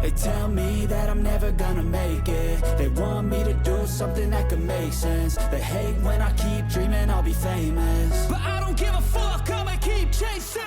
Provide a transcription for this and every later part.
They tell me that I'm never gonna make it. They want me to do something that could make sense. They hate when I keep dreaming I'll be famous, but I don't give a fuck, I'ma keep chasing.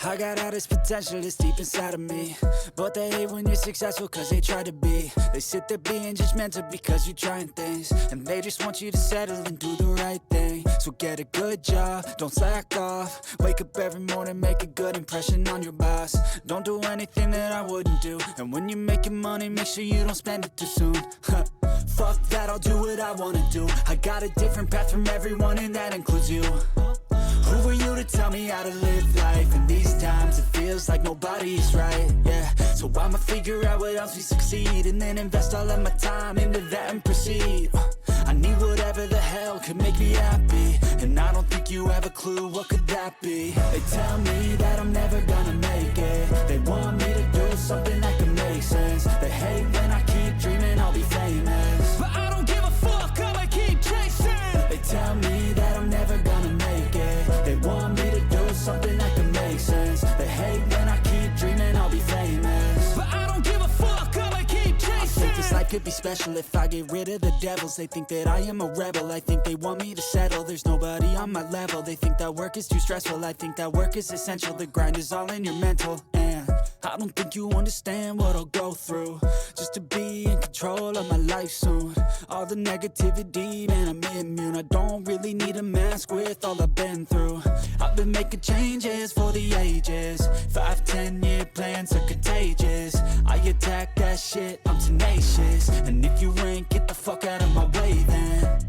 I got all this potential that's deep inside of me, but they hate when you're successful cause they try to be. They sit there being judgmental because you're trying things, and they just want you to settle and do the right thing. So get a good job, don't slack off. Wake up every morning, make a good impression on your boss. Don't do anything that I wouldn't do, and when you're making money, make sure you don't spend it too soon. Fuck that, I'll do what I wanna do. I got a different path from everyone, and that includes you. Who are you to tell me how to live life? In these times it feels like nobody's right, yeah. So I'ma figure out what else we succeed, and then invest all of my time into that and proceed. I need whatever the hell could make me happy, and I don't think you have a clue what could that be. They tell me that I'm never gonna make it. They want me to do something that could make sense. They hate when I keep dreaming I'll be famous, but I don't give a fuck, I'ma keep chasing. They tell me that I'm never gonna make it. They want me to do something that could make sense. They hate when I keep dreaming I'll be famous, but I don't give a fuck, I'ma keep chasing. I think this life could be special if I get rid of the devils. They think that I am a rebel, I think they want me to settle. There's nobody on my level. They think that work is too stressful, I think that work is essential. The grind is all in your mental, and I don't think you understand what I'll go through just to be in control of my life soon. All the negativity, man, I'm immune. I don't really need a mask with all I've been through. I've been making changes for the ages. 5-10 year plans are contagious. I attack that shit, I'm tenacious. And if you ain't, get the fuck out of my way then.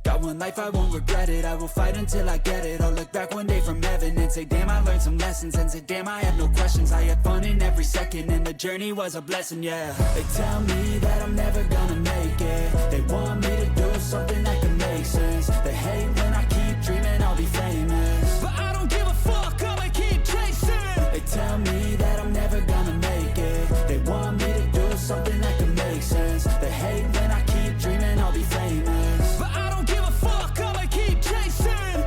Got one life, I won't regret it. I will fight until I get it. I'll look back one day from heaven and say, damn, I learned some lessons. And say, damn, I had no questions. I had fun in every second, and the journey was a blessing, yeah. They tell me that I'm never gonna make it. They want me to do something that can make sense. They hate when I keep dreaming I'll be famous, but I don't give a fuck, I'ma keep chasing. They tell me that I'm never gonna make it. They want me to do something that can make sense. They hate when I keep dreaming I'll be famous, but I don't give a fuck, I'ma keep chasing.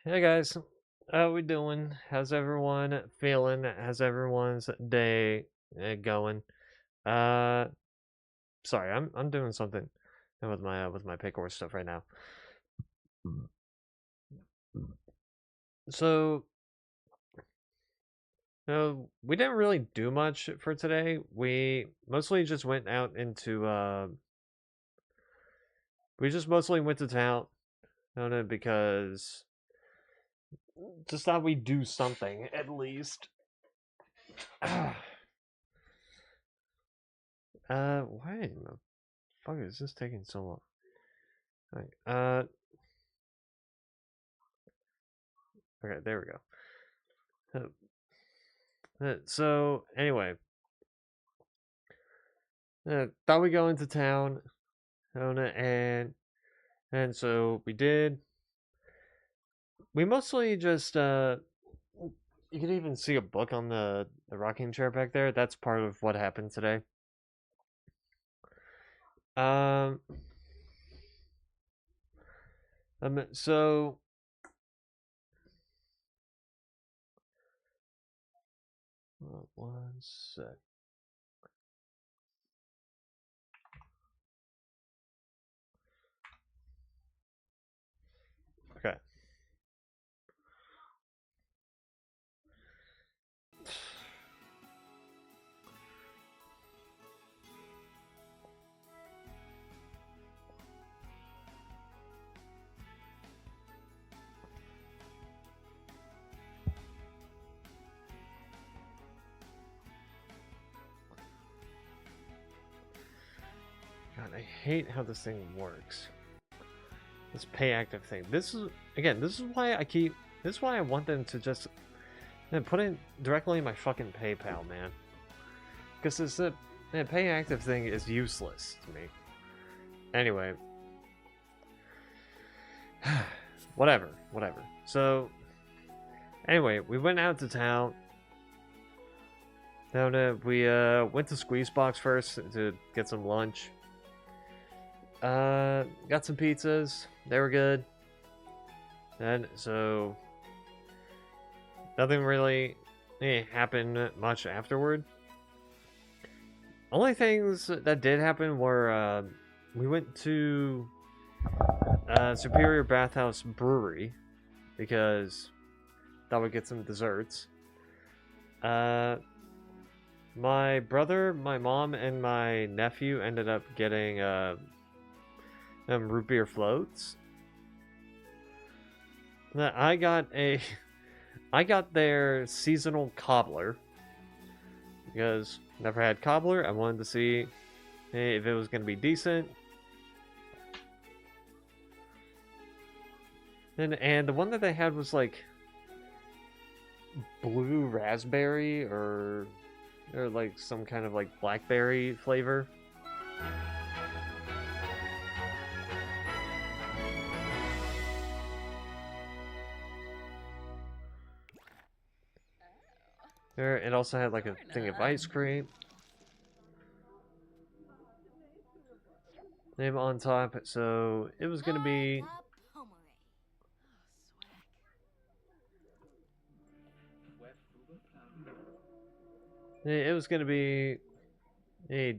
Hey guys, how we doing? How's everyone feeling? How's everyone's day going? Sorry, I'm doing something with my Picor stuff right now. So, we didn't really do much for today. We mostly just went out into we just mostly went to town, because just thought we'd do something at least. Why in the fuck is this taking so long? Alright, okay, there we go. So anyway, thought we'd go into town, and so we did. We mostly just you can even see a book on the rocking chair back there. That's part of what happened today. So one sec. Okay. God, I hate how this thing works. This pay active thing. This is why I want them to just put it directly in my fucking PayPal, man. Because this pay active thing is useless to me. Anyway. Whatever. So, anyway, we went out to town. Then we went to Squeeze Box first to get some lunch. Got some pizzas. They were good. And so nothing really happened much afterward. Only things that did happen were we went to Superior Bathhouse Brewery because thought we'd get some desserts. My brother, my mom, and my nephew ended up getting root beer floats. I got their seasonal cobbler because never had cobbler. I wanted to see if it was going to be decent. And the one that they had was like blue raspberry or like some kind of like blackberry flavor. It also had like a thing of ice cream. Name on top, so it was gonna be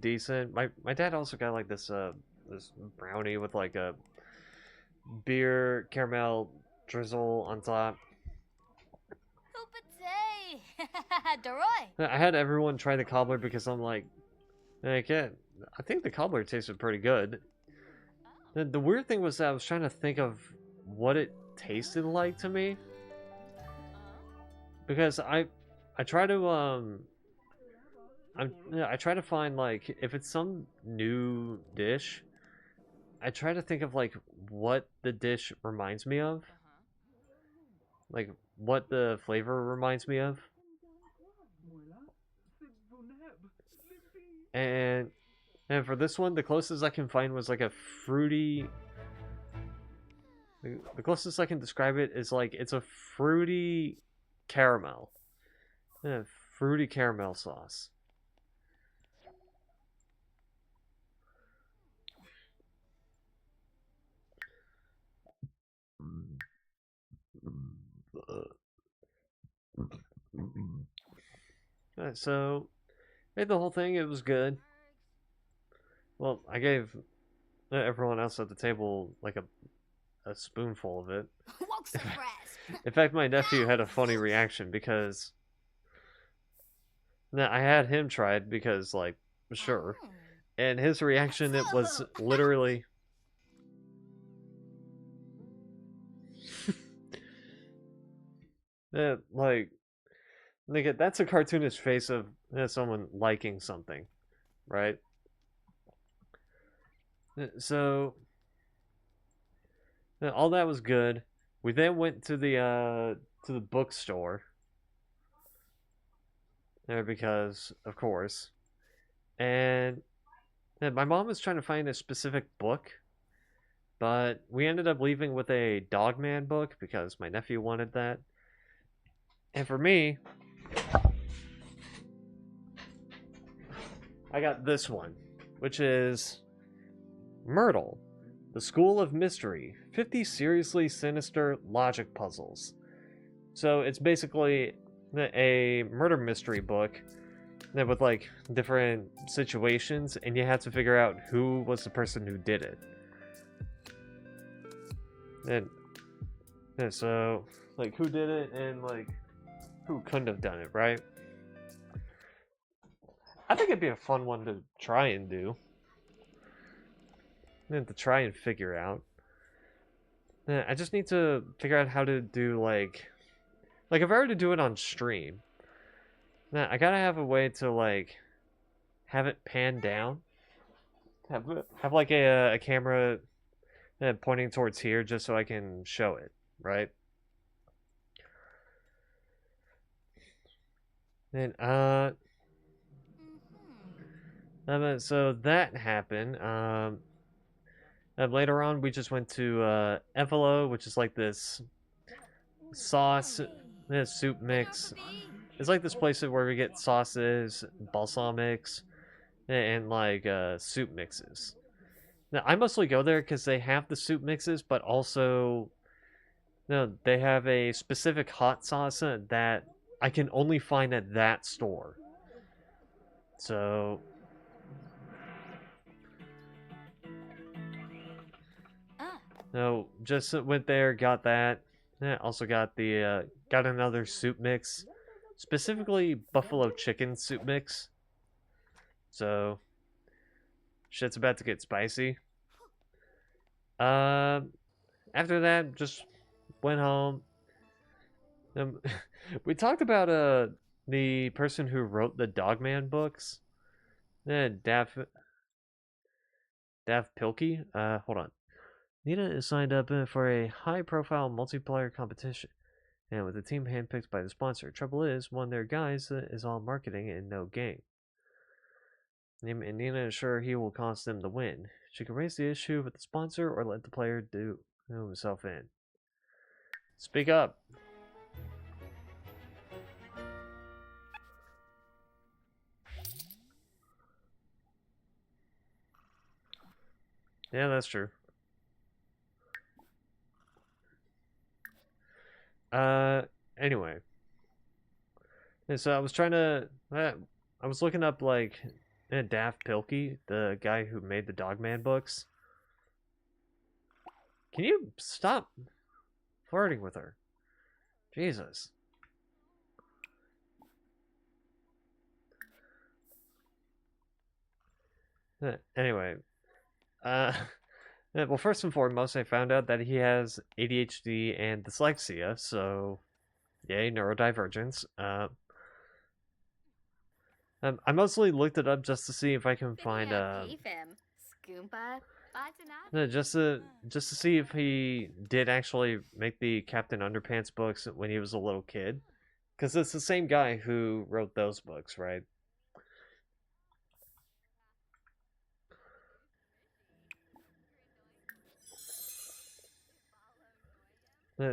decent. My dad also got like this this brownie with like a beer caramel drizzle on top. I had everyone try the cobbler because I'm like, I think the cobbler tasted pretty good. The weird thing was that I was trying to think of what it tasted like to me, because I try to I try to find like if it's some new dish, I try to think of like what the dish reminds me of, like what the flavor reminds me of. And for this one, the closest I can find was like a fruity. The closest I can describe it is like it's a fruity caramel. Yeah, fruity caramel sauce. So, made the whole thing. It was good. Well, I gave everyone else at the table like a spoonful of it. In fact, my nephew had a funny reaction because I had him try it because, like, sure. And his reaction, it was literally... like, nigga, that's a cartoonish face of someone liking something, right? So, all that was good. We then went to the bookstore there because, of course, and my mom was trying to find a specific book, but we ended up leaving with a Dogman book because my nephew wanted that, and for me, I got this one, which is Myrtle, The School of Mystery, 50 Seriously Sinister Logic Puzzles. So it's basically a murder mystery book with like different situations, and you have to figure out who was the person who did it. And so, like, who did it and like who couldn't have done it, right? I think it'd be a fun one to try and do. And to try and figure out. I just need to figure out how to do like if I were to do it on stream, I gotta have a way to like have it pan down. Have like a camera pointing towards here just so I can show it, right? And so that happened. Later on, we just went to Evelo, which is like this sauce, soup mix. it's like this place where we get sauces, balsamics, and like soup mixes. Now I mostly go there because they have the soup mixes, but also no, they have a specific hot sauce that I can only find at that store. So no, just went there, got that. Yeah, also got the got another soup mix, specifically buffalo chicken soup mix. So shit's about to get spicy. After that, just went home. Um, we talked about the person who wrote the Dogman books. Dav Pilkey. Hold on. Nina is signed up for a high-profile multiplayer competition, and with the team handpicked by the sponsor. Trouble is, one of their guys is all marketing and no game. And Nina is sure he will cost them the win. She can raise the issue with the sponsor or let the player do himself in. Speak up. Yeah, that's true. Anyway. And so I was trying to... I was looking up, like, Dav Pilkey, the guy who made the Dogman books. Can you stop flirting with her? Jesus. Anyway. Well, first and foremost, I found out that he has ADHD and dyslexia, so yay, neurodivergence. I mostly looked it up just to see if I can find no, just to see if he did actually make the Captain Underpants books when he was a little kid, because it's the same guy who wrote those books, right?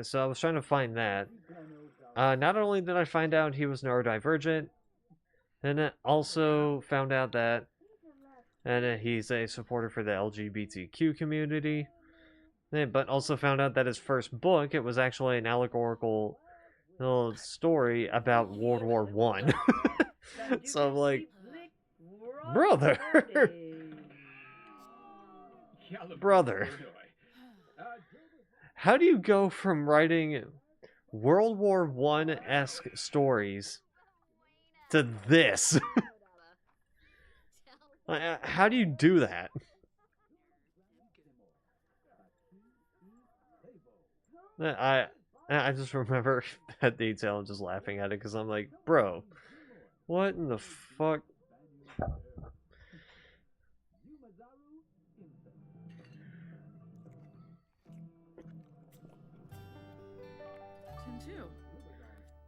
So I was trying to find that. Not only did I find out he was neurodivergent, and I also found out that he's a supporter for the LGBTQ community, but also found out that his first book, it was actually an allegorical little story about World War One. So I'm like, brother, brother, how do you go from writing World War One-esque stories to this? How do you do that? I just remember that detail and just laughing at it because I'm like, bro, what in the fuck?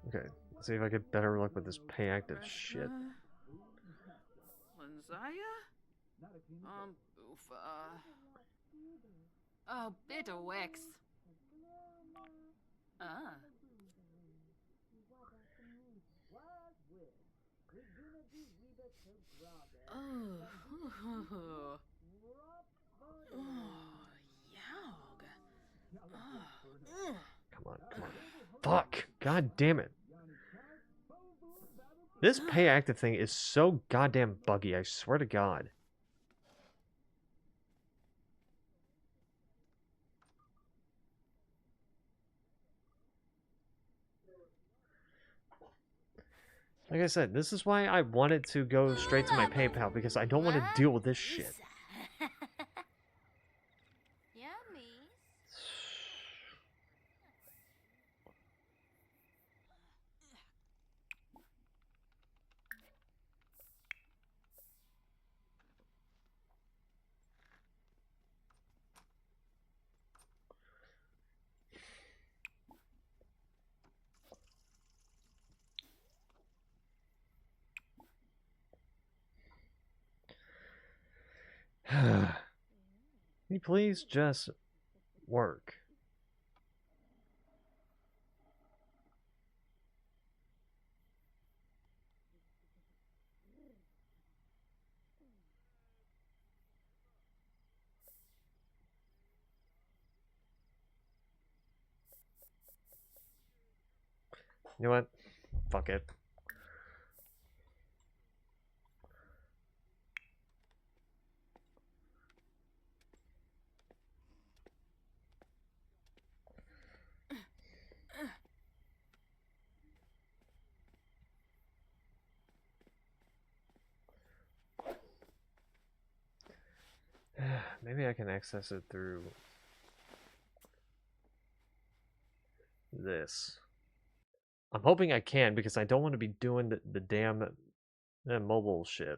Okay, let's see if I get better luck with this pay active shit. Oh, bitter wicks. Come on. Fuck. God damn it. This pay active thing is so goddamn buggy, I swear to God. Like I said, this is why I wanted to go straight to my PayPal, because I don't want to deal with this shit. Can you please just work? You know what? Fuck it. Maybe I can access it through this. I'm hoping I can because I don't want to be doing the damn mobile shit.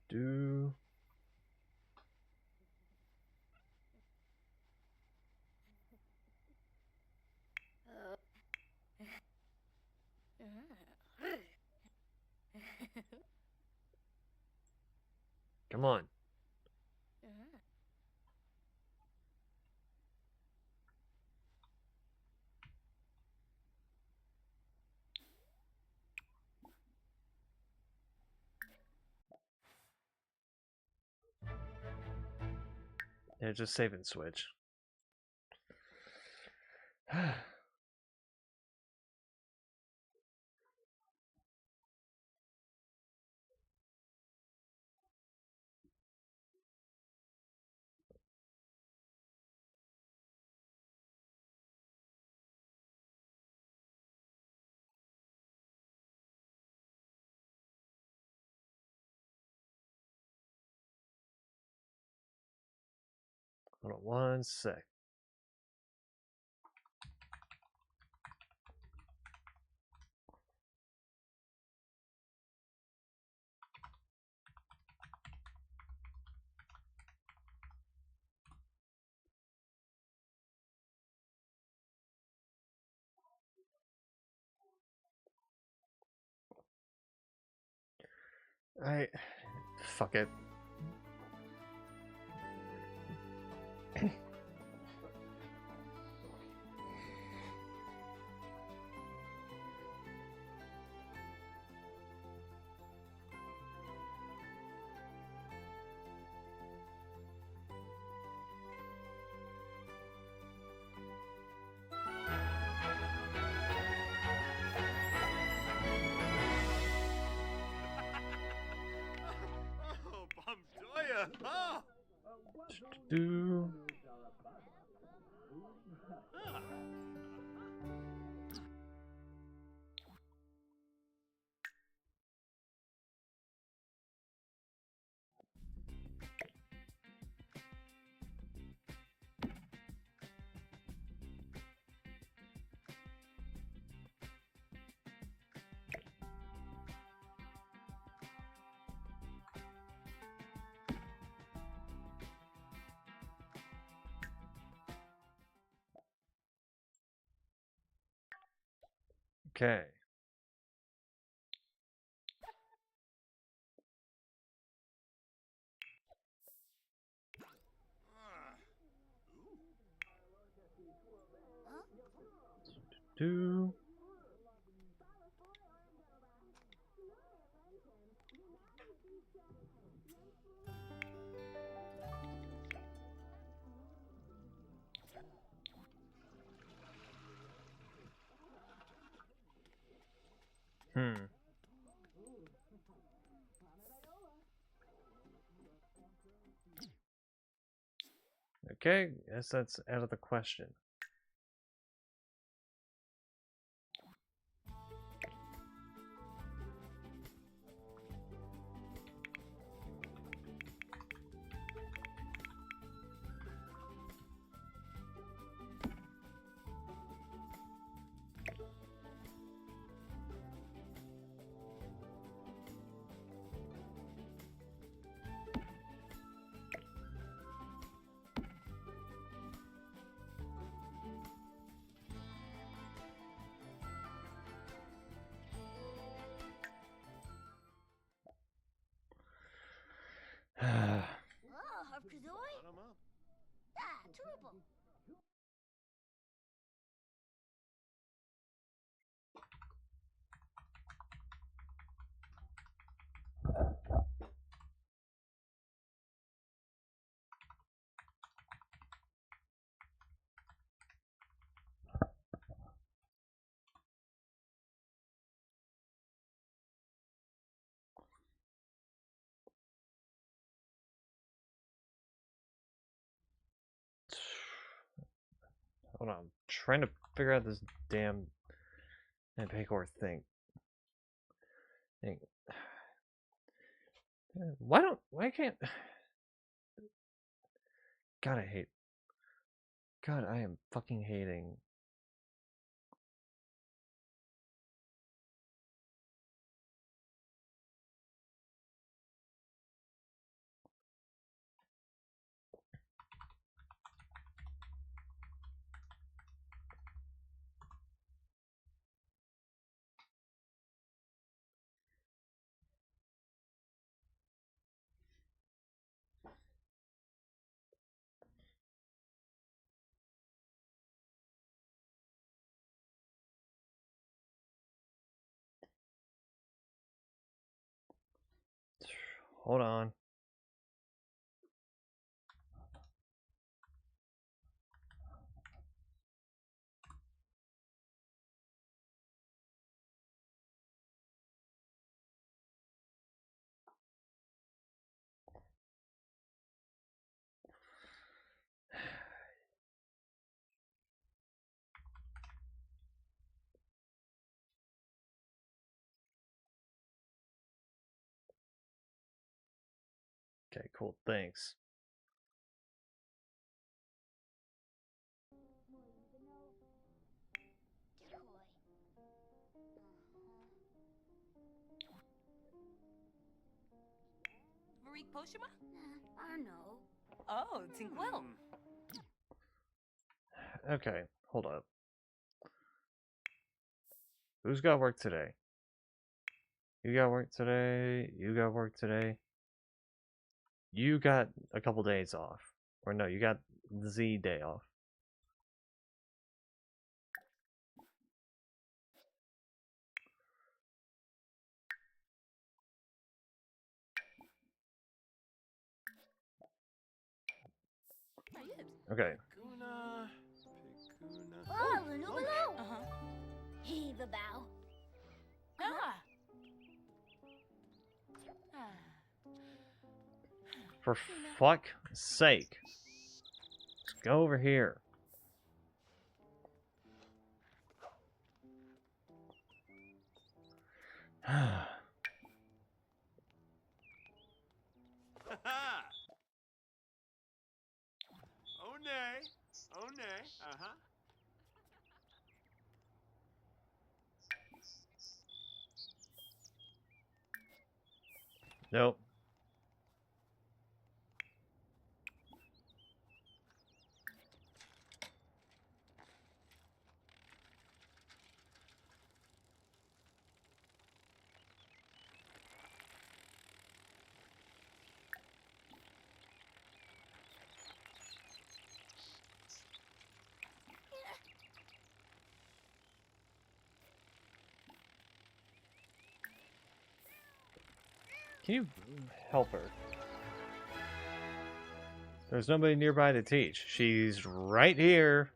Do come on. Yeah, just save and switch. Hold on one sec. Fuck it. Oh, Bomdoya! Oh! Do okay. Do Okay, guess that's out of the question. Hold on. I'm trying to figure out this damn Paycor thing. Why can't... God, I am fucking hating. Hold on. Okay, cool. Thanks. Marik Poshima? I know. Oh, Tinkwell. Okay, hold up. Who's got work today? You got work today. You got work today. You got a couple days off. Or no, you got the Z day off. Okay. Piguna. Oh, Lunubalo! Uh-huh. Heave a bow. Ah. For fuck's sake. Just go over here. Oh nay. Oh nay. Uh-huh. Nope. Can you help her? There's nobody nearby to teach. She's right here.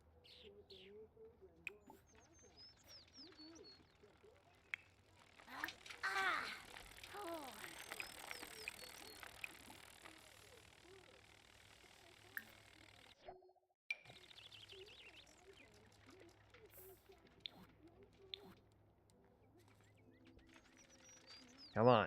Oh. Come on.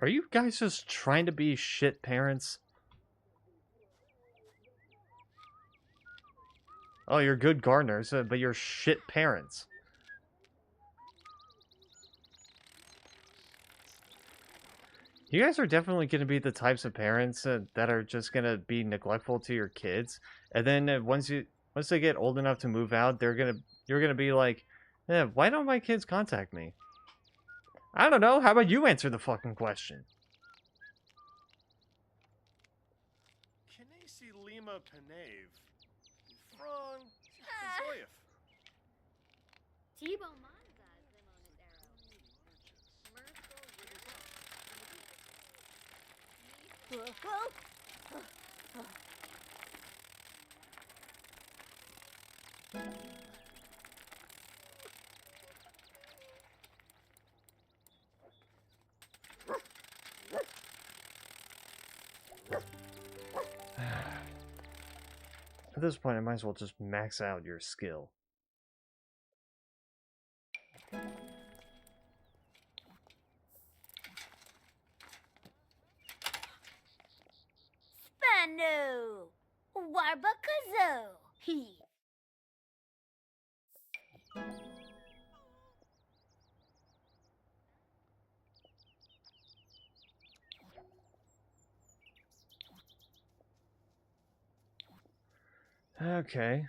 Are you guys just trying to be shit parents? Oh, you're good gardeners, but you're shit parents. You guys are definitely going to be the types of parents that are just going to be neglectful to your kids, and then once they get old enough to move out, you're gonna be like, "Yeah, why don't my kids contact me?" I don't know. How about you answer the fucking question? Kinesi Lima Panave. Frong. Kazoyev. T-Bone Monza, Zimon Arrow. At this point, I might as well just max out your skill. Spano! Warbakuzo! He. Okay.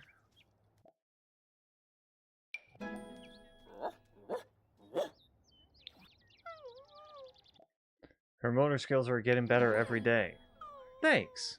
Her motor skills are getting better every day. Thanks.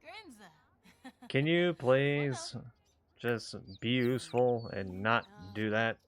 Grinza. Can you please just be useful and not do that?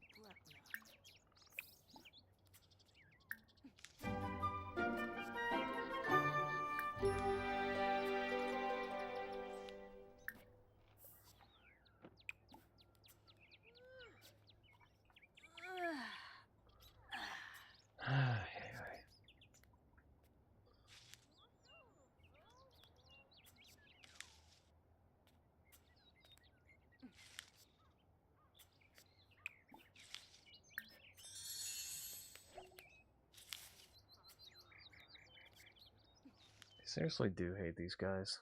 I seriously do hate these guys.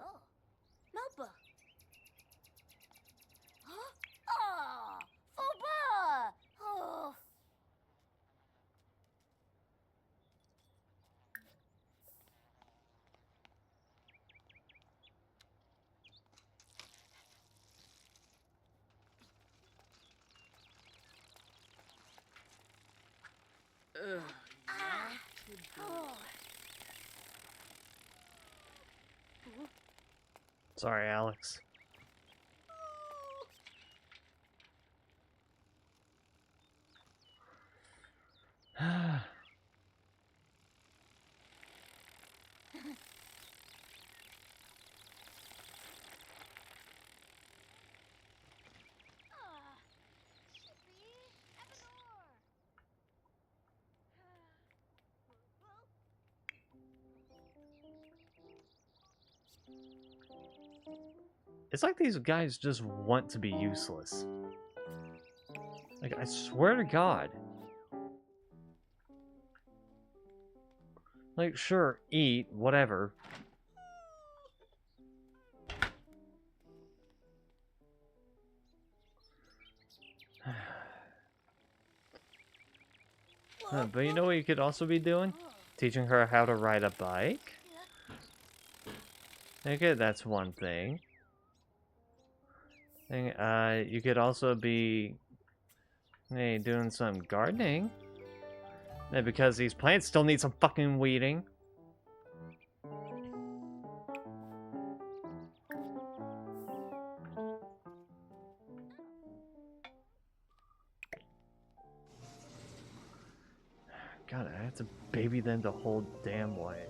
Oh. Nopa. Huh? Oh. Foba. Oh. Oh. Sorry, Alex. It's like these guys just want to be useless. Like, I swear to God. Like, sure, eat, whatever. But you know what you could also be doing? Teaching her how to ride a bike? Okay, that's one thing. You could also be doing some gardening. Because these plants still need some fucking weeding. God, I have to baby them the whole damn way.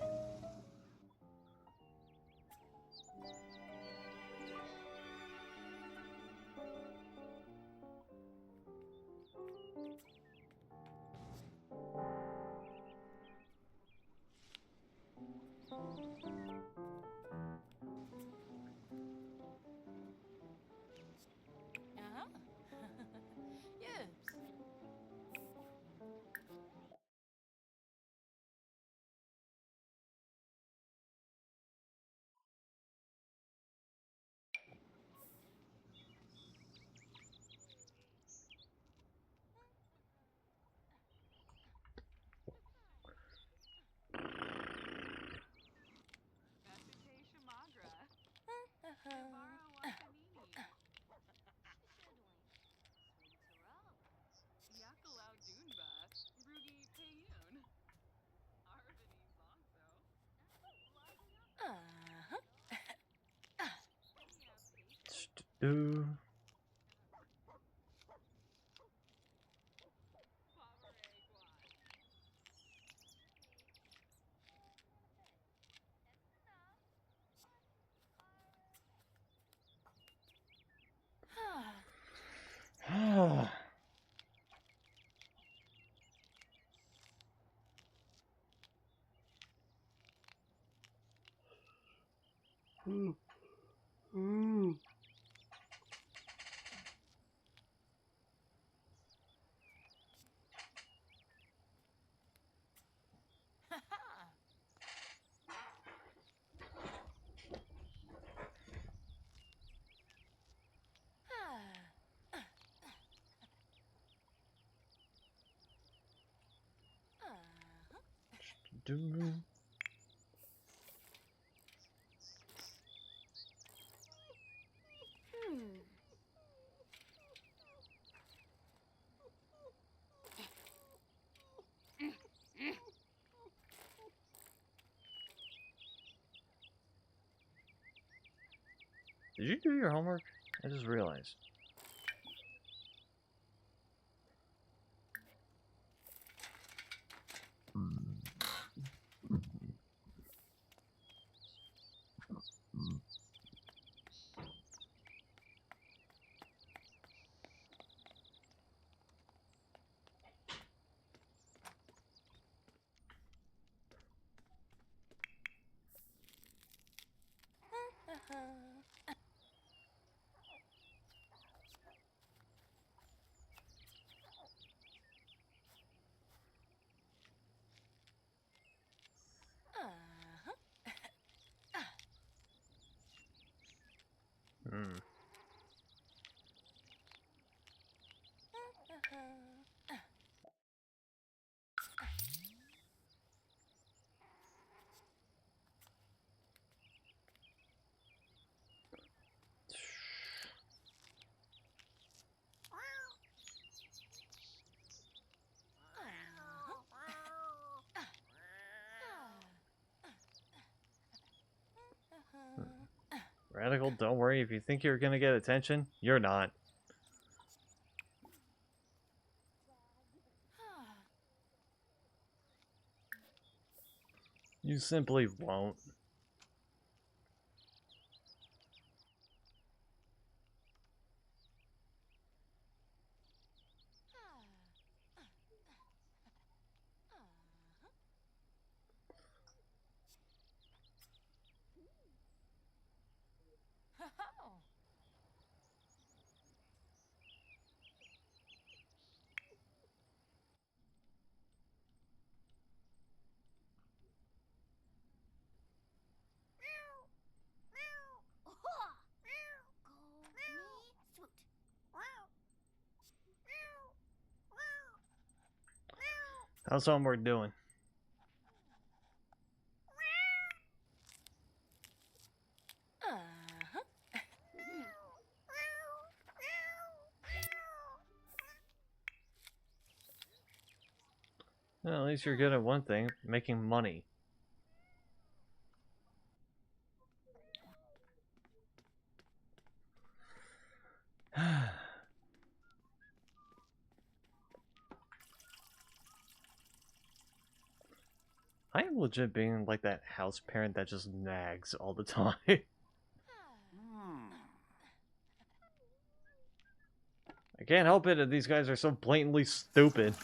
Do. Do. Hmm. Did you do your homework? I just realized. Hmm. Radical, don't worry. If you think you're gonna get attention, you're not. You simply won't. How's homework doing? Well, at least you're good at one thing, making money. I am legit being like that house parent that just nags all the time. I can't help it that these guys are so blatantly stupid.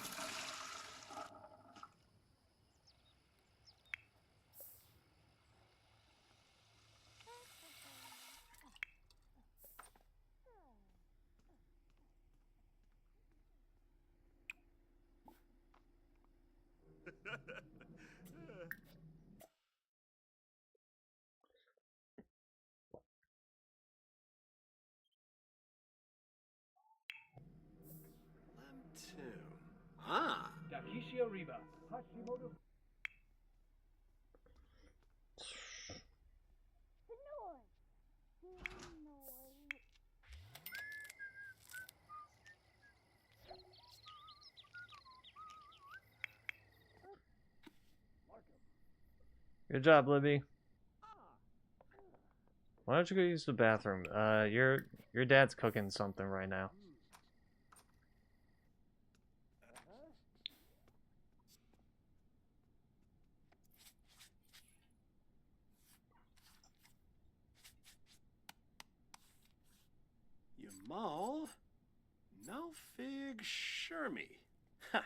Ah. Good job, Libby. Why don't you go use the bathroom? Your dad's cooking something right now. Yamal? No fig Shermy. Ha!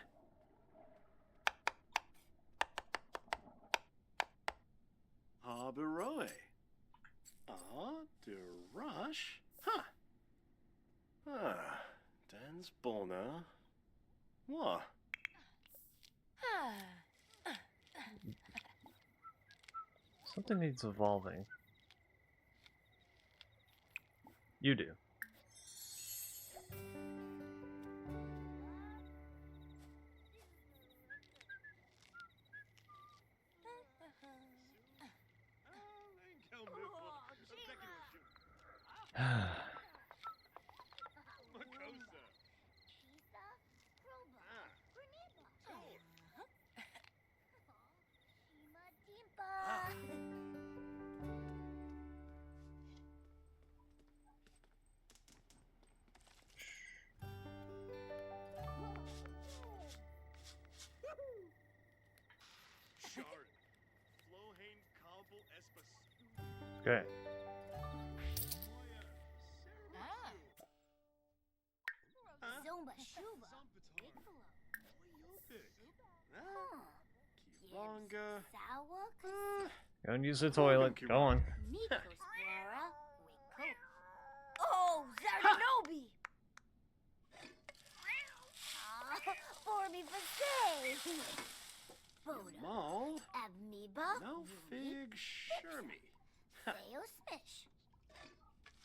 Haberoe. De Rush? Huh. Dens Bolna. Wah. Something needs evolving. You do. Pizza, Proba, Grenada. Shima Timpa. Sharon. Flohane Kabel Espas. Okay. Zumba Shuba. Kironga. Sour Go and use the toilet. Go on. Mikospora. Wiko. Oh, Zarnobi! For me for say. Boda. Yamal? Amoeba. No fig Shermy. Theo Smish.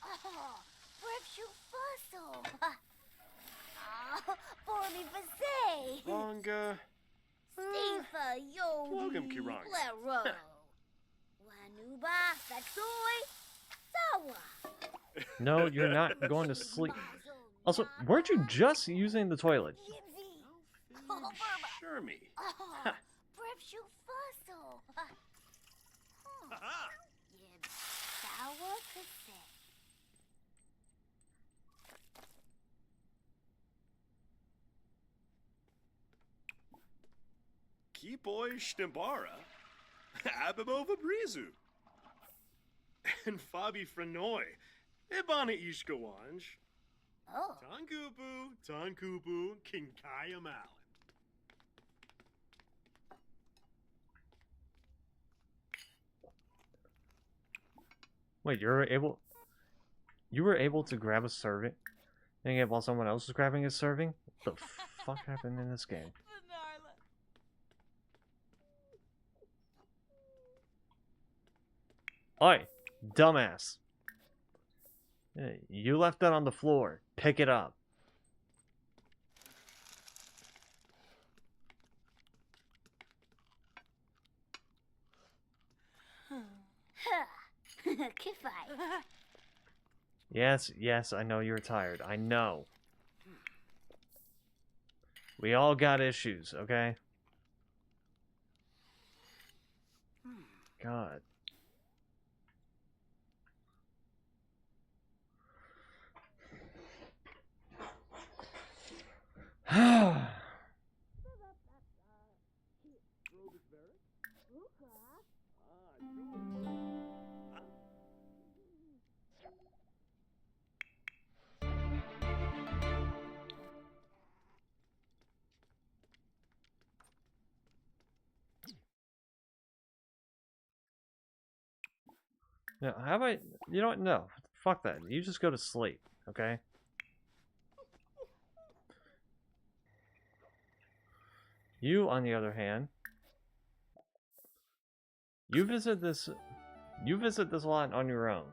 Oh, Bripshu Fossil. For me for say. Ronga. Stifa Yo. Welcome, Kiranga. Lero. Wanuba. Fatsoi. Sawa. No, you're not going to sleep. Also, weren't you just using the toilet? Yibsy. No fig Shermy. Oh, Bripshu Fossil. Ha-ha! Yib. Sour Cassette. Kiboy Shtembara. Abimova Brizu. And Fabi Frenoy. Ibana Ishkawanj. Oh. Tankubu, Kinkaya Malin. Wait, you were able to grab a serving thing while someone else was grabbing a serving? What the fuck happened in this game? Oi, dumbass. Hey, you left that on the floor. Pick it up. Kifai. Yes, I know you're tired. I know. We all got issues, okay? God. No, how about, you know what? No, fuck that. You just go to sleep, okay? You, on the other hand, you visit this lot on your own.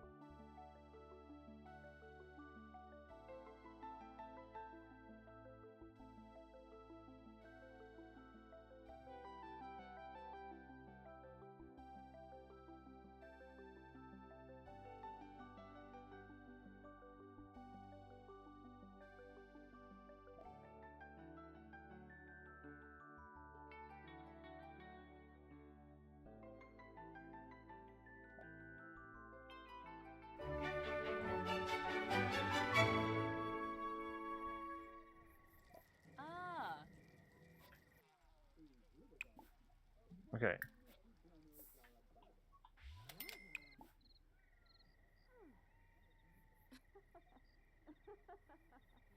Okay.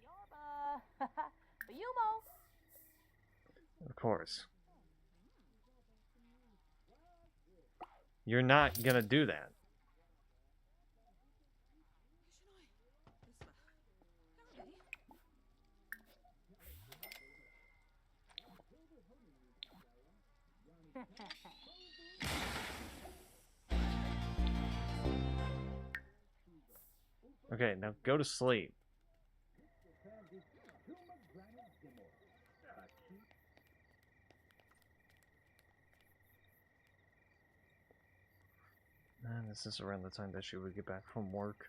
Yorba. Yumo. Of course. You're not gonna do that. Okay, now go to sleep. And this is around the time that she would get back from work.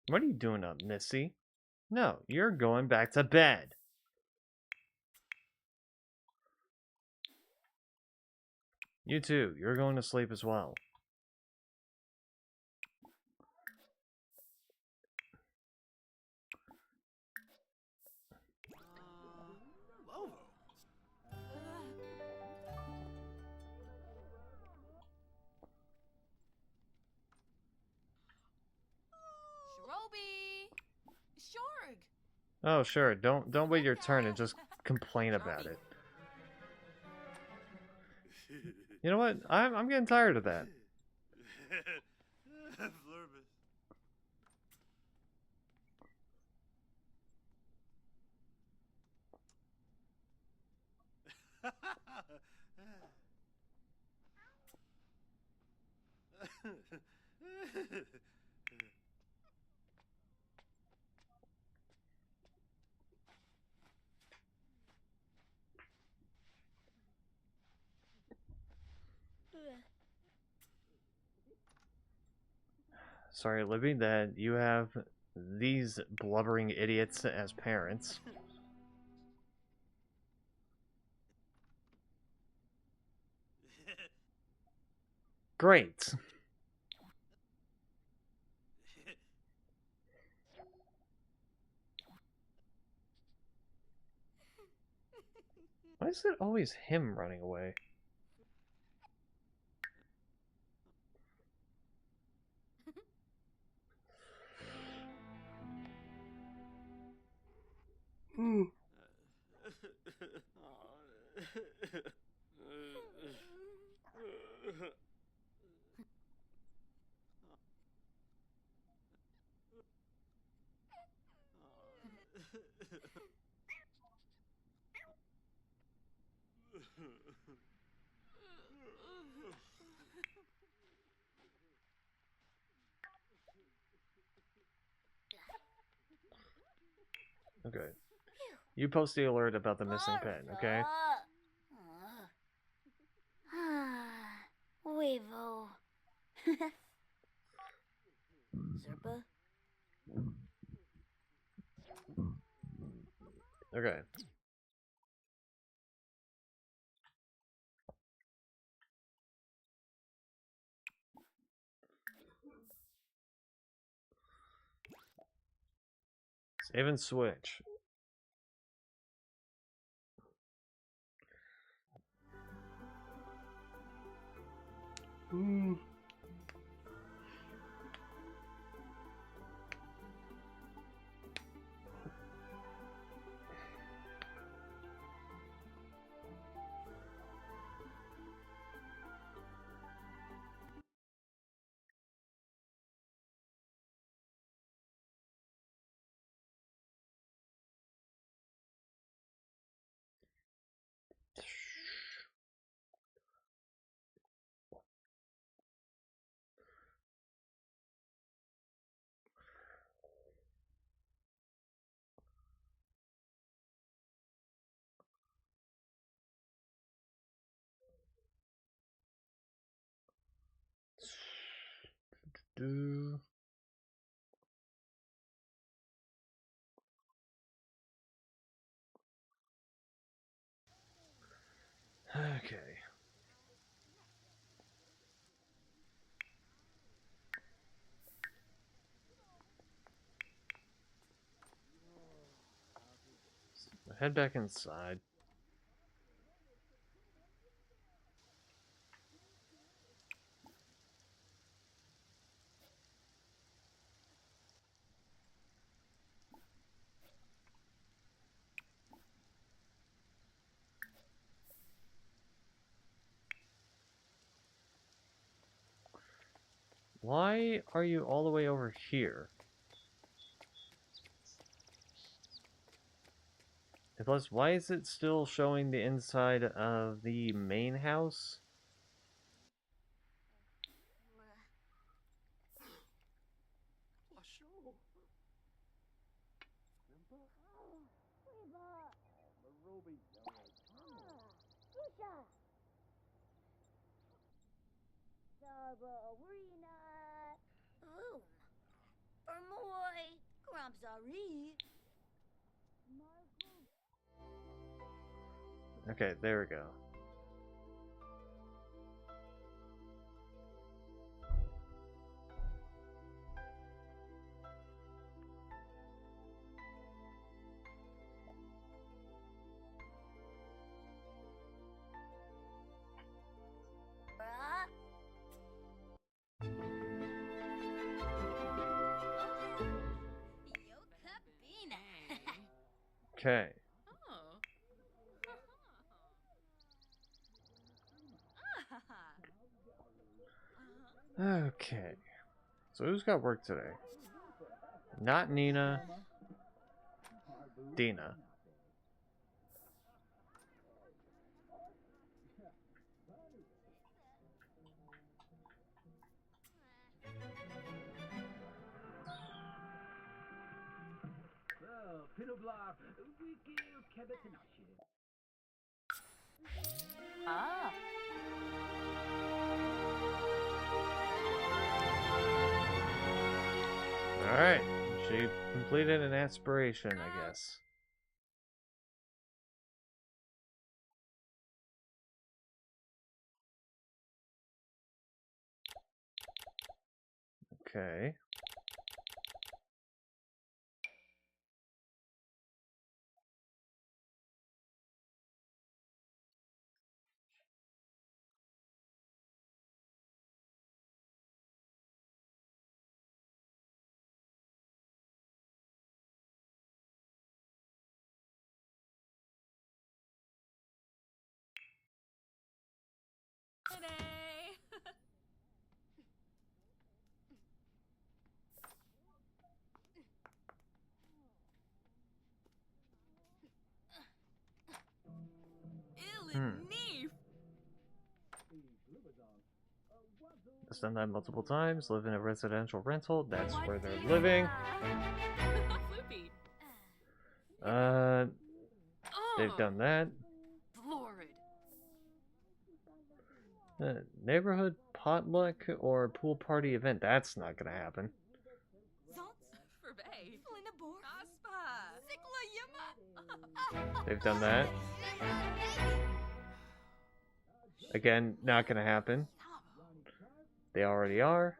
What are you doing up, Missy? No, you're going back to bed. You too, you're going to sleep as well. Lovo. Shroby. Shorg. Oh, sure. Don't wait your turn and just complain about it. You know what? I'm getting tired of that. Flurbus. Sorry, Libby, that you have these blubbering idiots as parents. Great. Why is it always him running away? Okay. You post the alert about the missing pen, okay? Weevo. Zerpa? Okay. Save and switch. do. Okay. Head back inside. Why are you all the way over here? And plus, why is it still showing the inside of the main house? Boom. Ermoy. Gromzari. Okay, there we go. Okay. Okay. So who's got work today? Not Nina. Dina. Ah. Alright. She completed an aspiration, I guess. Okay. Today. Neef. Just done that multiple times. Live in a residential rental. That's where they're living. Floopy. They've done that. Florid. Neighborhood potluck or pool party event. That's not gonna happen. For Bay. Aspa. They've done that. Again, not gonna happen. They already are.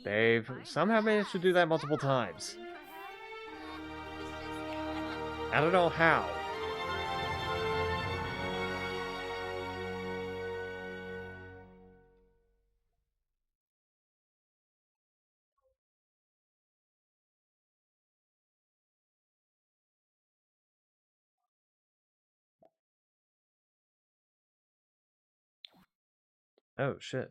They've somehow managed to do that multiple times. I don't know how. Oh, shit.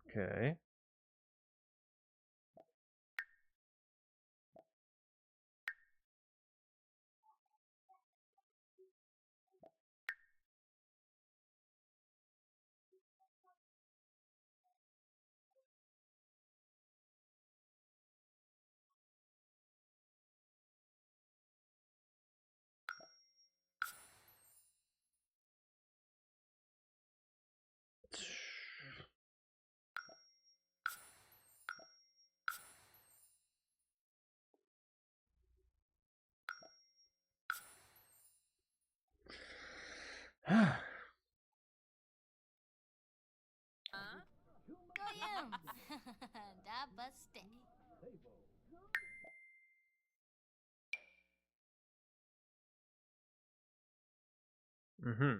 Okay. Goyim. Da buste. Mm-hmm.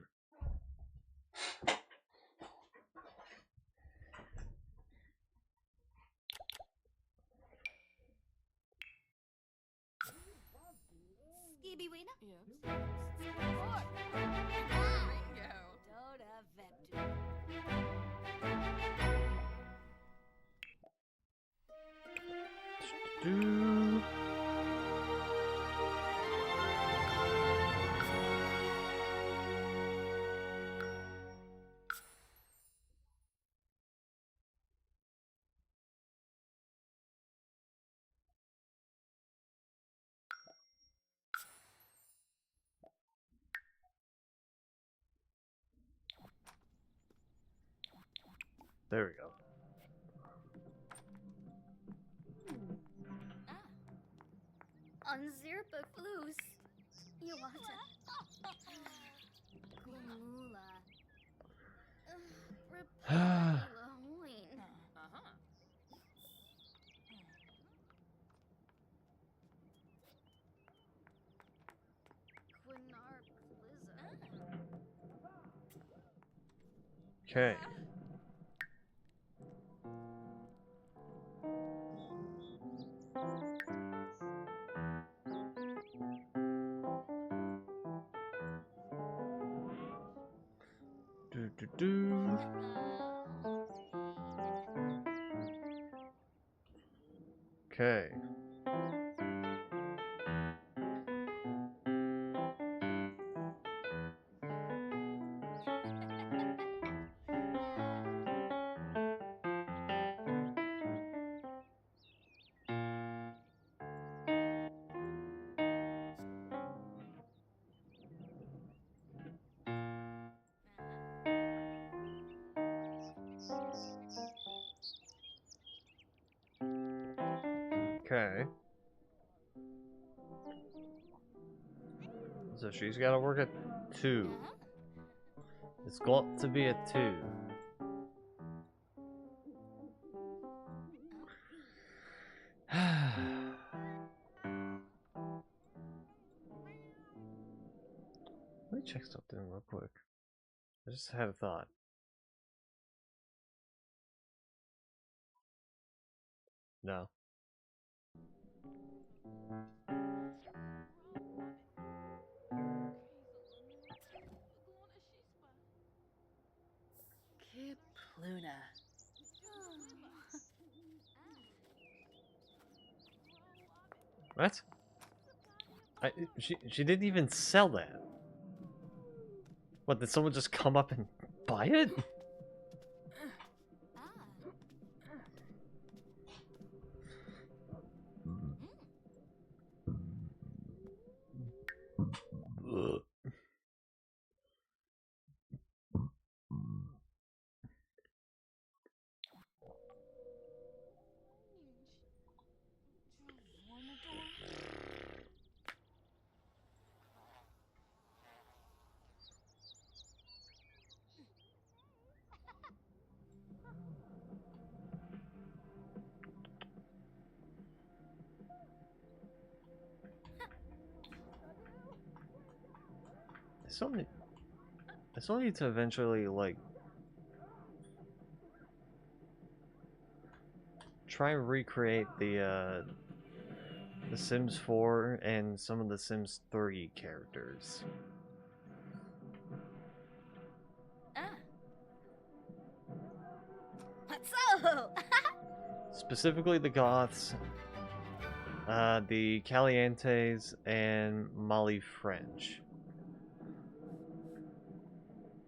Skibi wina. Yep. Four. Ringo. Doda veptu. Do. There we go. Unzirpa flus. You want to. Glumula. Repelila hoin. Uh-huh. Quinarp Liza. Okay. Do. Okay. Okay. So she's got to work at 2. It's got to be a 2. Let me check something real quick. I just had a thought. No. Kipluna. What? She didn't even sell that. What, did someone just come up and buy it? Ugh. I still need to eventually, like, try and recreate the Sims 4 and some of the Sims 3 characters. What's up? Specifically the Goths, the Calientes, and Molly French.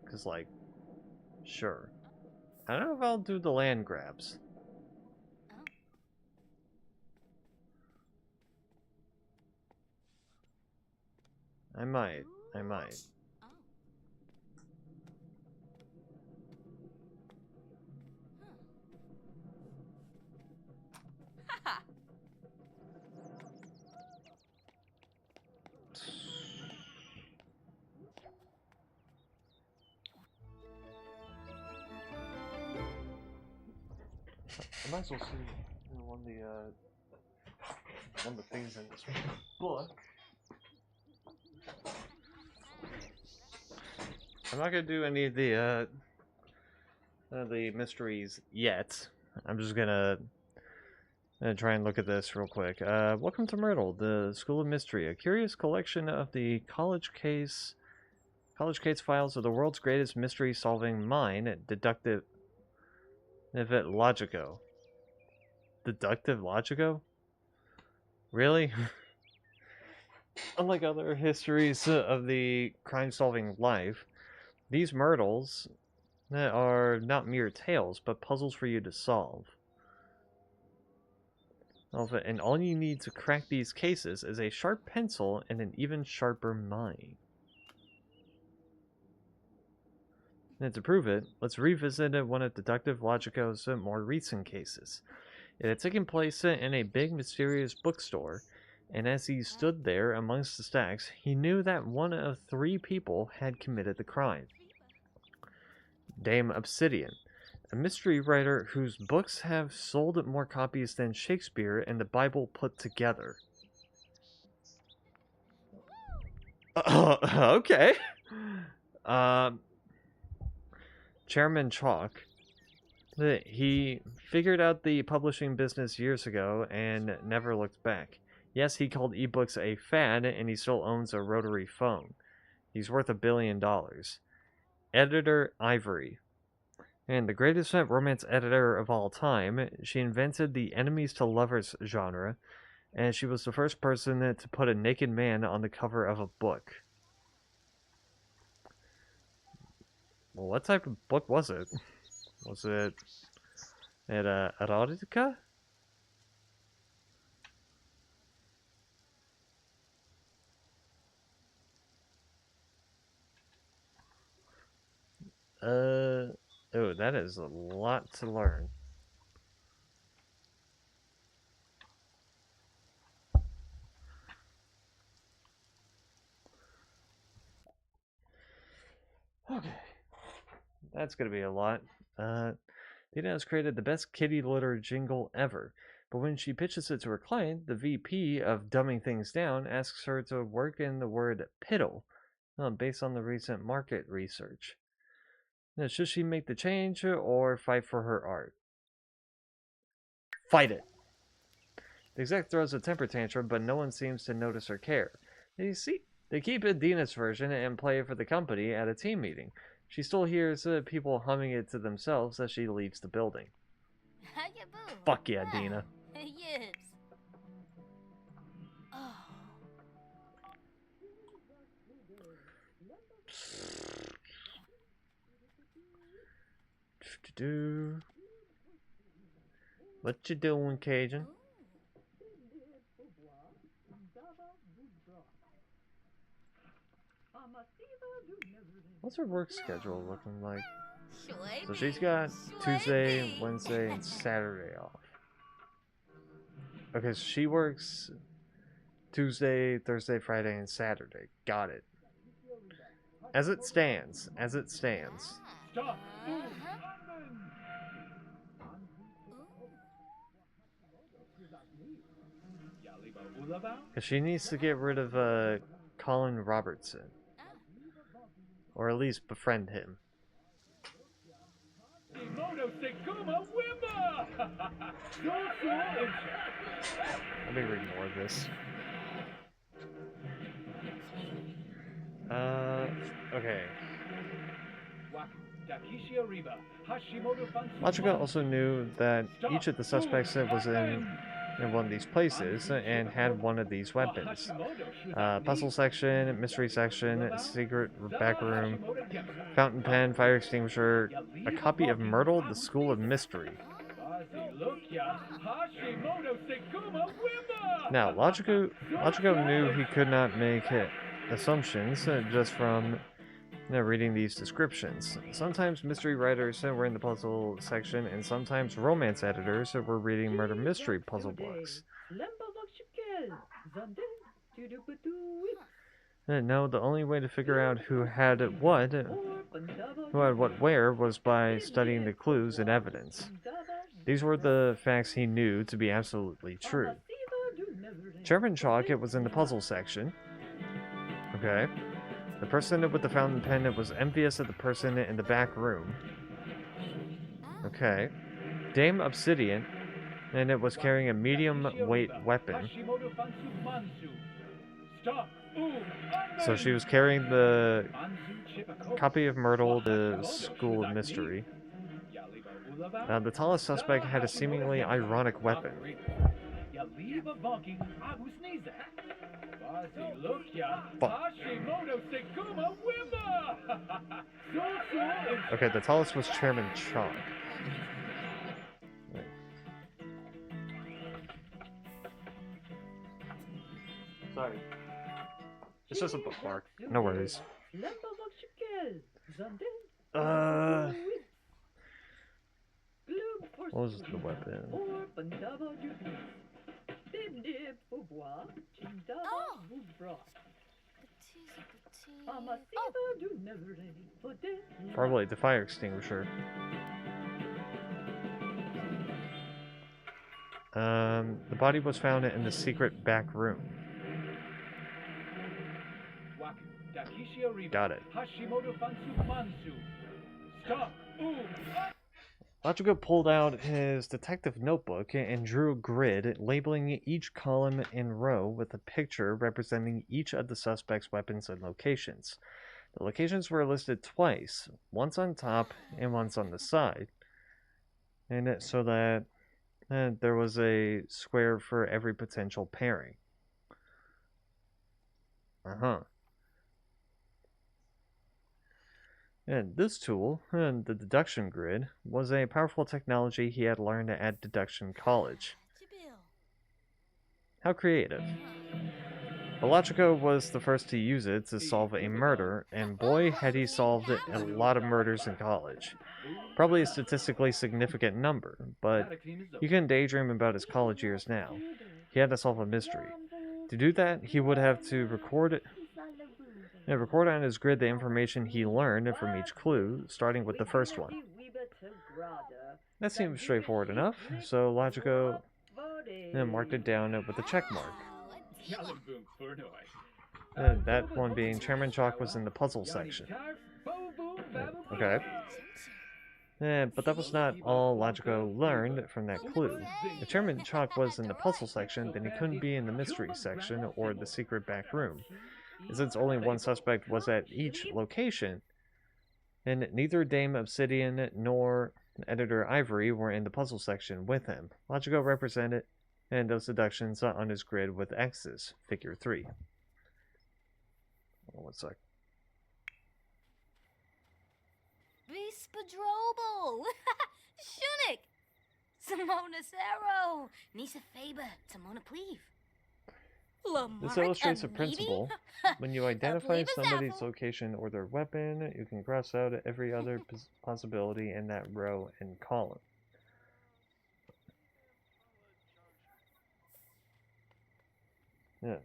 Because, like, sure. I don't know if I'll do the land grabs. I might. I might as well see one of the things in this book. I'm not gonna do any of the mysteries yet. I'm just gonna try and look at this real quick. Welcome to Myrtle, the School of Mystery, a curious collection of the college case files of the world's greatest mystery-solving mind, Deductive Logico. Deductive Logico? Really? Unlike other histories of the crime-solving life, these Myrtles are not mere tales, but puzzles for you to solve. And all you need to crack these cases is a sharp pencil and an even sharper mind. And to prove it, let's revisit one of Deductive Logico's more recent cases. It had taken place in a big, mysterious bookstore, and as he stood there amongst the stacks, he knew that one of 3 people had committed the crime. Dame Obsidian, a mystery writer whose books have sold more copies than Shakespeare and the Bible put together. Okay. Chairman Chalk. He figured out the publishing business years ago and never looked back. Yes, he called ebooks a fad, and he still owns a rotary phone. He's worth $1 billion. Editor Ivory. And the greatest romance editor of all time, she invented the enemies to lovers genre, and she was the first person to put a naked man on the cover of a book. Well, what type of book was it? Was it erotica? Oh, that is a lot to learn. Okay. That's gonna be a lot. Dina has created the best kitty litter jingle ever, but when she pitches it to her client, the VP of Dumbing Things Down asks her to work in the word piddle, based on the recent market research. Now, should she make the change or fight for her art? Fight it! The exec throws a temper tantrum, but no one seems to notice or care. They keep it Dina's version and play it for the company at a team meeting. She still hears people humming it to themselves as she leaves the building. Fuck yeah, Dina. Yes. Oh. What you doing, Cajun? What's her work schedule looking like? So she's got Tuesday, Wednesday, and Saturday off. Okay, so she works Tuesday, Thursday, Friday, and Saturday. Got it. As it stands. Stop. Because she needs to get rid of Colin Robertson. Or at least befriend him. Let me read more of this. Okay. Machika also knew that each of the suspects was in one of these places and had one of these weapons. Puzzle section, mystery section, secret back room, fountain pen, fire extinguisher, a copy of Myrtle, the School of Mystery. Now, Logico knew he could not make assumptions just from reading these descriptions. Sometimes mystery writers were in the puzzle section, and sometimes romance editors were reading murder mystery puzzle books. No, the only way to figure out who had what where was by studying the clues and evidence. These were the facts he knew to be absolutely true. Chairman Chalk was in the puzzle section. Okay. The person with the fountain pen was envious of the person in the back room. Okay. Dame Obsidian, and it was carrying a medium weight weapon. So she was carrying the copy of Myrtle, the School of Mystery. The tallest suspect had a seemingly ironic weapon. Fuck. Okay, the tallest was Chairman Chalk. Wait. Sorry. It's just a bookmark. No worries. What was the weapon? Probably the fire extinguisher. The body was found in the secret back room. Got it. Lachiko pulled out his detective notebook and drew a grid labeling each column and row with a picture representing each of the suspect's weapons and locations. The locations were listed twice, once on top and once on the side, and so that there was a square for every potential pairing. And this tool, the deduction grid, was a powerful technology he had learned at Deduction College. How creative. Belachiko was the first to use it to solve a murder, and boy had he solved a lot of murders in college. Probably a statistically significant number, but you can daydream about his college years now. He had to solve a mystery. To do that, he would have to record on his grid the information he learned from each clue, starting with the first one. That seemed straightforward enough, so Lachiko marked it down with a check mark. That one being Chairman Chalk was in the puzzle section. Okay. But that was not all Lachiko learned from that clue. If Chairman Chalk was in the puzzle section, then he couldn't be in the mystery section or the secret back room. Since only one suspect was at each location, and neither Dame Obsidian nor Editor Ivory were in the puzzle section with him. Lachiko represented and those deductions on his grid with X's, figure 3. Hold on 1 sec. Vispadrobal! Shunik! Simona Sero! Nisa Faber! Simona Pleve! This illustrates a principle. When you identify somebody's location or their weapon, you can cross out every other possibility in that row and column. Yeah.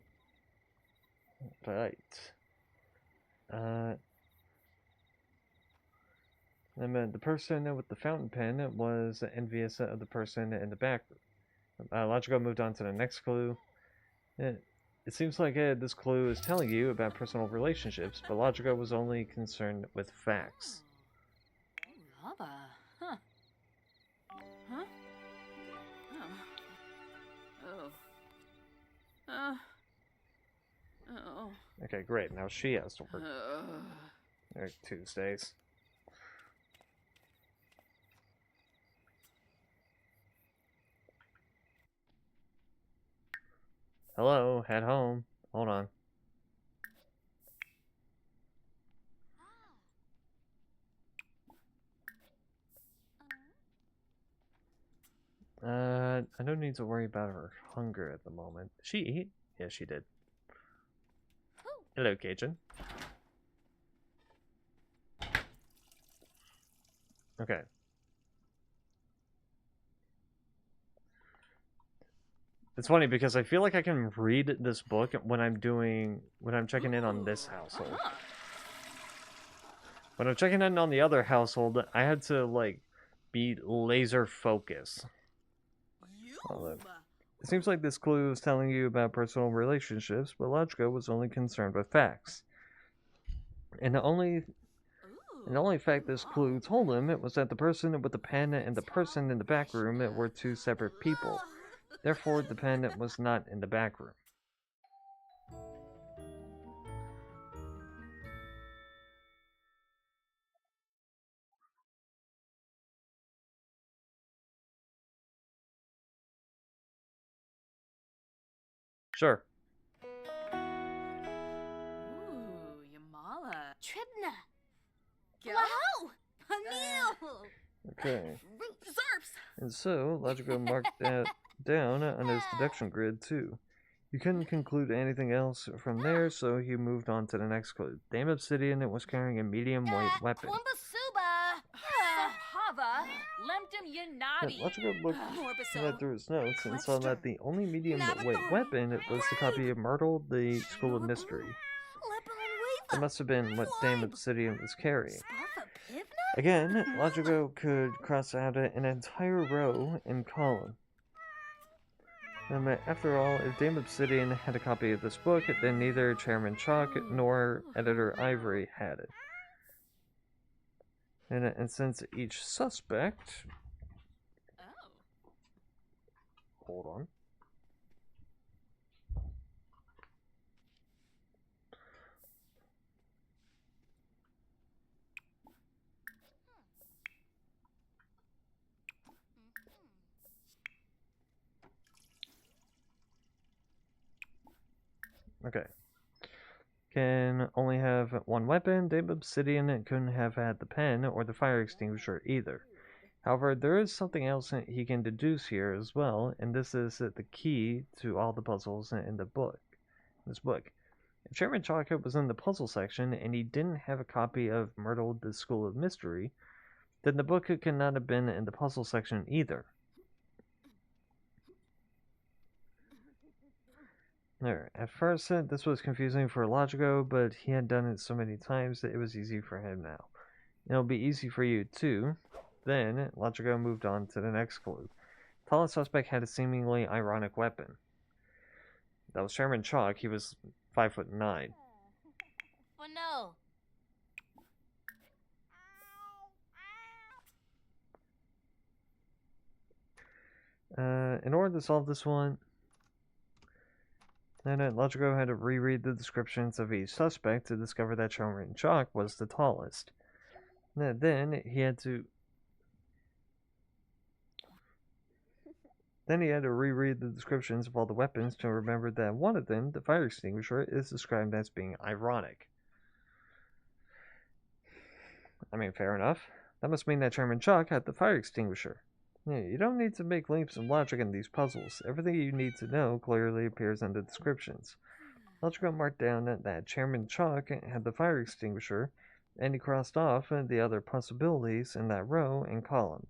Right. And then the person with the fountain pen was envious of the person in the back room. Lachiko moved on to the next clue. It seems like this clue is telling you about personal relationships, but Lachiko was only concerned with facts. Okay, great. Now she has to work. Tuesdays. Hello, head home. Hold on. I don't need to worry about her hunger at the moment. She eat? Yeah, she did. Hello, Cajun. Okay. It's funny because I feel like I can read this book when I'm checking in on this household. When I'm checking in on the other household, I had to like be laser focused. Although, it seems like this clue is telling you about personal relationships, but Logico was only concerned with facts. And the only fact this clue told him it was that the person with the pen and the person in the back room were two separate people. Therefore, the pen was not in the back room. Sure. Ooh, Yamala. Tribna. Gil? Wow. Pamil. Okay. Zerps. And so, Logico marked that down on his deduction grid, too. You couldn't conclude anything else from there, so he moved on to the next clue. Dame Obsidian was carrying a medium-weight weapon. Twumbasuba. Sahava. Lemtum Yanadi. Logico looked read through his notes and saw that the only medium-weight weapon was the copy of Myrtle, the School of Mystery. That must have been what Dame Obsidian was carrying. Again, Logico could cross out an entire row and column. After all, if Dame Obsidian had a copy of this book, then neither Chairman Chalk nor Editor Ivory had it. And since each suspect... Hold on. Okay. Can only have one weapon. Dame Obsidian couldn't have had the pen or the fire extinguisher either. However, there is something else he can deduce here as well, and this is the key to all the puzzles in the book. This book. If Chairman Chalkhead was in the puzzle section and he didn't have a copy of Myrtle, the School of Mystery, then the book could not have been in the puzzle section either. There. At first, this was confusing for Logico, but he had done it so many times that it was easy for him now. It'll be easy for you too. Then, Logico moved on to the next clue. The tallest suspect had a seemingly ironic weapon. That was Chairman Chalk. He was 5'9". For no. In order to solve this one, then Logico had to reread the descriptions of each suspect to discover that Chairman Chalk was the tallest. Then he had to reread the descriptions of all the weapons to remember that one of them, the fire extinguisher, is described as being ironic. I mean, fair enough. That must mean that Chairman Chalk had the fire extinguisher. Yeah, you don't need to make leaps of logic in these puzzles. Everything you need to know clearly appears in the descriptions. Logico marked down that Chairman Chalk had the fire extinguisher, and he crossed off the other possibilities in that row and column.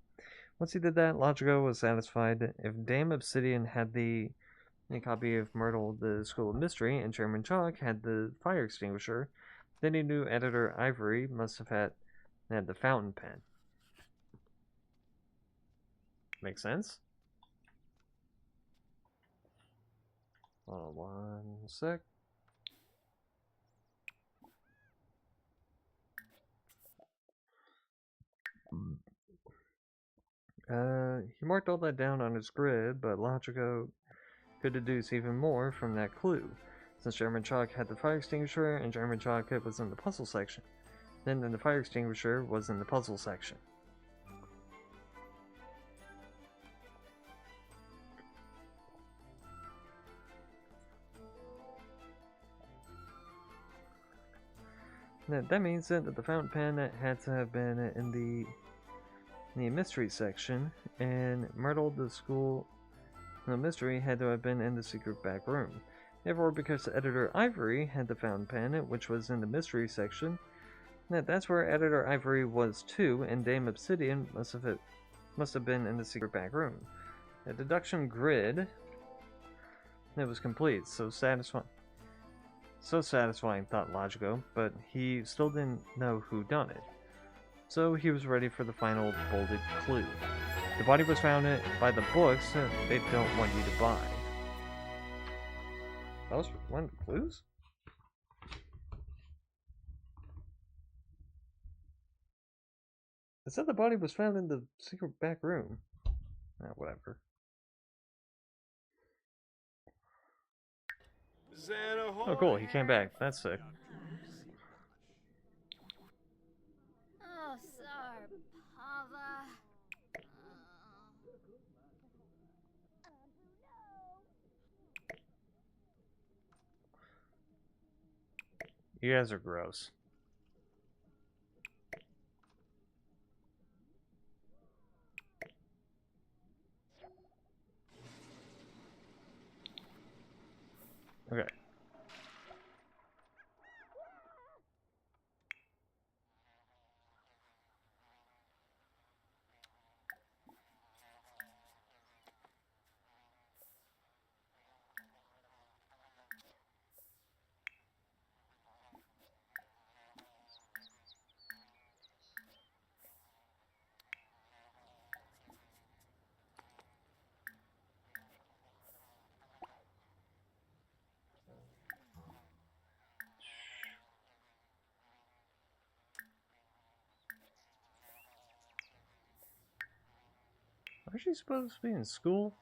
Once he did that, Logico was satisfied. If Dame Obsidian had a copy of Myrtle, the School of Mystery, and Chairman Chalk had the fire extinguisher, then he knew Editor Ivory must have had the fountain pen. Make sense? Hold on one sec. He marked all that down on his grid, but Logico could deduce even more from that clue, since Chairman Chalk had the fire extinguisher and Chairman Chalk was in the puzzle section. Then the fire extinguisher was in the puzzle section. That means that the fountain pen had to have been in the mystery section, and Myrtle, the School of Mystery, had to have been in the secret back room. Therefore, because Editor Ivory had the fountain pen, which was in the mystery section, that's where Editor Ivory was too, and Dame Obsidian must have been in the secret back room. The deduction grid was complete, so satisfying. So satisfying, thought Logico, but he still didn't know who done it. So he was ready for the final bolded clue. The body was found by the books they don't want you to buy. That was one of the clues? It said the body was found in the secret back room. Whatever. Oh, cool. He came back. That's sick. Oh, sorry, Pava. You guys are gross. Okay. Aren't you supposed to be in school?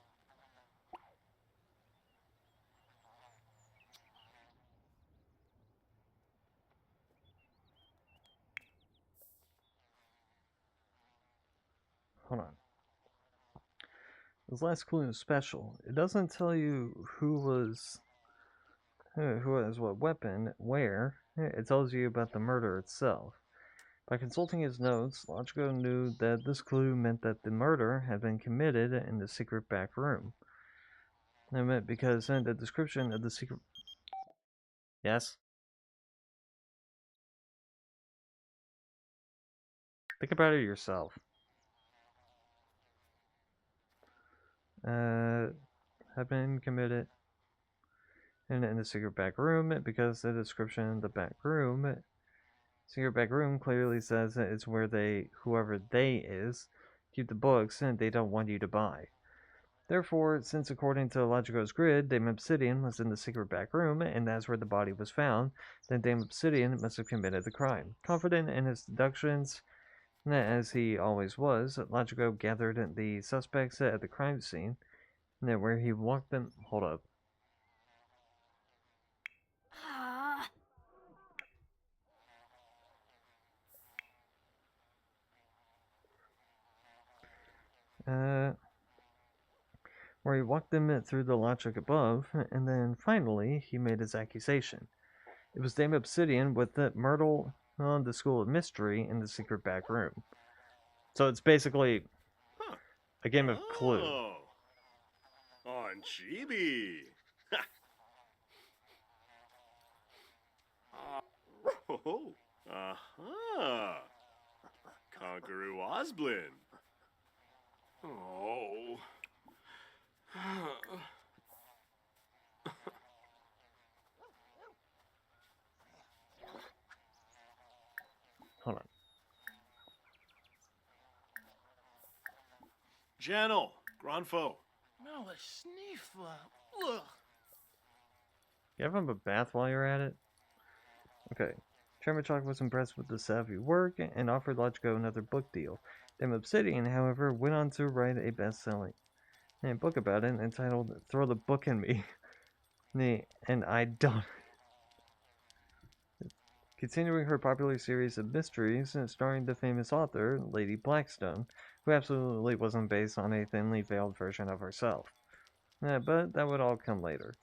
Hold on. This last clue is special. It doesn't tell you who has what weapon, where. It tells you about the murder itself. By consulting his notes, Logico knew that this clue meant that the murder had been committed in the secret back room. It meant because the description of the secret... Yes? Think about it yourself. Had been committed in the secret back room because the description of the back room... Secret back room clearly says that it's where whoever they is, keep the books and they don't want you to buy. Therefore, since according to Logico's grid, Dame Obsidian was in the secret back room, and that's where the body was found, then Dame Obsidian must have committed the crime. Confident in his deductions, as he always was, Logico gathered the suspects at the crime scene, and where he walked them... Hold up. Where he walked them through the logic above, and then finally he made his accusation. It was Dame Obsidian with the Myrtle on the School of Mystery in the secret back room. So it's basically a game of Clue. On Chibi. Oh, aha. Conqueror Osblin. Oh. Hold on. Janel, Gronfo. No, a sniffle. Ugh. You have him a bath while you're at it? Okay. Chairman Chalk was impressed with the savvy work and offered Logico another book deal. Dame Obsidian, however, went on to write a best-selling book about it entitled Throw the Book in Me. And I don't... Continuing her popular series of mysteries starring the famous author, Lady Blackstone, who absolutely wasn't based on a thinly veiled version of herself. But that would all come later.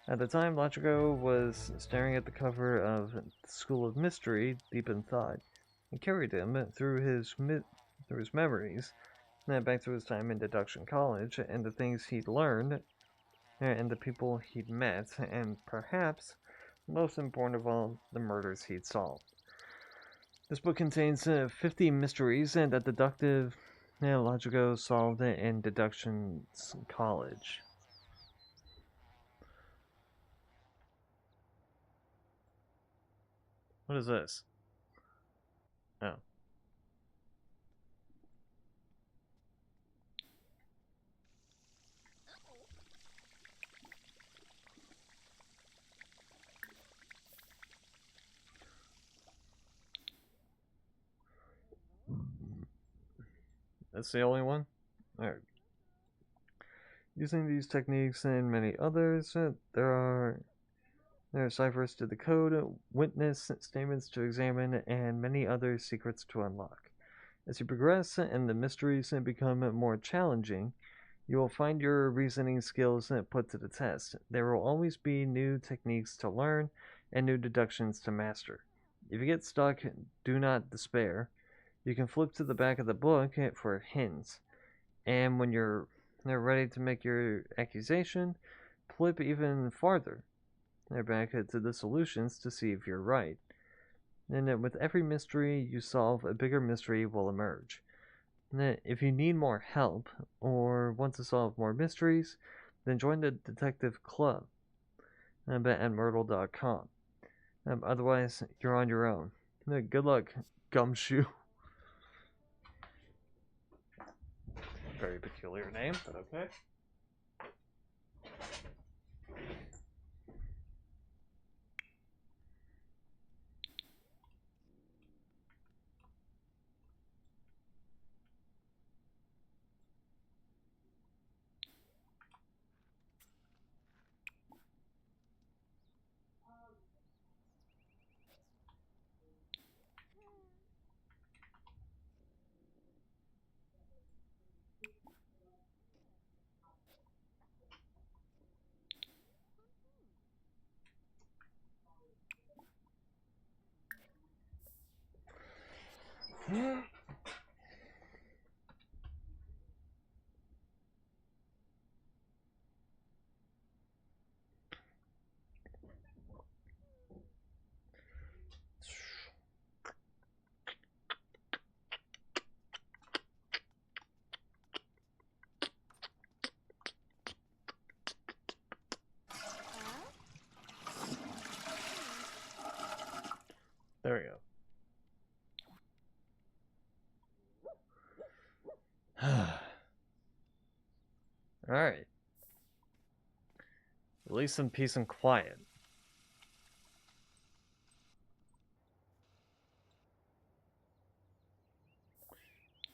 At the time, Logico was staring at the cover of the School of Mystery deep in thought. It carried him through his memories, back to his time in Deduction College, and the things he'd learned, and the people he'd met, and perhaps, most important of all, the murders he'd solved. This book contains 50 mysteries that deductive Logico solved in Deduction College. What is this? Oh. That's the only one? Alright. Using these techniques and many others, there are ciphers to the code, witness statements to examine, and many other secrets to unlock. As you progress and the mysteries become more challenging, you will find your reasoning skills put to the test. There will always be new techniques to learn and new deductions to master. If you get stuck, do not despair. You can flip to the back of the book for hints. And when you're ready to make your accusation, flip even farther. They're back to the solutions to see if you're right. And with every mystery you solve, a bigger mystery will emerge. And if you need more help or want to solve more mysteries, then join the Detective Club at Myrtle.com. Otherwise, you're on your own. Good luck, Gumshoe. Very peculiar name, but okay. There we go. Alright. At least some peace and quiet.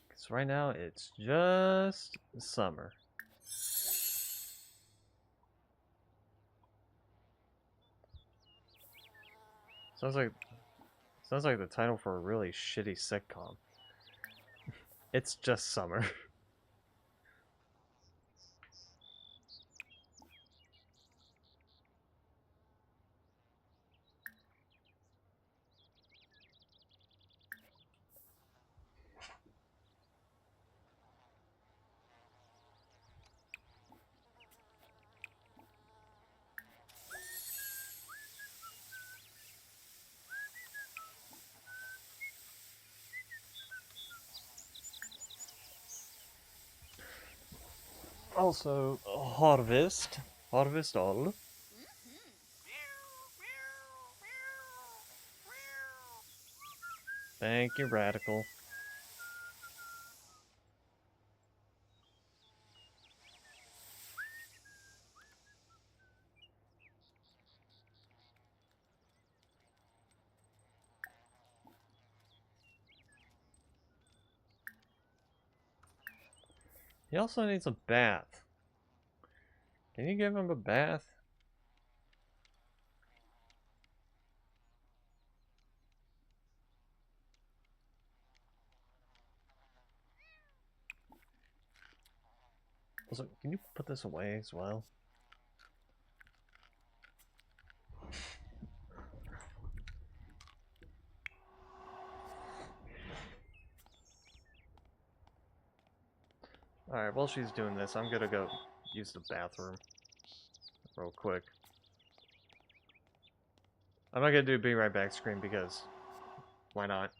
Because right now it's just summer. Sounds like the title for a really shitty sitcom. It's just summer. Also, harvest all. Thank you, Radical. He also needs a bath. Can you give him a bath? Also, can you put this away as well? Alright, while she's doing this, I'm gonna go use the bathroom real quick. I'm not gonna do be right back screen because why not?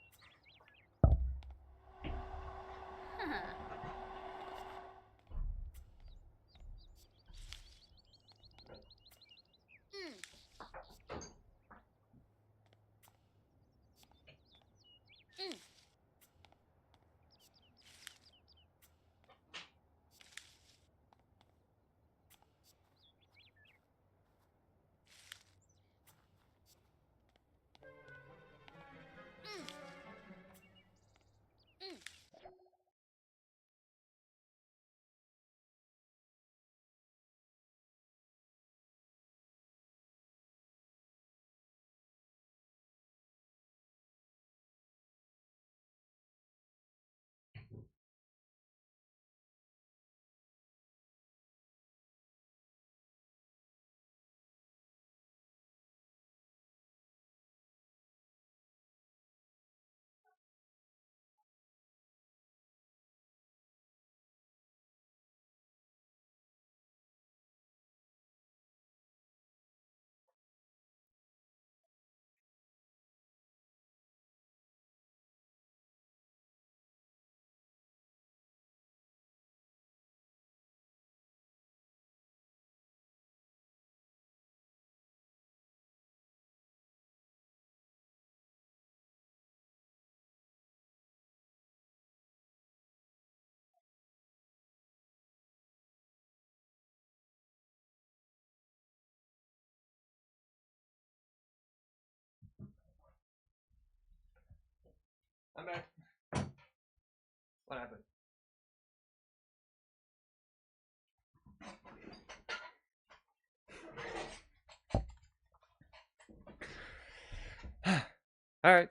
I'm back. What happened? All right.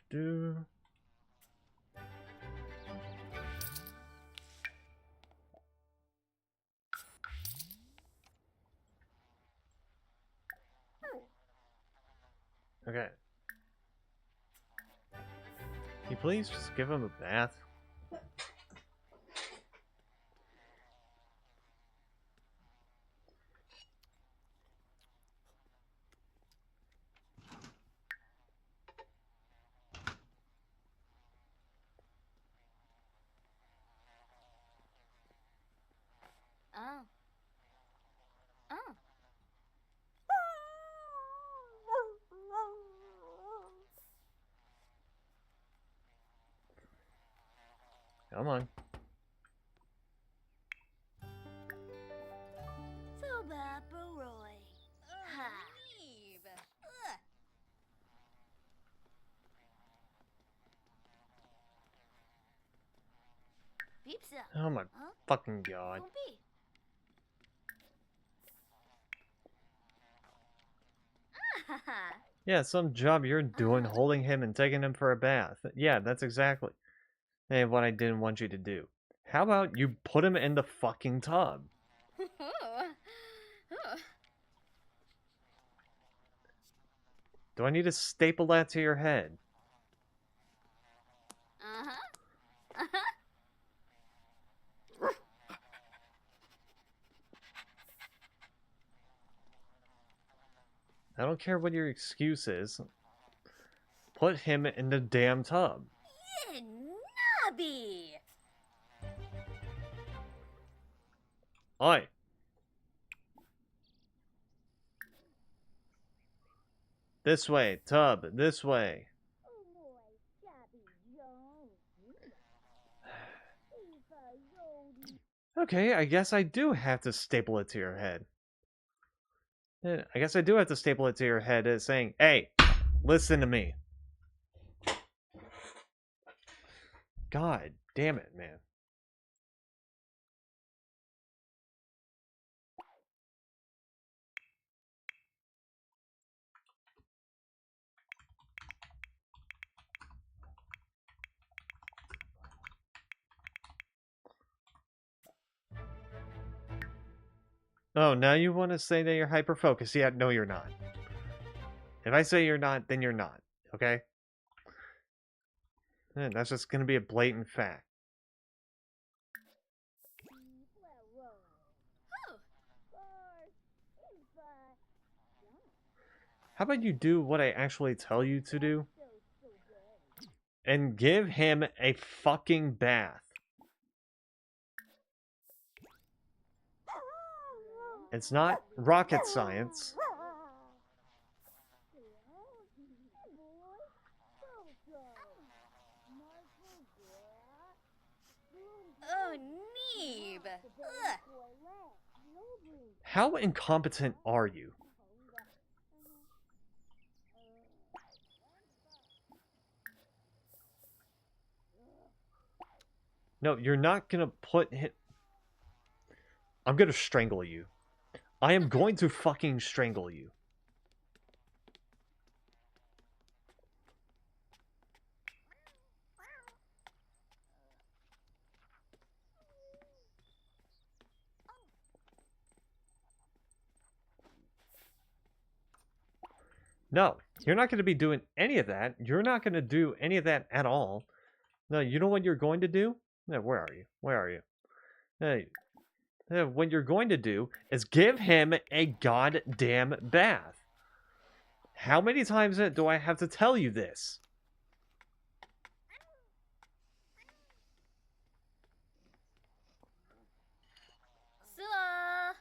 Do. Okay. Can you please just give him a bath? Oh. Oh. Come on. Roy. Ha. Pizza. Oh my Huh? fucking god. Poopy. Yeah, some job you're doing holding him and taking him for a bath. Yeah, that's exactly what I didn't want you to do. How about you put him in the fucking tub? Do I need to staple that to your head? I don't care what your excuse is. Put him in the damn tub. Nobby. Oi. This way, tub, this way. Okay, I guess I do have to staple it to your head. I guess I do have to staple it to your head as saying, hey, listen to me. God damn it, man. Oh, now you want to say that you're hyper-focused. Yeah, no, you're not. If I say you're not, then you're not. Okay? And that's just going to be a blatant fact. How about you do what I actually tell you to do? And give him a fucking bath. It's not rocket science. Oh, Neeb. How incompetent are you? No, you're not gonna put him... I'm gonna strangle you. I am going to fucking strangle you. No, you're not going to be doing any of that. You're not going to do any of that at all. No, you know what you're going to do? No, where are you? Where are you? Hey, what you're going to do is give him a goddamn bath. How many times do I have to tell you this? Sua.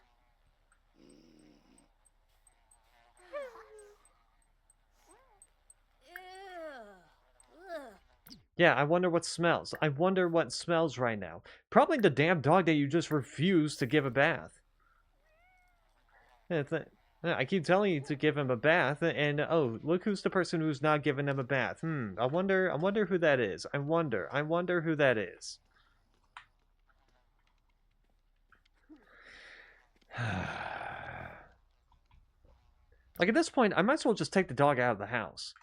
Yeah, I wonder what smells. I wonder what smells right now. Probably the damn dog that you just refused to give a bath. Yeah, I keep telling you to give him a bath, and oh, look who's the person who's not giving him a bath. I wonder who that is. I wonder who that is. Like, at this point, I might as well just take the dog out of the house.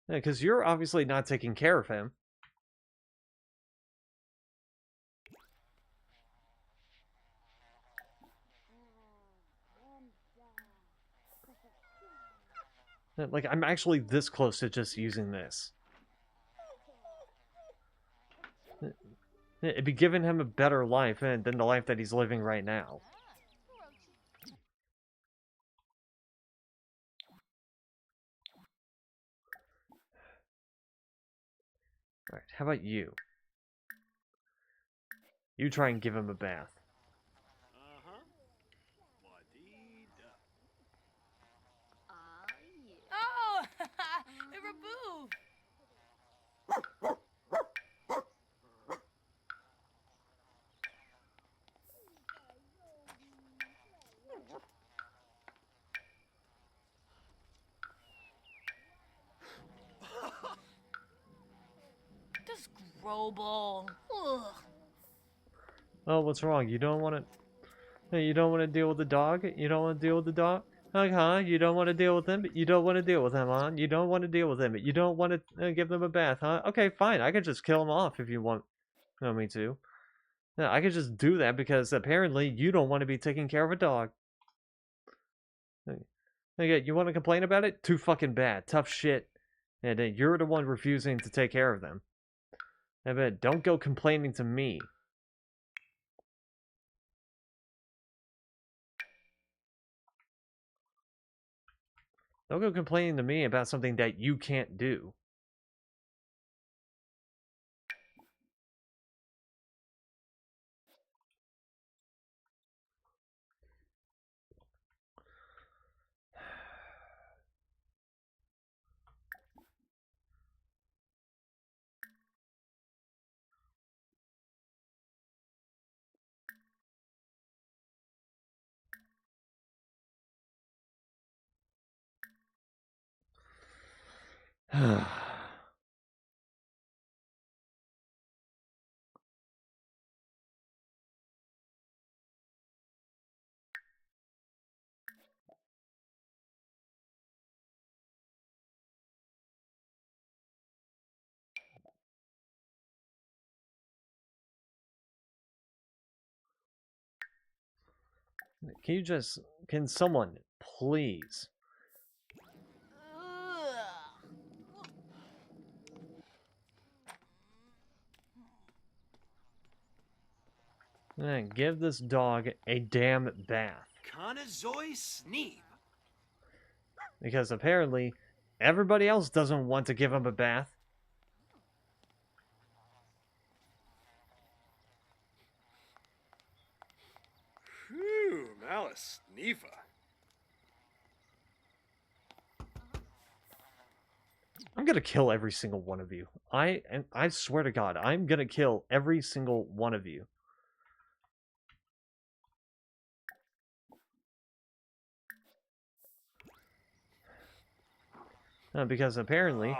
Because you're obviously not taking care of him. Like, I'm actually this close to just using this. It'd be giving him a better life than the life that he's living right now. Alright, how about you? You try and give him a bath. Uh-huh. Wadee-da. Oh, Raboo. This Grobel. Ugh. Oh, what's wrong? You don't want to... You don't want to deal with the dog? You don't want to deal with the dog? Huh? You don't want to deal with him? You don't want to deal with him, huh? You don't want to deal with him? You don't want to give them a bath, huh? Okay, fine. I could just kill him off if you want me to. Yeah, I could just do that because apparently you don't want to be taking care of a dog. Okay, you want to complain about it? Too fucking bad. Tough shit. And you're the one refusing to take care of them. I bet don't go complaining to me. Don't go complaining to me about something that you can't do. Can someone, please? Give this dog a damn bath. Kanazoi Sneeb. Because apparently, everybody else doesn't want to give him a bath. Phew, Malice Sneefa. I'm gonna kill every single one of you. I swear to God, I'm gonna kill every single one of you. Because apparently,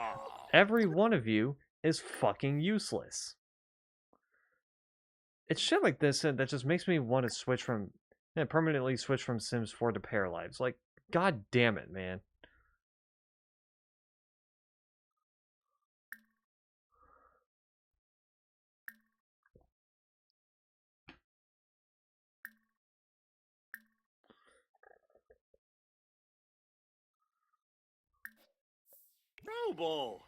every one of you is fucking useless. It's shit like this that just makes me want to switch from, permanently switch from Sims 4 to Paralives. Like, god damn it, man. Roble.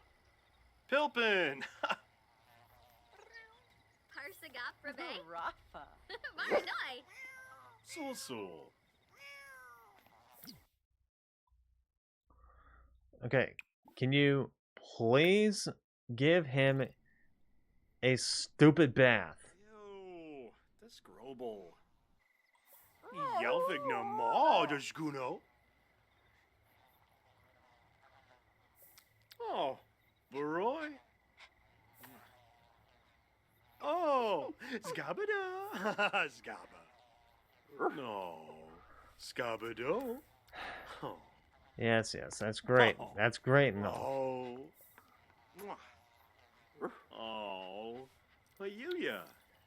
Pilpin. Parsa Rafa. Marinoi. Sul. Okay, can you please give him a stupid bath? Ew, das Grobel. Jelfig na ma, das Guno. Oh, Baroy. Oh, Scabada. Scabba. No, Scabado. Oh. Yes, that's great. Oh. That's great and all. Oh. Mwah. Oh. Ayuya.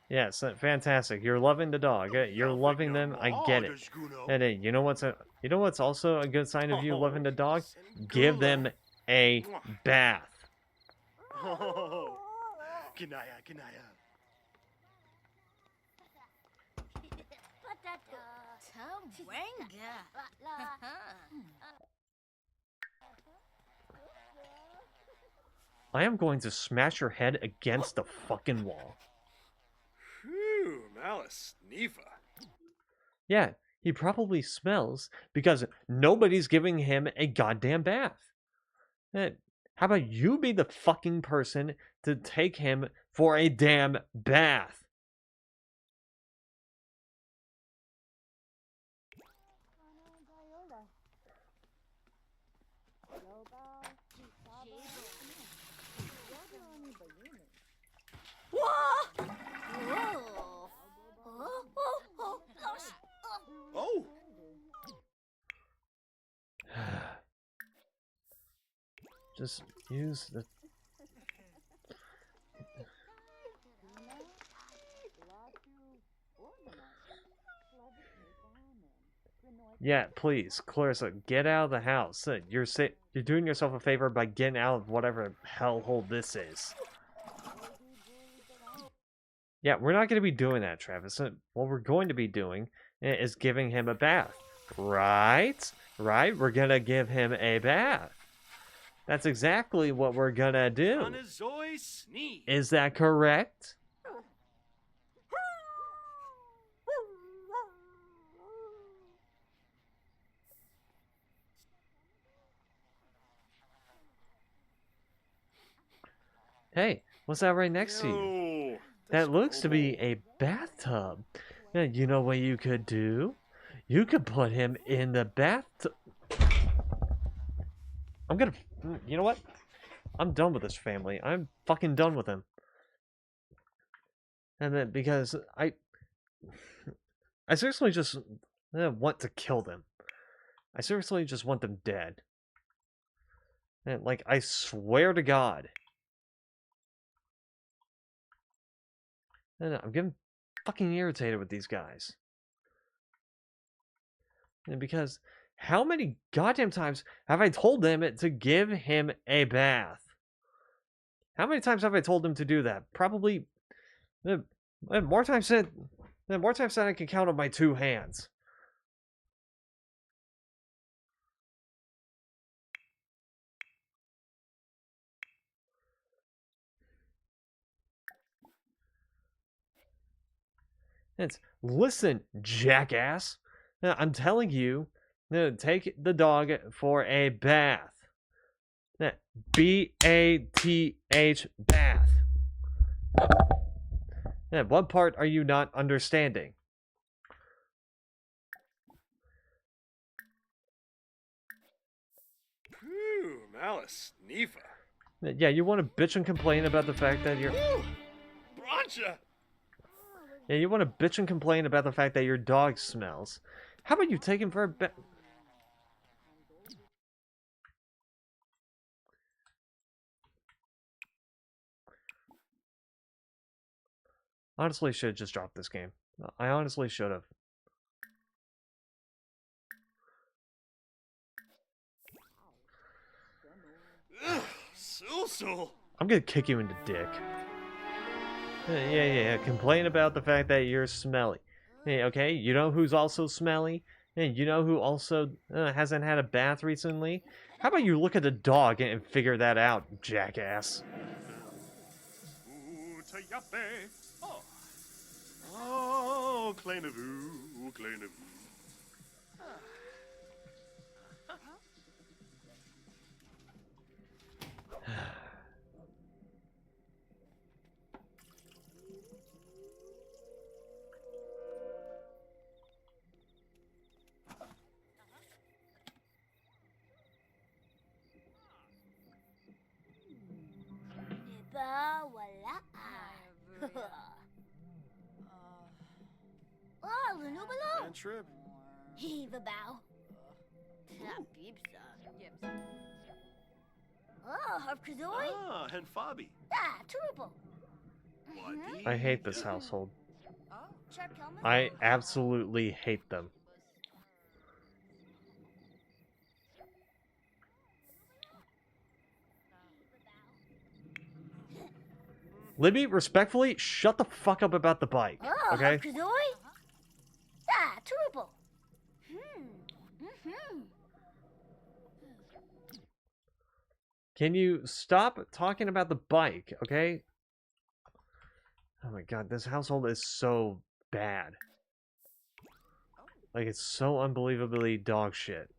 Yes, fantastic. You're loving the dog. You're loving them. I get it. And you know what's also a good sign of you loving the dog? Give them a bath. Oh. Ganaya. Tawanga. I am going to smash your head against the fucking wall. Phew, Malice, Nifa. Yeah, he probably smells because nobody's giving him a goddamn bath. How about you be the fucking person to take him for a damn bath? Oh. Just use the... Yeah, please, Clarissa, get out of the house. You're doing yourself a favor by getting out of whatever hellhole this is. Yeah, we're not going to be doing that, Travis. What we're going to be doing is giving him a bath. Right? Right? We're going to give him a bath. That's exactly what we're going to do. Anazoy Sneeze. Is that correct? Hey, what's that right next to you? Ew, That das looks to be Grobel. a bathtub. Now, you know what you could do? You could put him in the bathtub. You know what? I'm done with this family. I'm fucking done with them. And then, because I seriously just want to kill them. I seriously just want them dead. And, like, I swear to God. And I'm getting fucking irritated with these guys. And because how many goddamn times have I told them to give him a bath? How many times have I told them to do that? Probably more times than I can count on my two hands. Listen, jackass. I'm telling you, take the dog for a bath. B-A-T-H, bath. What part are you not understanding? Phew, Malice, Nifa. Yeah, you want to bitch and complain about the fact that you're... Whew, Brancha. Yeah, you want to bitch and complain about the fact that your dog smells. How about you take him for a bath? Honestly, should have just dropped this game. I honestly should have. Ugh, Sul. I'm gonna kick you in the dick. Yeah. Complain about the fact that you're smelly. Hey, okay, you know who's also smelly? Hey, you know who also hasn't had a bath recently? How about you look at the dog and figure that out, jackass? Ooh, Tayape. Oh, Oh, Clay Navoo, Clay Navoo. Ba wala. Oh, lunubalo. And trip. Heave a bow. Pizza. Oh, harp kazoi. Ah, and Fabi. Ah, turupo. I hate this household. Sharp helmet. I absolutely hate them. Libby, respectfully, shut the fuck up about the bike, Oh, okay? harp kazoi. Ah, turupo. Can you stop talking about the bike, okay? Oh my god, this household is so bad. Like, it's so unbelievably dog shit.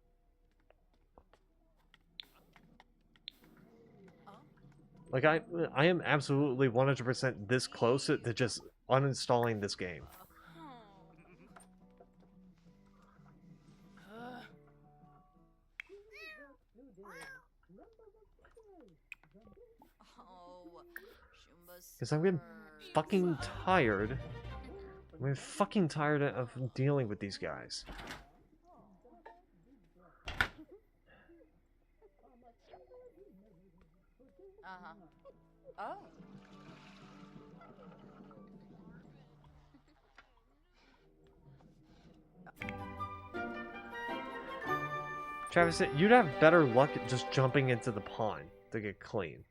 Like, I am absolutely 100% this close to just uninstalling this game. Because I'm getting fucking tired. I'm getting fucking tired of dealing with these guys. Oh. Travis, you'd have better luck just jumping into the pond to get clean.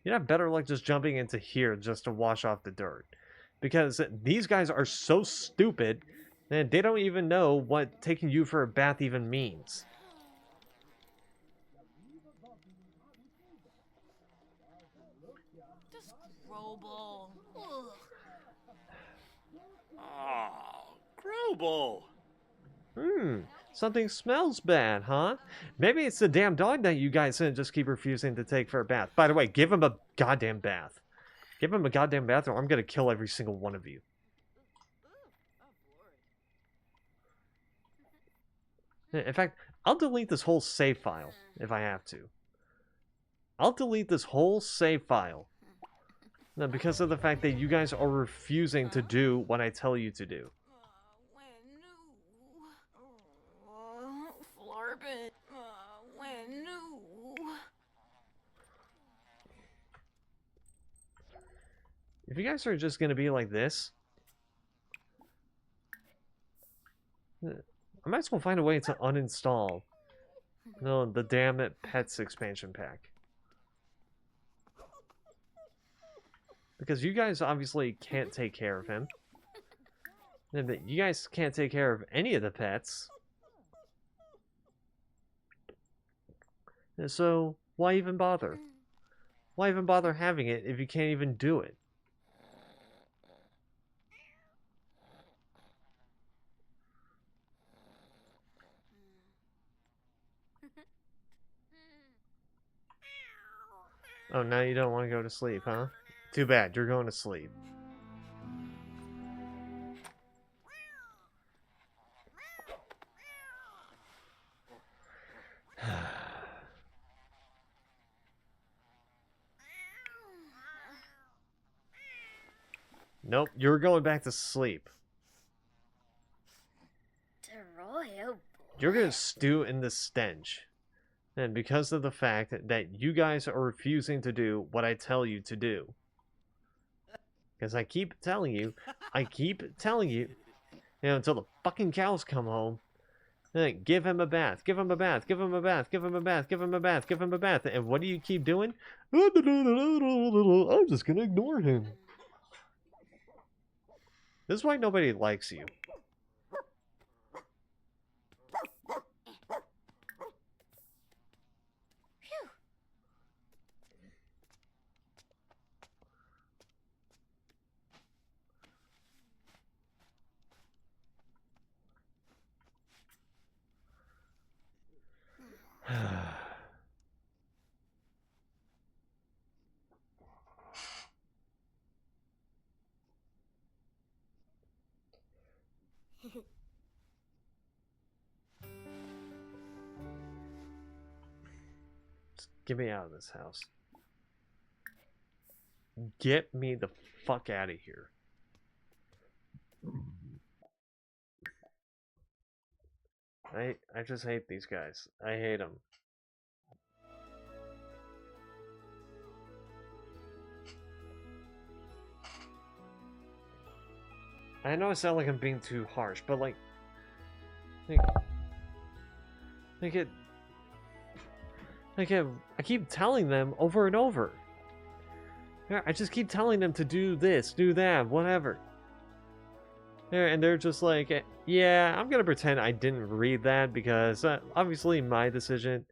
You'd have better luck just jumping into here just to wash off the dirt. Because these guys are so stupid that they don't even know what taking you for a bath even means. Disgrobel. Oh, Grobel. Something smells bad, huh? Maybe it's the damn dog that you guys just keep refusing to take for a bath. By the way, give him a goddamn bath. Give him a goddamn bath or I'm gonna kill every single one of you. In fact, I'll delete this whole save file if I have to. I'll delete this whole save file. No, because of the fact that you guys are refusing to do what I tell you to do. Flarbit. When new. If you guys are just gonna be like this, I might as well find a way to uninstall the damn it Pets expansion pack. Because you guys obviously can't take care of him. And you guys can't take care of any of the pets. And so, why even bother? Why even bother having it if you can't even do it? Oh, now you don't want to go to sleep, huh? Too bad, you're going to sleep. Nope, you're going back to sleep. You're gonna stew in the stench. And because of the fact that you guys are refusing to do what I tell you to do. Because I keep telling you, you know, until the fucking cows come home. Give him a bath, give him a bath, give him a bath, give him a bath, give him a bath, give him a bath. And what do you keep doing? I'm just gonna ignore him. This is why nobody likes you. Just get me out of this house. Get me the fuck out of here. I just hate these guys. I hate them. I know I sound like I'm being too harsh, but like it, I keep telling them over and over. Yeah, I just keep telling them to do this, do that, whatever. Yeah, and they're just like, yeah, I'm gonna pretend I didn't read that because obviously my decision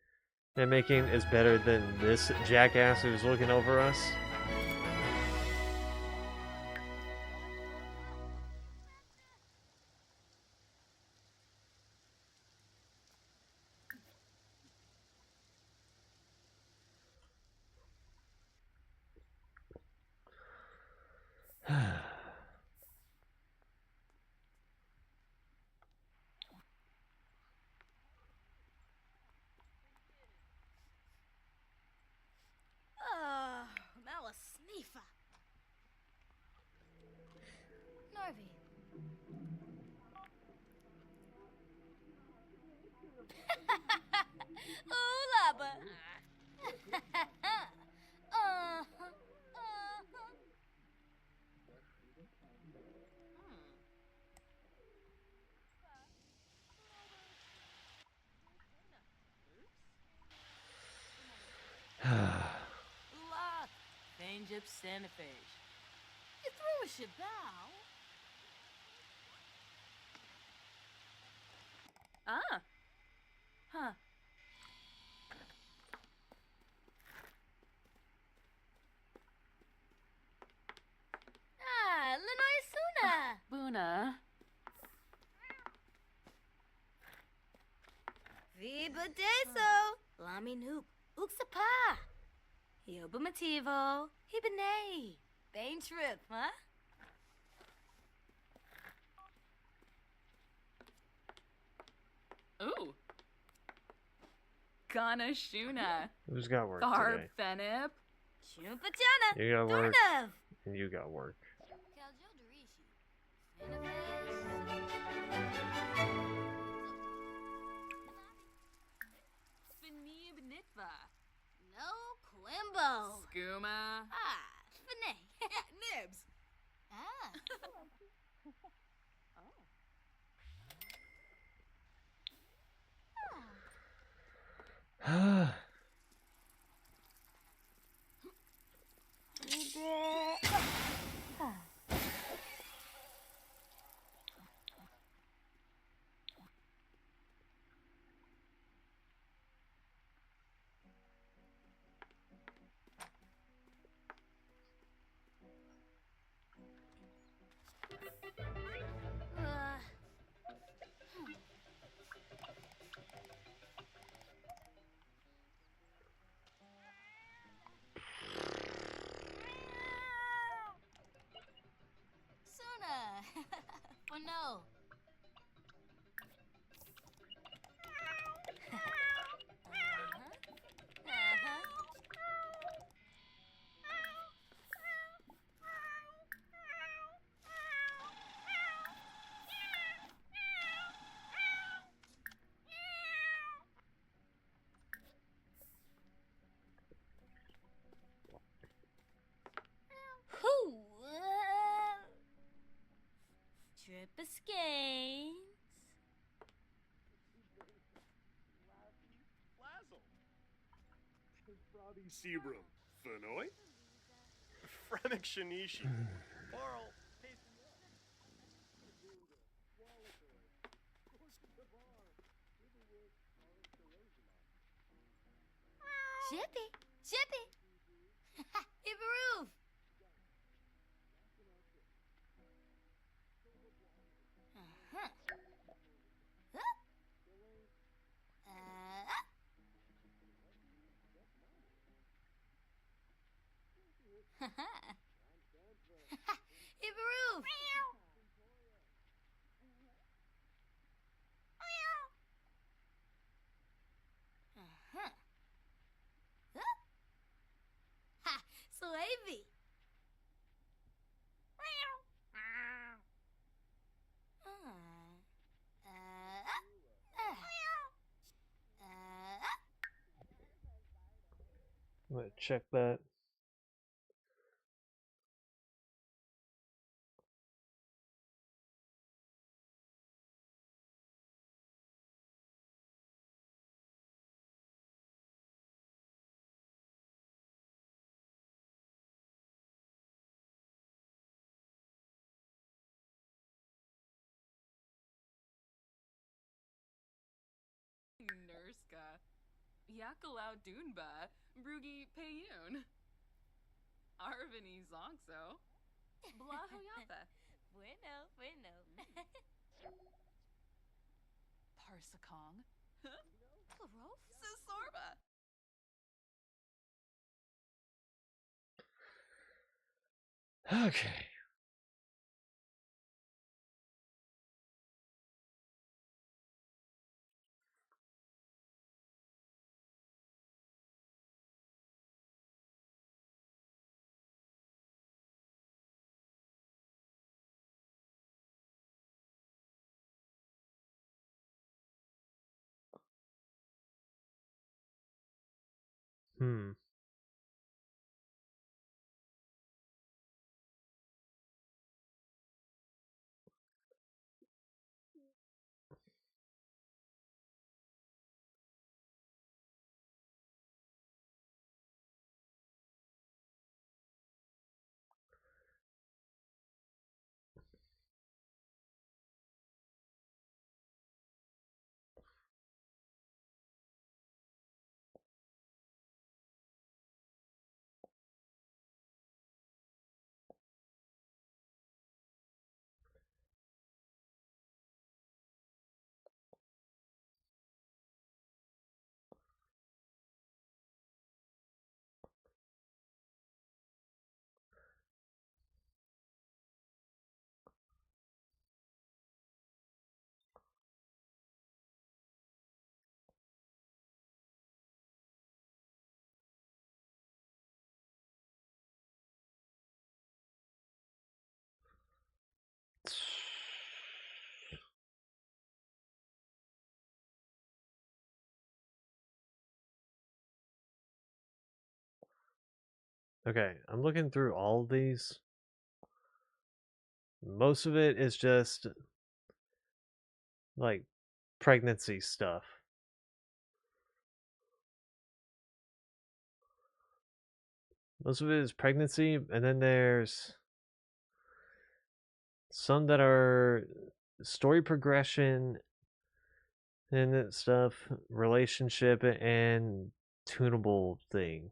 and making is better than this jackass who's looking over us. Oh, now a sniffer. Narvi. Ooh, laba. Look, Fangip Sanifish. You threw a shabow. Ah. Huh. Ah, Lanoi Suna. Buna. Viva Deso. Lami Noop. Uxapa. Yobamativo. Hibane. Bane trip, huh? Ooh. Kana Shuna. Who's got work Barb today? Fenip. Chumpachana. You got work, Dornav. and you got work. Fanib Nitva. No Quimbo. Skooma. Ah, Fene. Yeah, Nibs. Ah. Suna. Oh no. Trip escapes. Lazzle. Robbie Sebrum. Fenoi. Fremic Shinishi. Barl. Shippy. Shippy. Ibaroof. I'm gonna check that. Nurska. Yakalau Dunba. Brugi Payun. Arvini Zonkso. Blahoyatha. Bueno, bueno. Parsakong. Klarof? Sisorba. Okay. Hmm. Okay, I'm looking through all of these. Most of it is just like pregnancy stuff. Most of it is pregnancy, and then there's some that are story progression and that stuff, relationship, and tunable thing.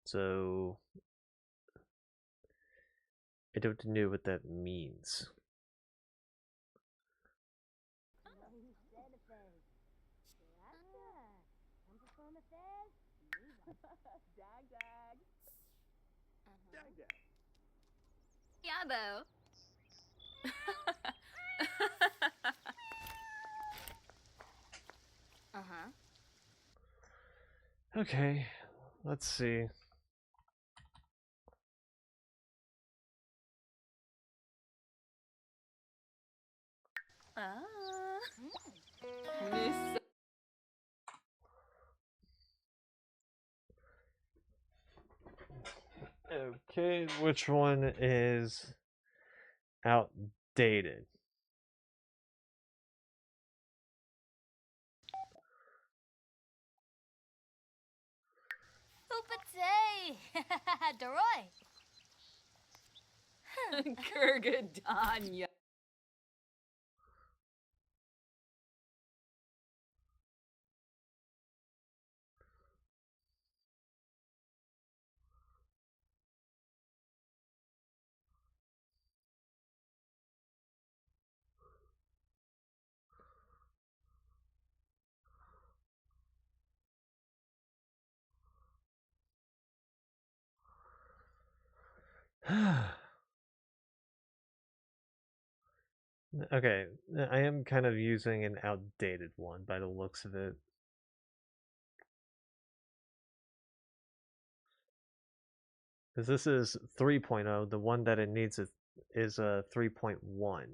So I don't know what that means. Dag dag. Dag dag. Yabo. Uh-huh. Okay, let's see. Miss. Okay, which one is outdated? Upate! Deroy! Kurgadanya. Okay, I am kind of using an outdated one by the looks of it. Because this is 3.0, the one that it needs is a 3.1.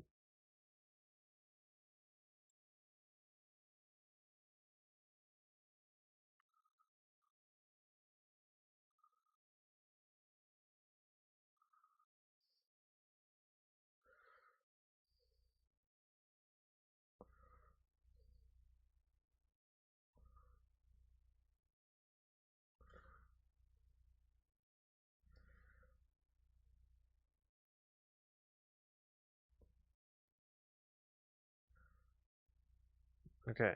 Okay.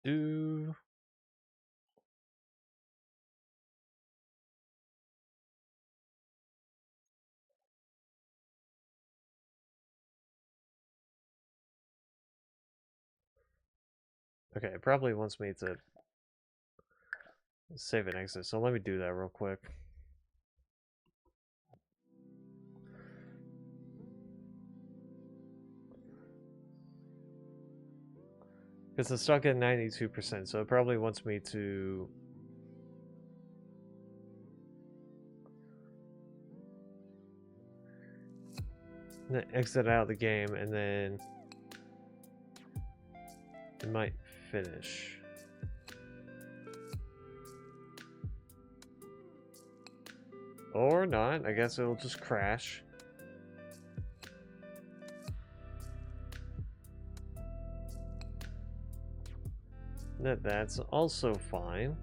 Do. Okay, it probably wants me to save and exit, so let me do that real quick. Because it's stuck at 92%, so it probably wants me to exit out of the game, and then it might finish. Or not, I guess it'll just crash. That's also fine.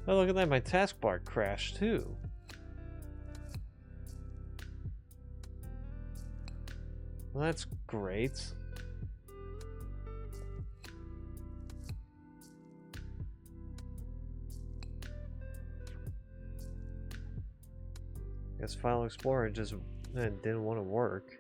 Oh, look at that, my taskbar crashed too. Well, that's great. Guess File Explorer just didn't want to work.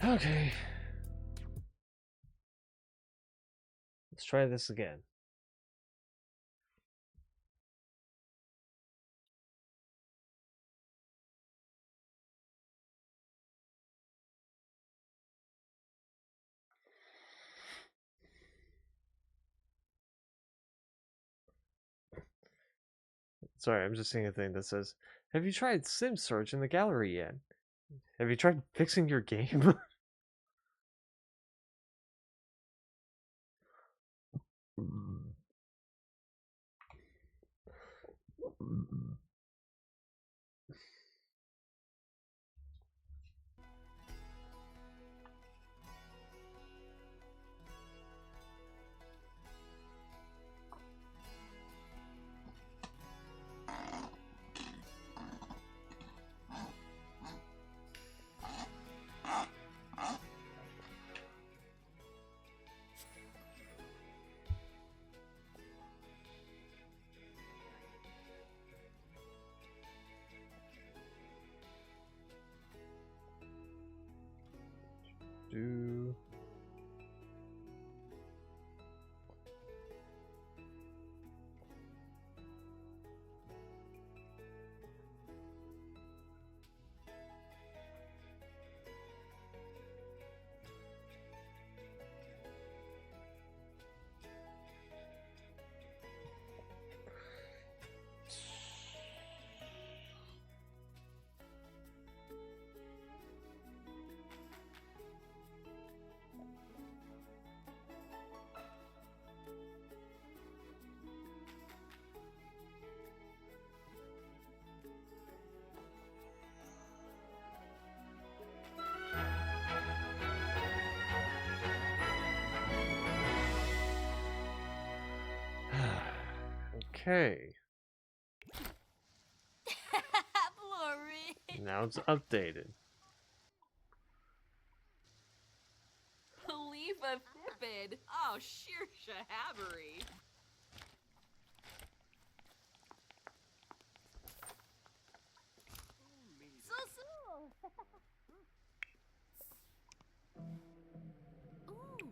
Okay. Let's try this again. Sorry, I'm just seeing a thing that says, have you tried Sim Search in the gallery yet? Have you tried fixing your game? Do. Okay. Blurry. Now it's updated. Snifa Thipid. Oh, sheer shahabbery. So. Ooh.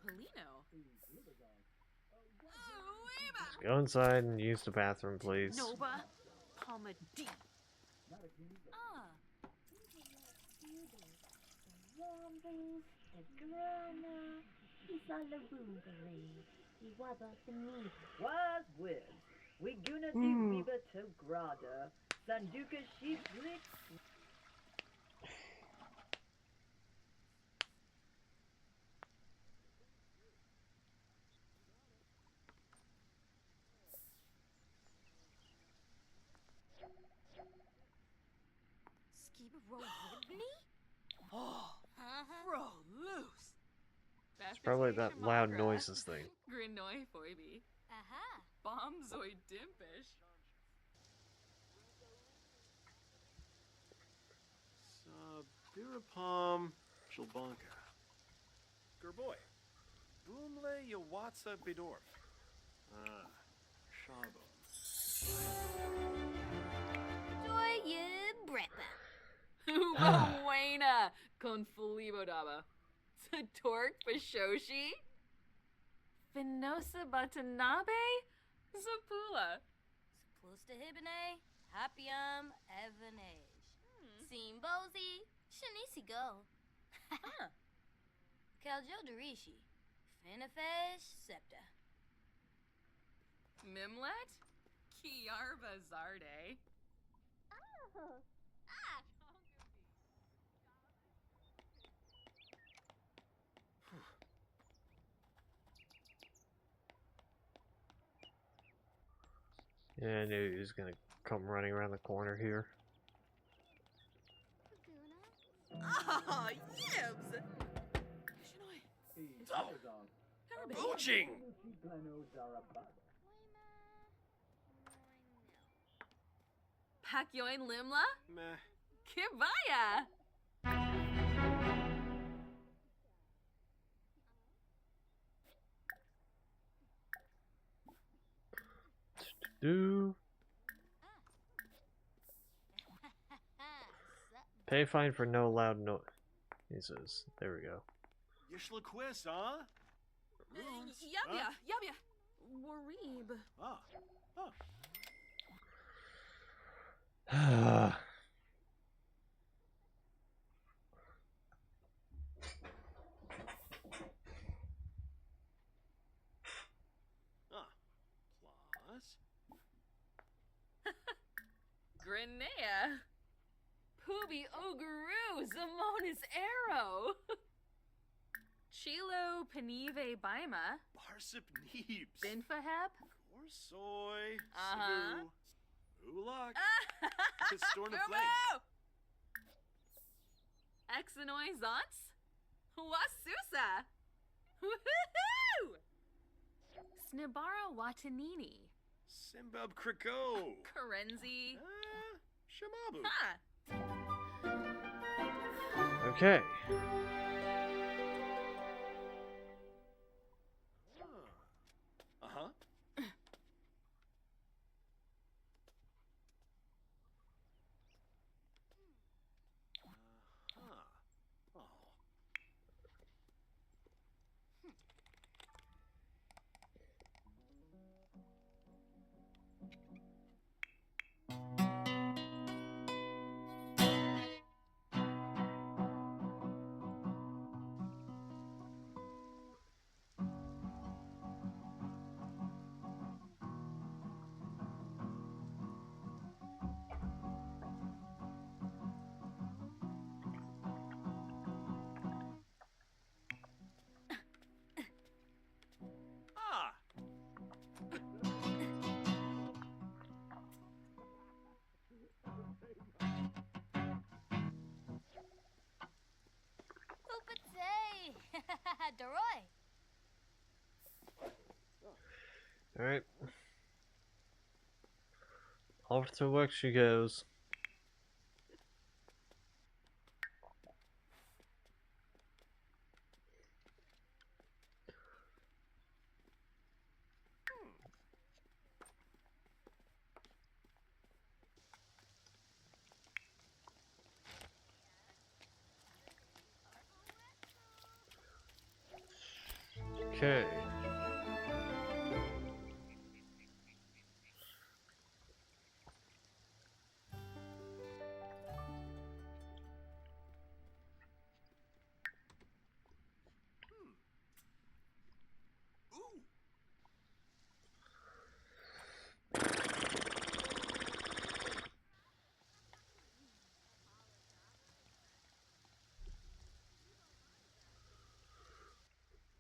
Polino. Ooh, Go inside and use the bathroom, please. Nova. Palma D. Ah. Was with. We gonna do Viva to Grada. Sanduka sheep licks. Skiba roll with me? Oh, Uh-huh. bro, loose. It's probably that loud noises thing. Grinoi Foibi. Aha. Bombzoid Dimpish. Sabirapam Shilbanka. Gerboy. Boomle Yawatsa Bidorf. Ah, Shabo. Joy ye brepa. Uwawena. Confulibo Daba. Satork Bashoshi. Venosa Batanabe. Zapula. Close to Hibine. Hapium Evanage. Simbozi. Shanisi go. Kaljo Darishi. Finifesh Septa. Mimlet. Kiarba Zarde. Oh. Ah. Yeah, I knew he was gonna come running around the corner here. Ah, yibs! Booching! Pakyoin Limla? Meh. Kibaya! Do pay fine for no loud noises. There we go. Yishla Quiz, huh? Runes? Yabya, Yabya. Warib. Ah. Oh. Plus. Grenea. Pooby Oguru, Zamona's Arrow. Chilo Panive Baima. Barsip Neebs. Binfaheb. Corsoy. Uh-huh. Sabu. Ulak. Pistorn of Flame. Exenoi Zonts. Wasusa. Woohoo! Snibara Watanini. Simbab Kriko. Karenzi. Shamabu. Ha! Okay. Uh-huh. Oh. Ah. Pupate. Daroy. Alright. Off to work she goes. Okay.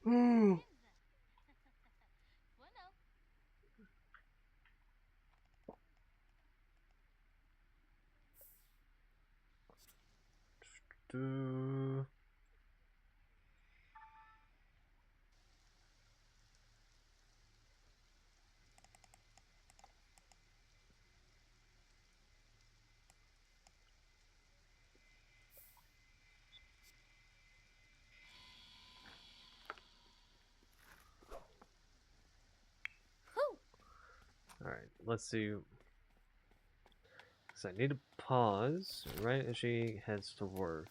Bueno. Do... Alright, let's see. So I need to pause right as she heads to work.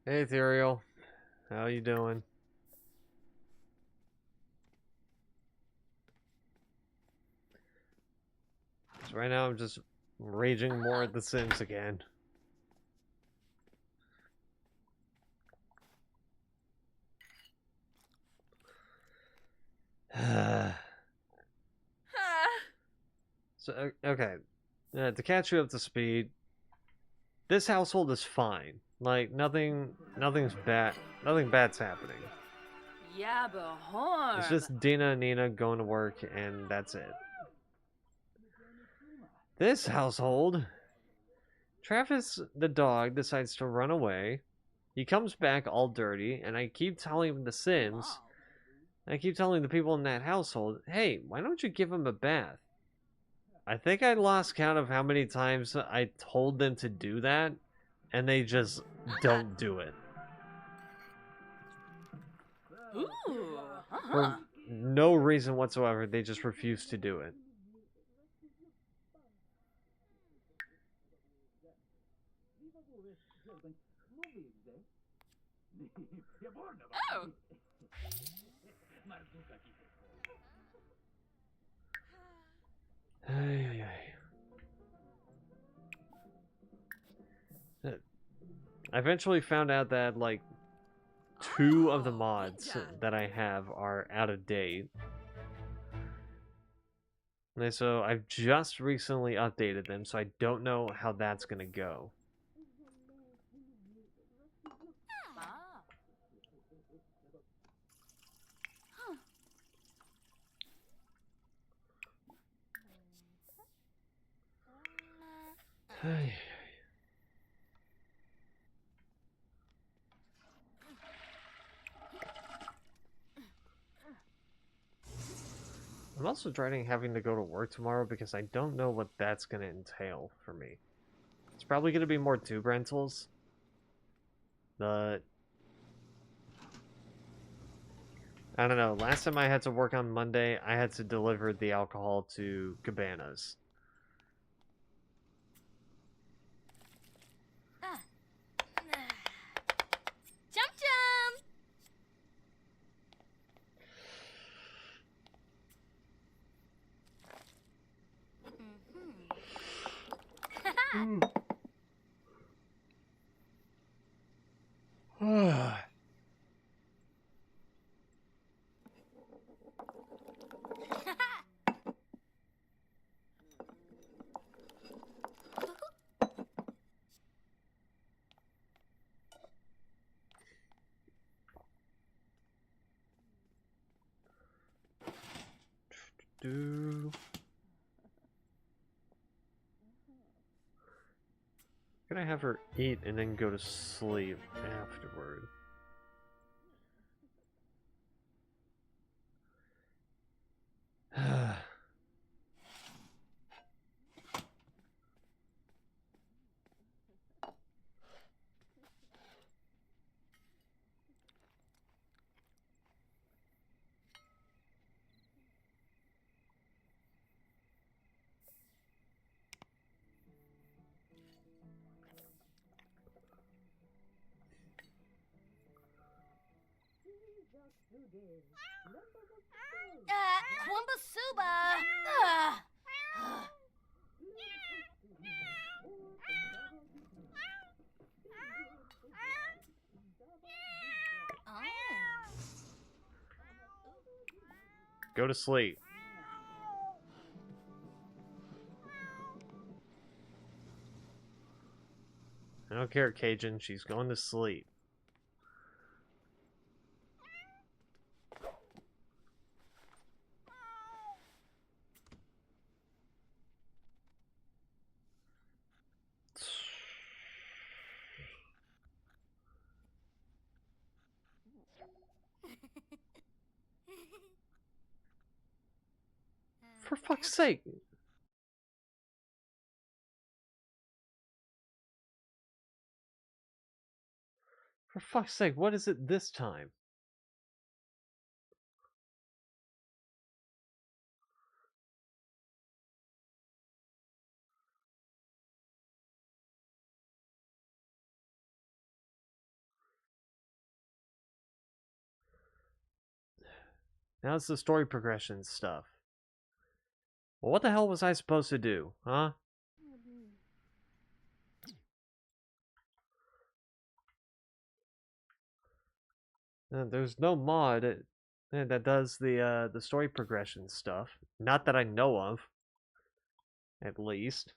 Hey, Ethereal. How you doing? So right now I'm just raging more at The Sims again. So, okay. To catch you up to speed, this household is fine. Like, nothing's bad. Nothing bad's happening. Yeah, but horn. It's just Dina and Nina going to work, and that's it. This household, Travis the dog decides to run away. He comes back all dirty, and I keep telling The Sims, I keep telling the people in that household, hey, why don't you give him a bath? I think I lost count of how many times I told them to do that, and they just don't do it. Ooh. For no reason whatsoever, they just refuse to do it. Oh. Ay, ay. I eventually found out that, like, 2 of the mods that I have are out of date. And so I've just recently updated them, so I don't know how that's gonna go. Ah. Ay. I'm also dreading having to go to work tomorrow because I don't know what that's going to entail for me. It's probably going to be more tube rentals. But I don't know. Last time I had to work on Monday, I had to deliver the alcohol to Cabanas. Chum chum. do. Gonna have her eat and then go to sleep afterward. Swumbasuba! Go to sleep. I don't care, Cajun. She's going to sleep. For fuck's sake. For fuck's sake, what is it this time? Now it's the story progression stuff. Well, what the hell was I supposed to do, huh? There's no mod that does the story progression stuff. Not that I know of, at least.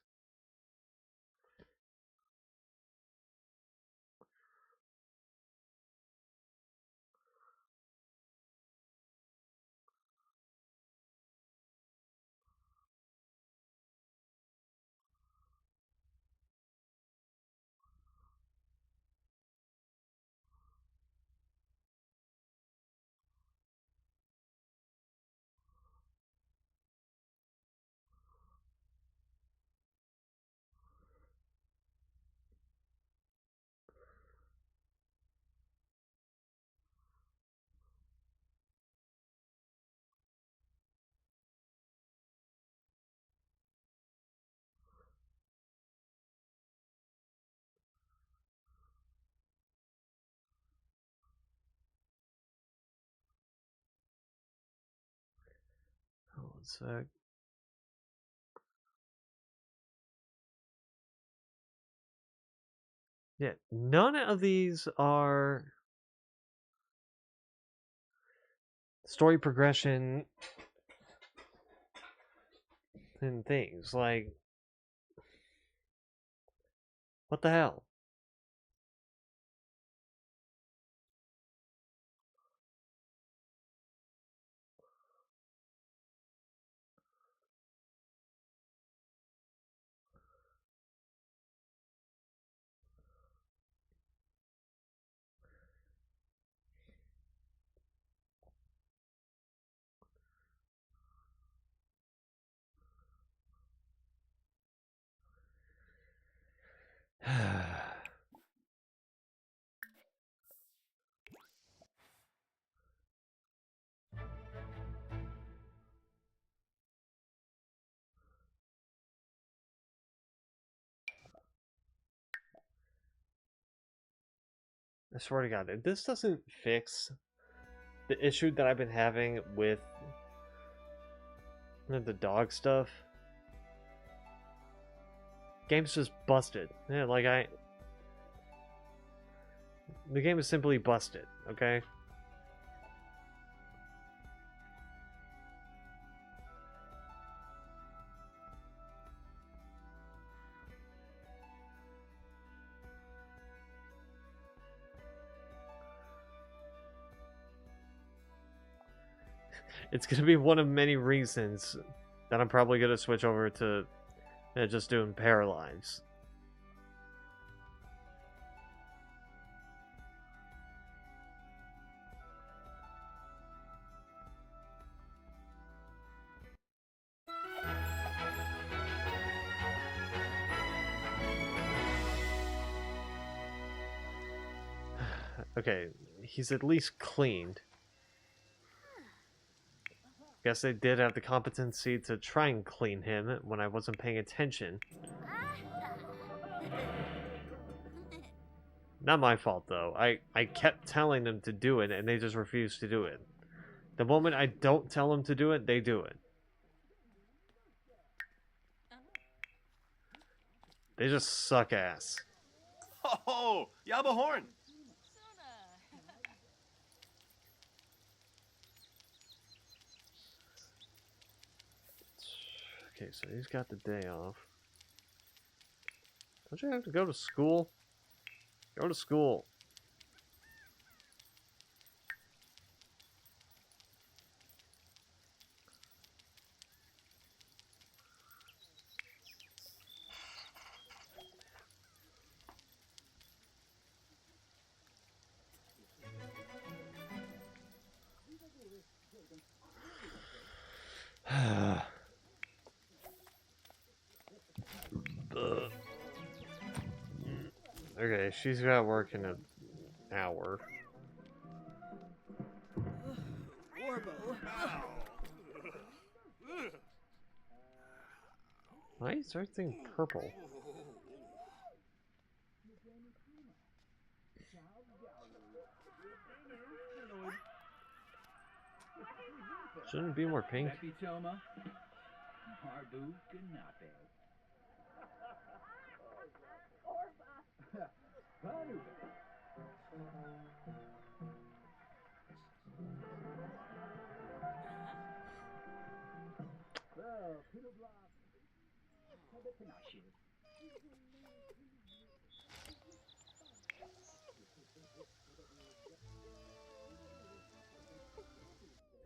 Hold on a sec. Yeah, none of these are story progression and things. Like, what the hell? I swear to God, if this doesn't fix the issue that I've been having with the dog stuff, game's just busted. Yeah, like the game is simply busted, okay? It's gonna be one of many reasons that I'm probably gonna switch over to just doing Paralyze. Okay, he's at least cleaned. Guess they did have the competency to try and clean him when I wasn't paying attention. Not my fault, though. I kept telling them to do it, and they just refused to do it. The moment I don't tell them to do it, they do it. They just suck ass. Oh, Yaba Horn. Okay, so he's got the day off. Don't you have to go to school? Go to school. Okay, she's got work in an hour. Why is everything purple? Shouldn't it be more pink?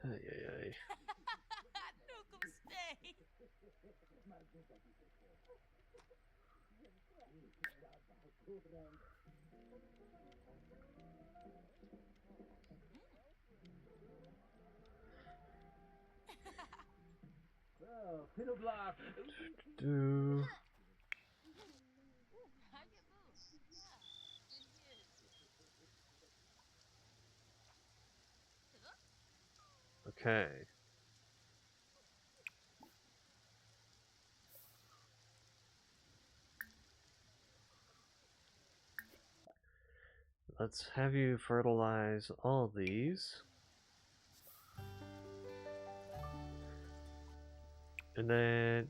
Ay, ay, ay. Do. Okay. Let's have you fertilize all these. And then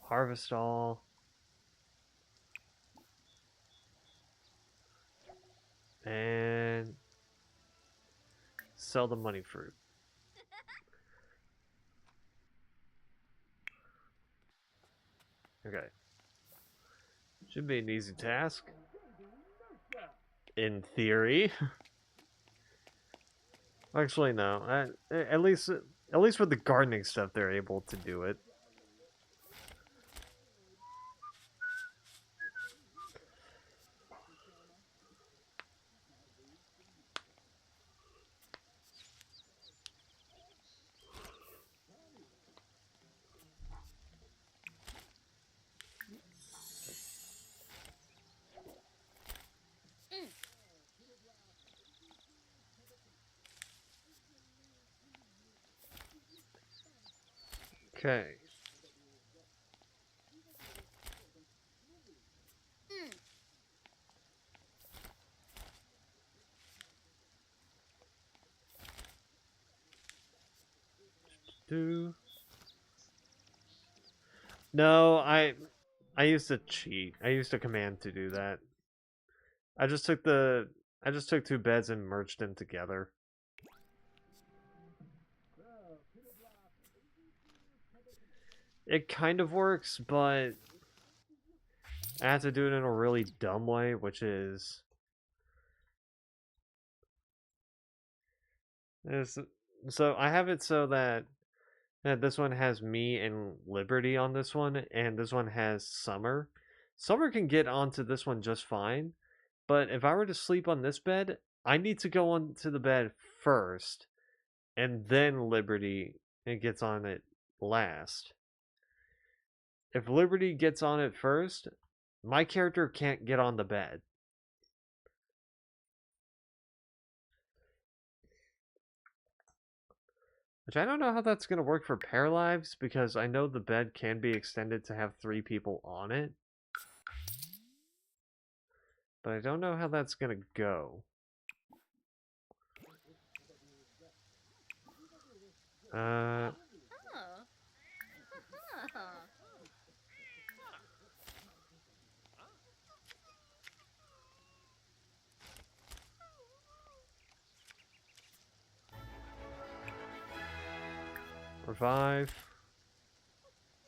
harvest all. And sell the money fruit. Okay. Should be an easy task. In theory. Actually, no. At least with the gardening stuff, they're able to do it. Okay. No, I used to cheat. I used a command to do that. I just took 2 beds and merged them together. It kind of works, but I had to do it in a really dumb way, which is So I have it so that this one has me and Liberty on this one, and this one has Summer. Summer can get onto this one just fine, but if I were to sleep on this bed, I need to go onto the bed first, and then Liberty gets on it last. If Liberty gets on it first, my character can't get on the bed. Which I don't know how that's going to work for pair lives, because I know the bed can be extended to have 3 people on it. But I don't know how that's going to go. Oh. Revive.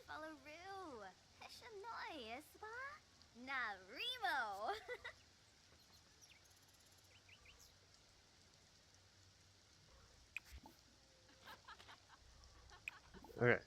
Balaroo. Heshanoi, ispa? Narimo. Okay.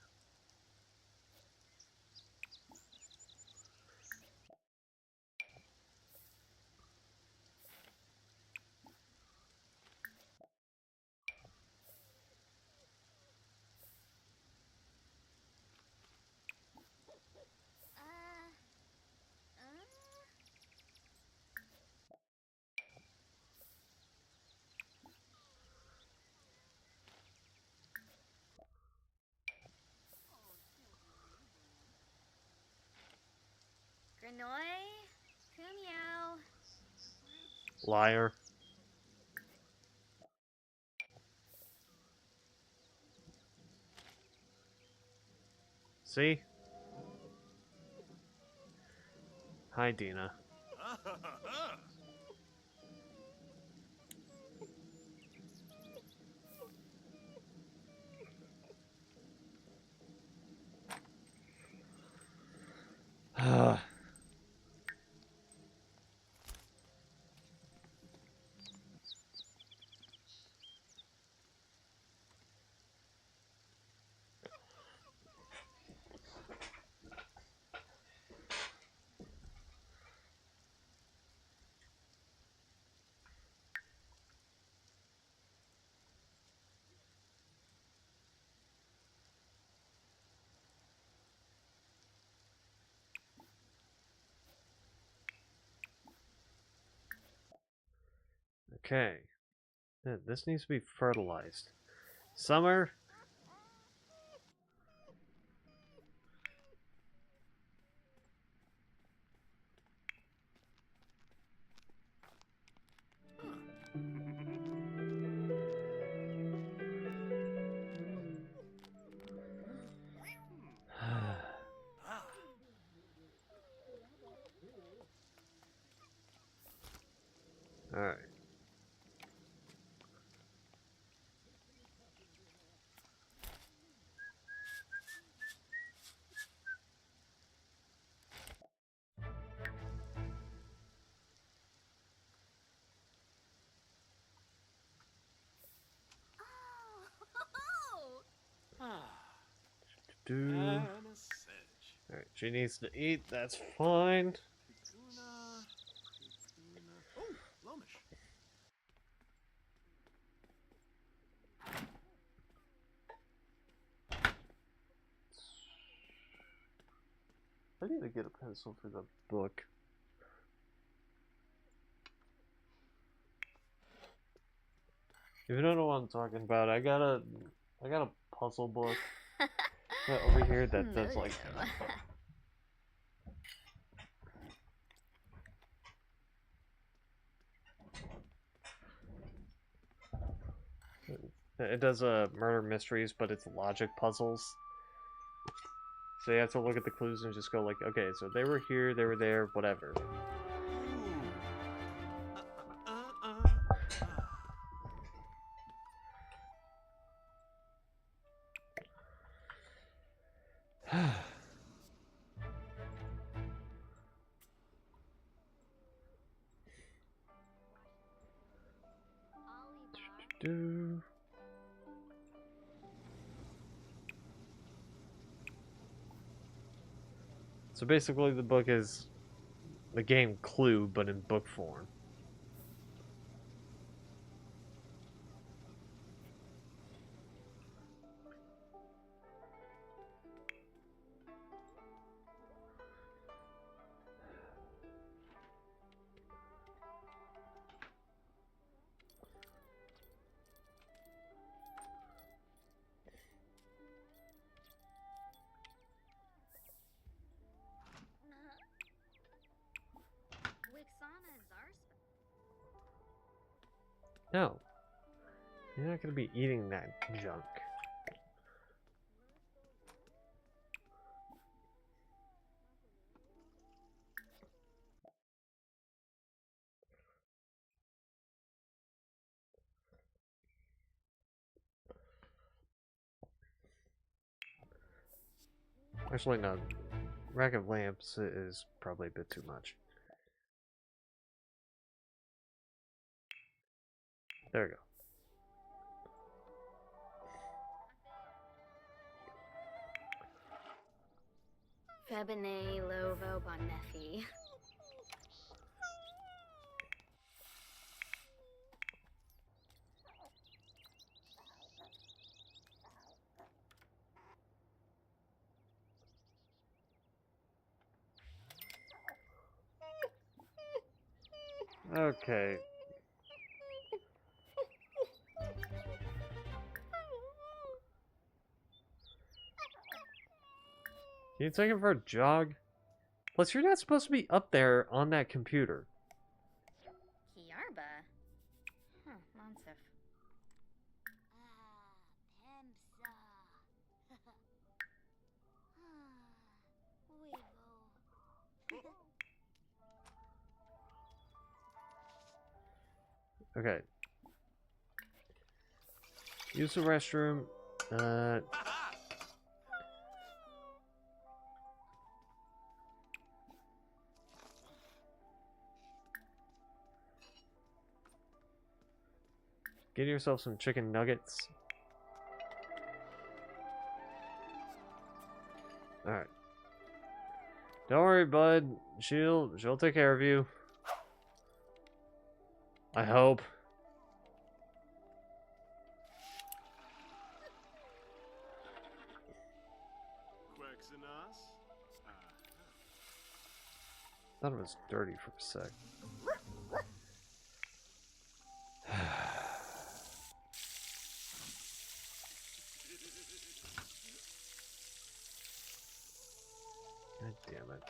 Granoi. Kumyo. Liar. See? Hi, Dina. Okay. This needs to be fertilized. Summer. Alright. And a sedge. Alright, she needs to eat, that's fine. Kakuna. Oh, Lomish. I need to get a pencil for the book. If you don't know what I'm talking about, I got a puzzle book over here that does like it does murder mysteries, but it's logic puzzles. So you have to look at the clues and just go like, okay, so they were here, they were there, whatever. So basically the book is the game Clue, but in book form. Wixana Zarspa. No. You're not going to be eating that junk. Actually, no. Rack of lamps is probably a bit too much. There we go. Febine Lovo Bonefi. Okay. Can you take him for a jog? Plus, you're not supposed to be up there on that computer. Kiarba. Huh, Monsif. Pemsa. Okay. Use the restroom. Get yourself some chicken nuggets. Alright. Don't worry, bud. She'll take care of you. I hope. Quexenos? Thought it was dirty for a sec. God damn it.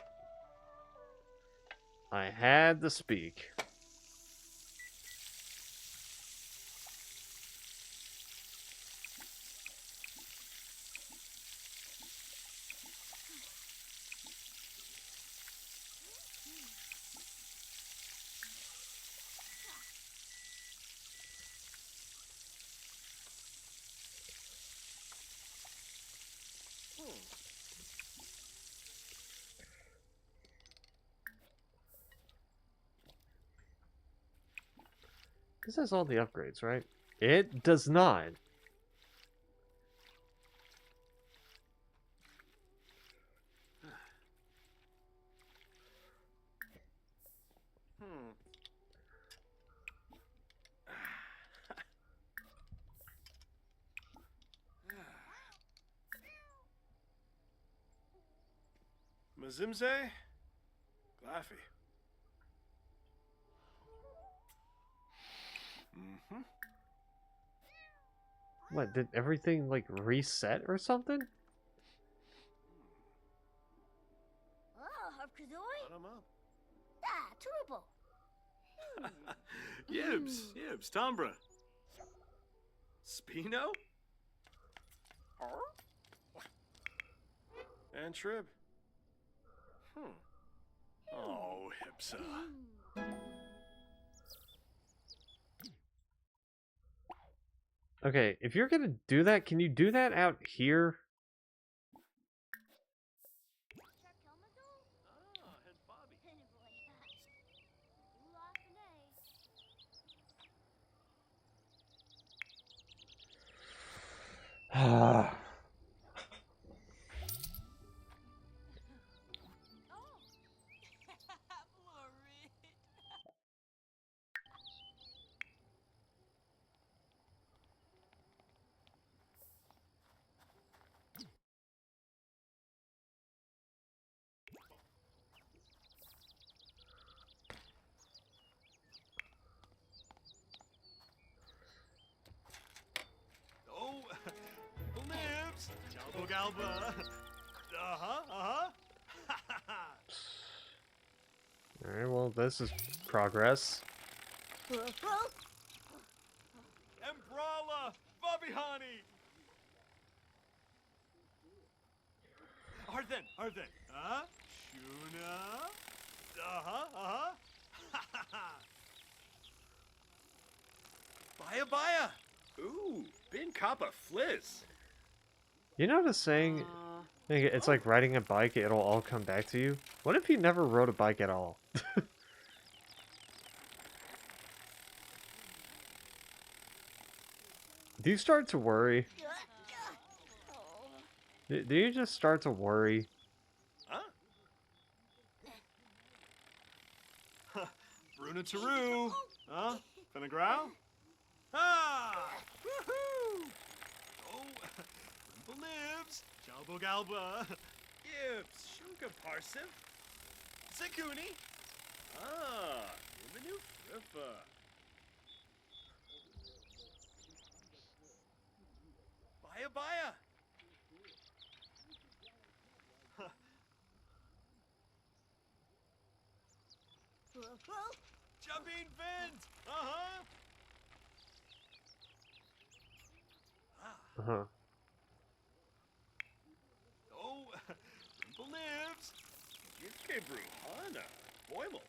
I had to speak. This has all the upgrades, right? It does not. Mazimze? Glaffy. Mm-hmm. What, did everything, like, reset or something? Oh, Harkazoi? Let him up. Ah, terrible. Yibs, Tombra. Spino? And Trib. Oh, Hipsa. Okay, if you're gonna do that, can you do that out here? Oh, and Bobby. galba. Alright, well, this is progress. Embrala, Babihani. Arden, Shuna. Baya. Ooh, Bin Kappa Fliz. You know the saying, it's like riding a bike, it'll all come back to you? What if you never rode a bike at all? Do you start to worry? Do you just start to worry? Bruna Taru. Finnegrau? Ah! Woohoo! Oh, Rimple lives. Jalbo Galba. Gibbs, Shunka Parsiv. Zekuni. Imanu Friffa. Baya. Jabin Vint. Uh-huh. Oh, Rimple lives. Yitke Bruhana. Boimel.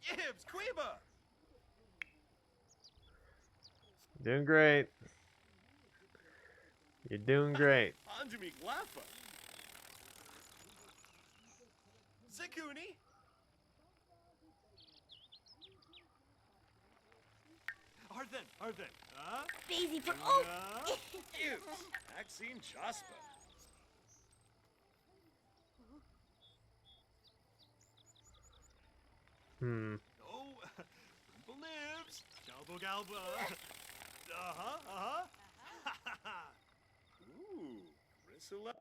Gibbs, Queba. Doing great. You're doing great. Anjumi Glafa. Zekuni. Arden. Daisy for oh! Gibbs, Maxine Jaspa. Oh, Rimple lives. Jalbo Galba. Ooh, Risula.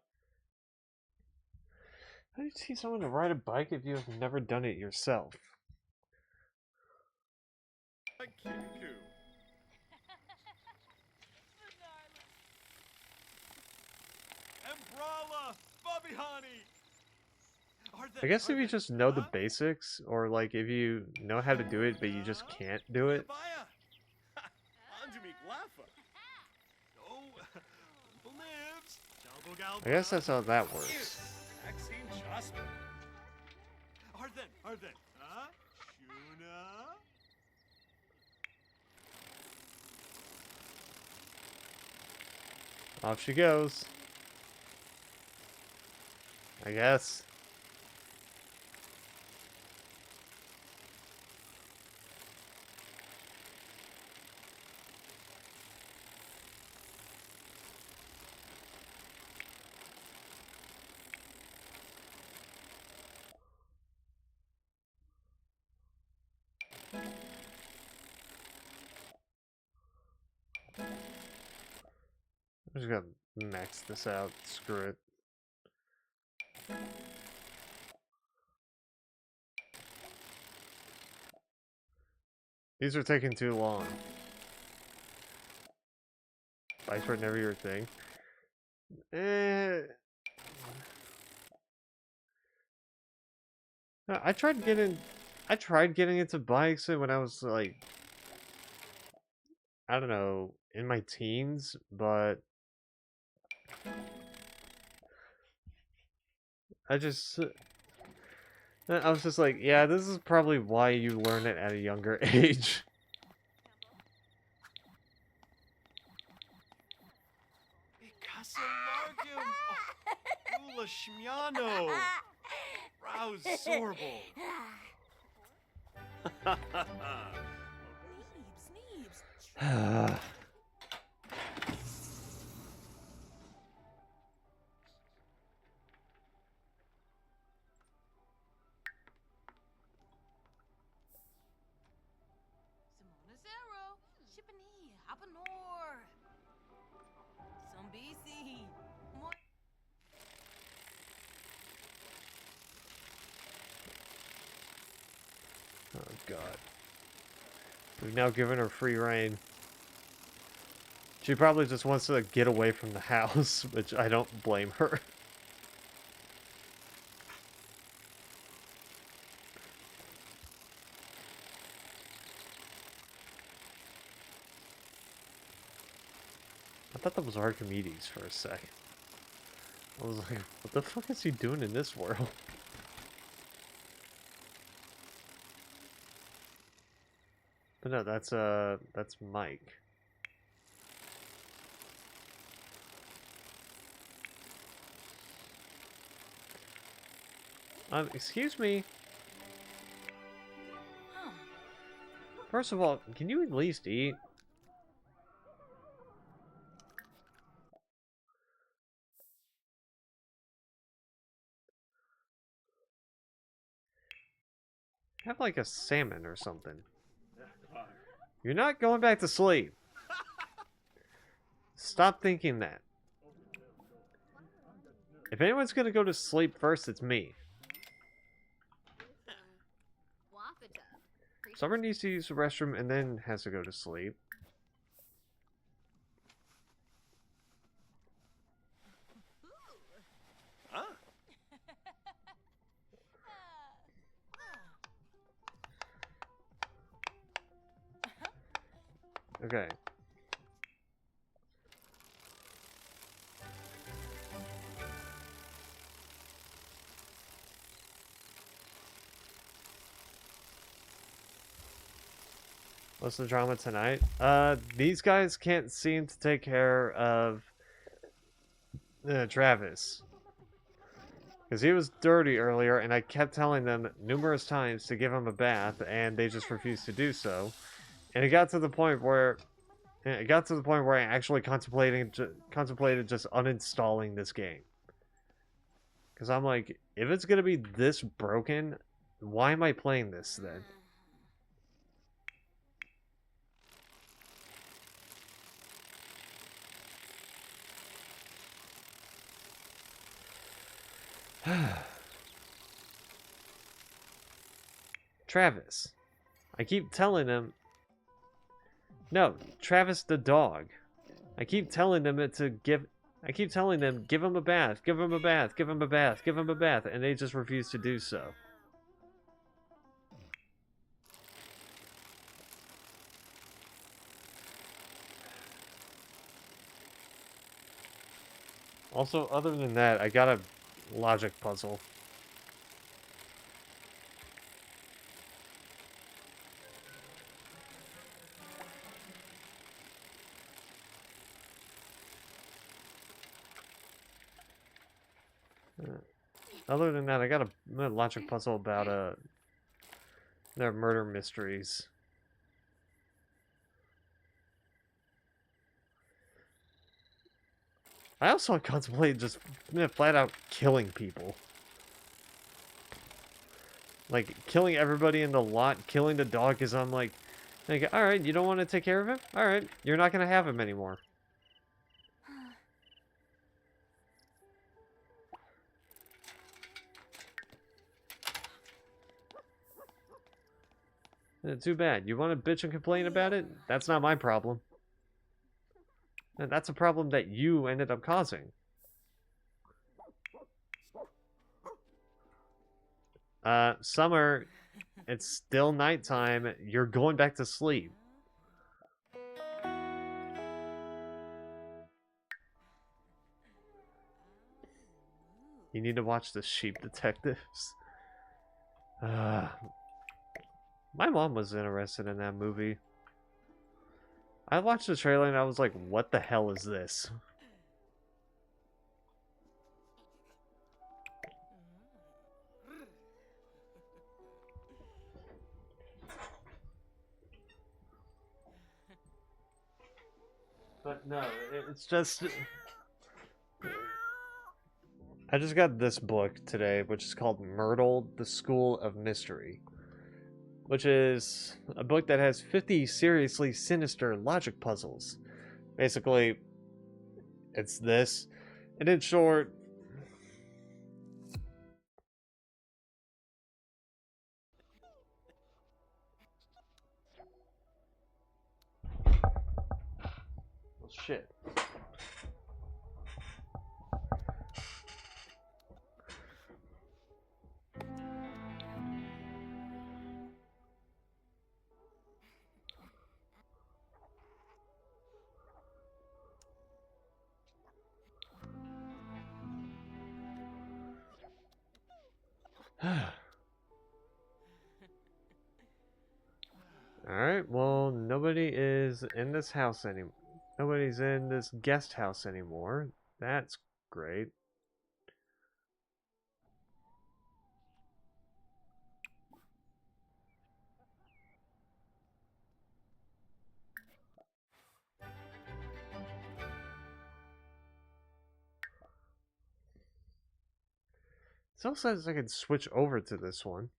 How do you teach someone to ride a bike if you have never done it yourself? Kiku. Embrala, Babihani. I guess if you just know the basics, or like if you know how to do it but you just can't do it. Anjumi Glafa. Oh, Rimple lives. Jalbo Galba. I guess that's how that works. Gibbs, Maxine Jaspa. Arden. Shuna. Off she goes. I guess. I'm just gonna max this out. Screw it. These are taking too long. Bikes were never your thing. No, I tried getting into bikes when I was like, I don't know, in my teens, but I was just like, yeah, this is probably why you learn it at a younger age. Ikasalargum. Ula Shmiano. Rouse Sorbo. Simona Zero, Shippany, Hapanor. Some BC. Oh god. We've now given her free reign. She probably just wants to get away from the house, which I don't blame her. I thought that was Archimedes for a second. I was like, what the fuck is he doing in this world? But no, that's Mike. Excuse me. First of all, can you at least eat? Have like a salmon or something. You're not going back to sleep. Stop thinking that. If anyone's gonna go to sleep first, it's me. Summer needs to use the restroom and then has to go to sleep. Huh? Okay. What's the drama tonight? These guys can't seem to take care of Travis. Because he was dirty earlier, and I kept telling them numerous times to give him a bath, and they just refused to do so. And it got to the point where I actually contemplated just uninstalling this game. Because I'm like, if it's gonna be this broken, why am I playing this then? Travis. I keep telling him. No, Travis the dog. I keep telling them give him a bath, give him a bath, give him a bath, give him a bath, and they just refuse to do so. Also, other than that, I got a logic puzzle. Other than that, I got a logic puzzle about their murder mysteries. I also contemplated just flat out killing people. Like, killing everybody in the lot, killing the dog, because I'm like, alright, you don't want to take care of him? Alright, you're not going to have him anymore. Too bad. You want to bitch and complain about it? That's not my problem. That's a problem that you ended up causing. Summer, it's still nighttime. You're going back to sleep. You need to watch the Sheep Detectives. My mom was interested in that movie. I watched the trailer and I was like, what the hell is this? But no, it's just... I just got this book today, which is called Myrtle, the School of Mystery. Which is a book that has 50 seriously sinister logic puzzles. Basically, it's this. And in short... Let's shit. Alright, well, nobody is in this house anymore. Nobody's in this guest house anymore. That's great. It also says I could switch over to this one.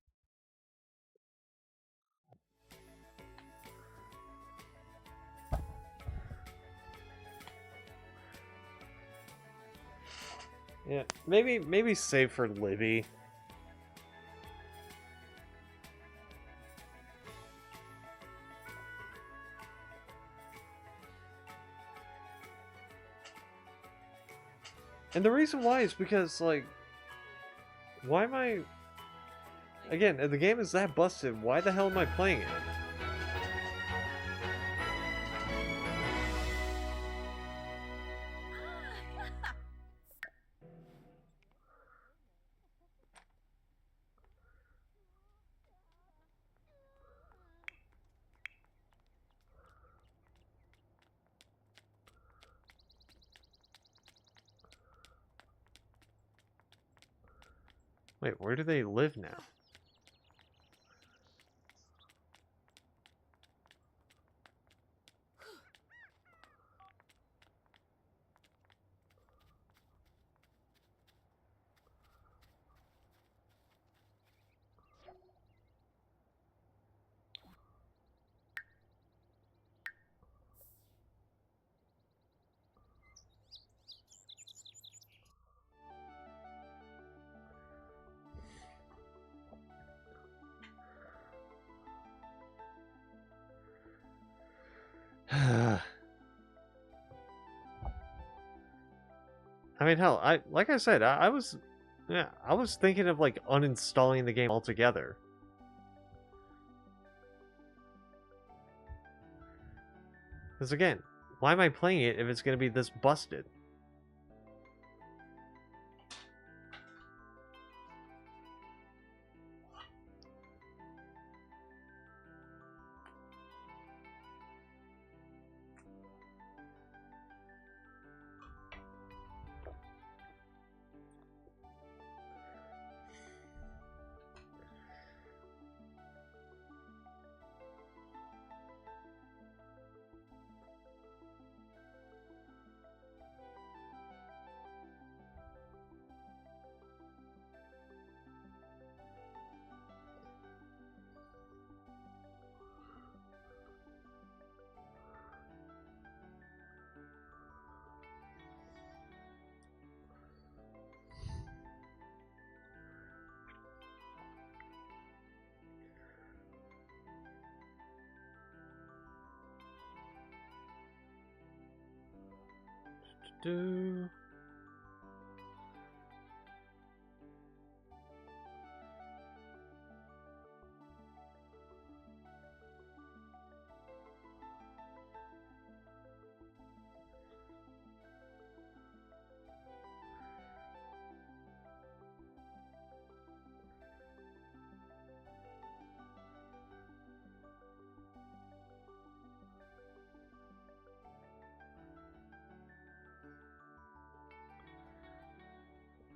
Yeah, maybe save for Libby. And the reason why is because, like, why am I... Again, if the game is that busted, why the hell am I playing it? Wait, where do they live now? I mean, hell, like I said, I was thinking of like uninstalling the game altogether. Because again, why am I playing it if it's going to be this busted? Do.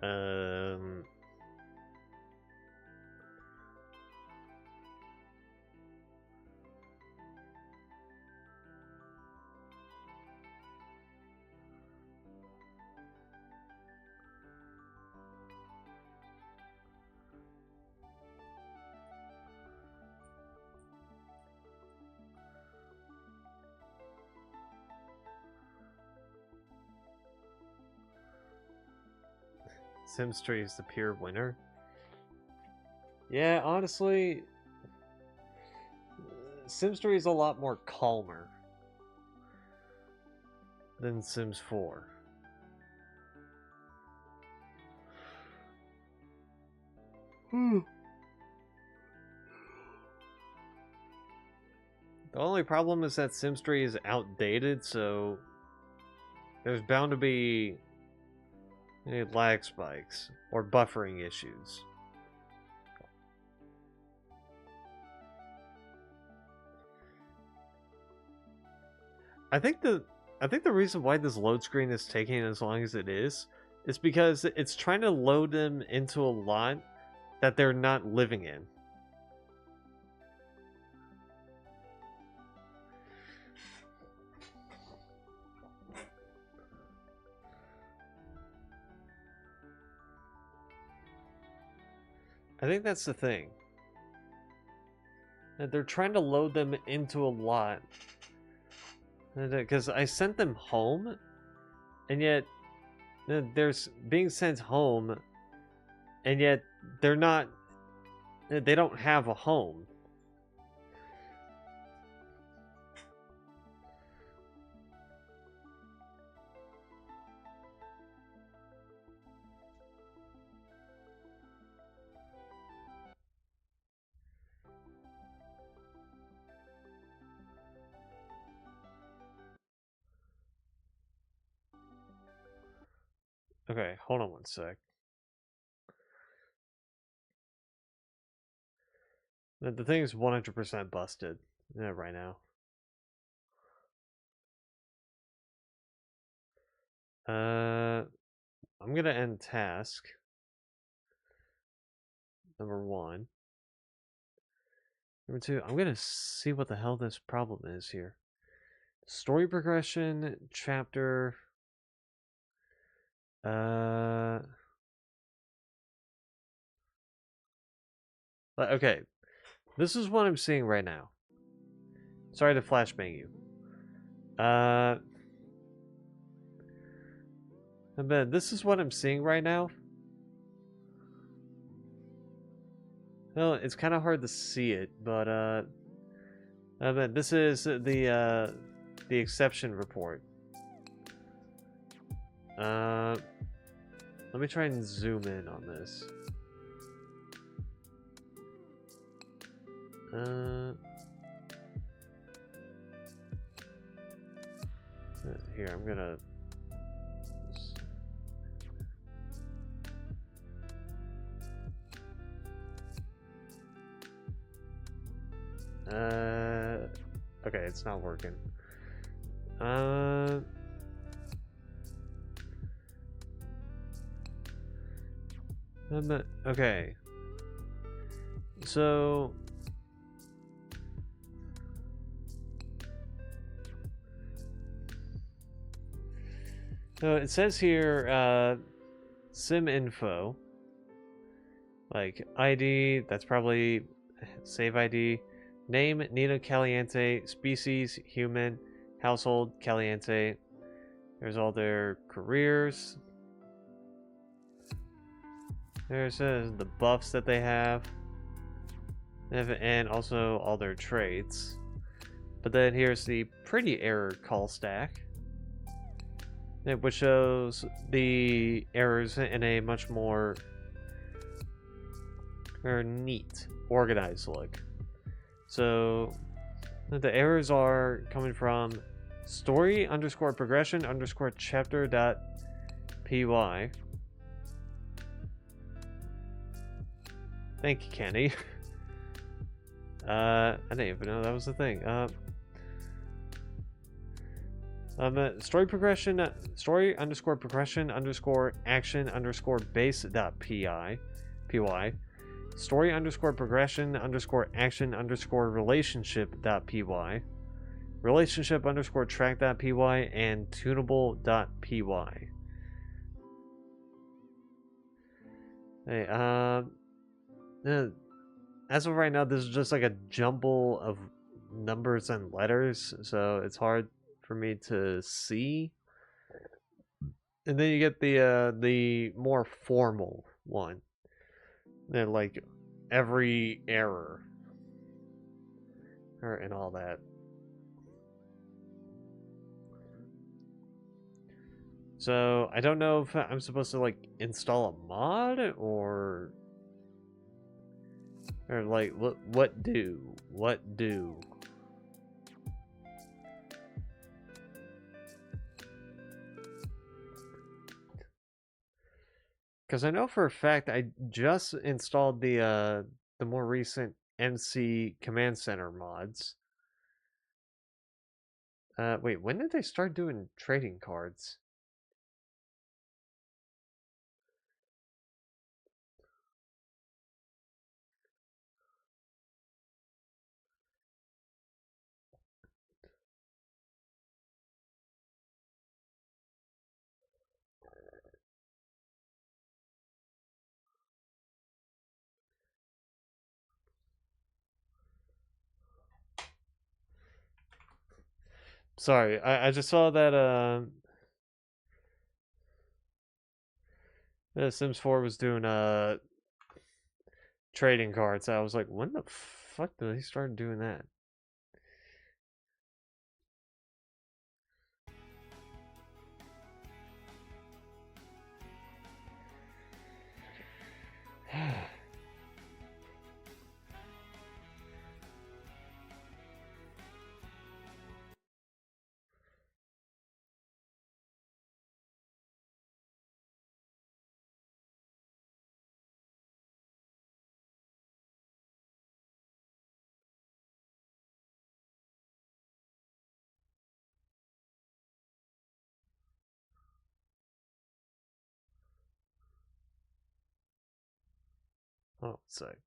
Um. Sims 3 is the pure winner. Yeah, honestly, Sims 3 is a lot more calmer. than Sims 4. The only problem is that Sims 3 is outdated, so there's bound to be lag spikes or buffering issues. I think the reason why this load screen is taking as long as it is because it's trying to load them into a lot that they're not living in. I think that's the thing. That they're trying to load them into a lot. Because I sent them home, and yet they're being sent home, and yet they're not. They don't have a home. Okay, hold on one sec. The thing is 100% busted right now. I'm gonna end task. Number 1. Number 2, I'm gonna see what the hell this problem is here. Story progression, chapter. Okay, this is what I'm seeing right now. Sorry to flashbang you. But this is what I'm seeing right now. Well, it's kind of hard to see it, but this is the exception report. Let me try and zoom in on this. Here, I'm gonna. Okay, it's not working. Okay. So it says here sim info, like ID, that's probably save ID, name Nina Caliente, species human, household Caliente. There's all their careers. There it says the buffs that they have, and also all their traits. But then here's the pretty error call stack, which shows the errors in a much more neat, organized look. So the errors are coming from story_progression_chapter.py. Thank you, Kenny. I didn't even know that was the thing. Story_progression_action_base.py. Story_progression_action_relationship.py. Relationship_track.py and tunable.py. Hey, as of right now, this is just like a jumble of numbers and letters, so it's hard for me to see. And then you get the more formal one. They're like every error and all that. So I don't know if I'm supposed to like install a mod or like what do? Because I know for a fact I just installed the more recent MC Command Center mods. Wait, when did they start doing trading cards? Sorry, I just saw that Sims 4 was doing trading cards. I was like, when the fuck did they start doing that? Oh, sorry.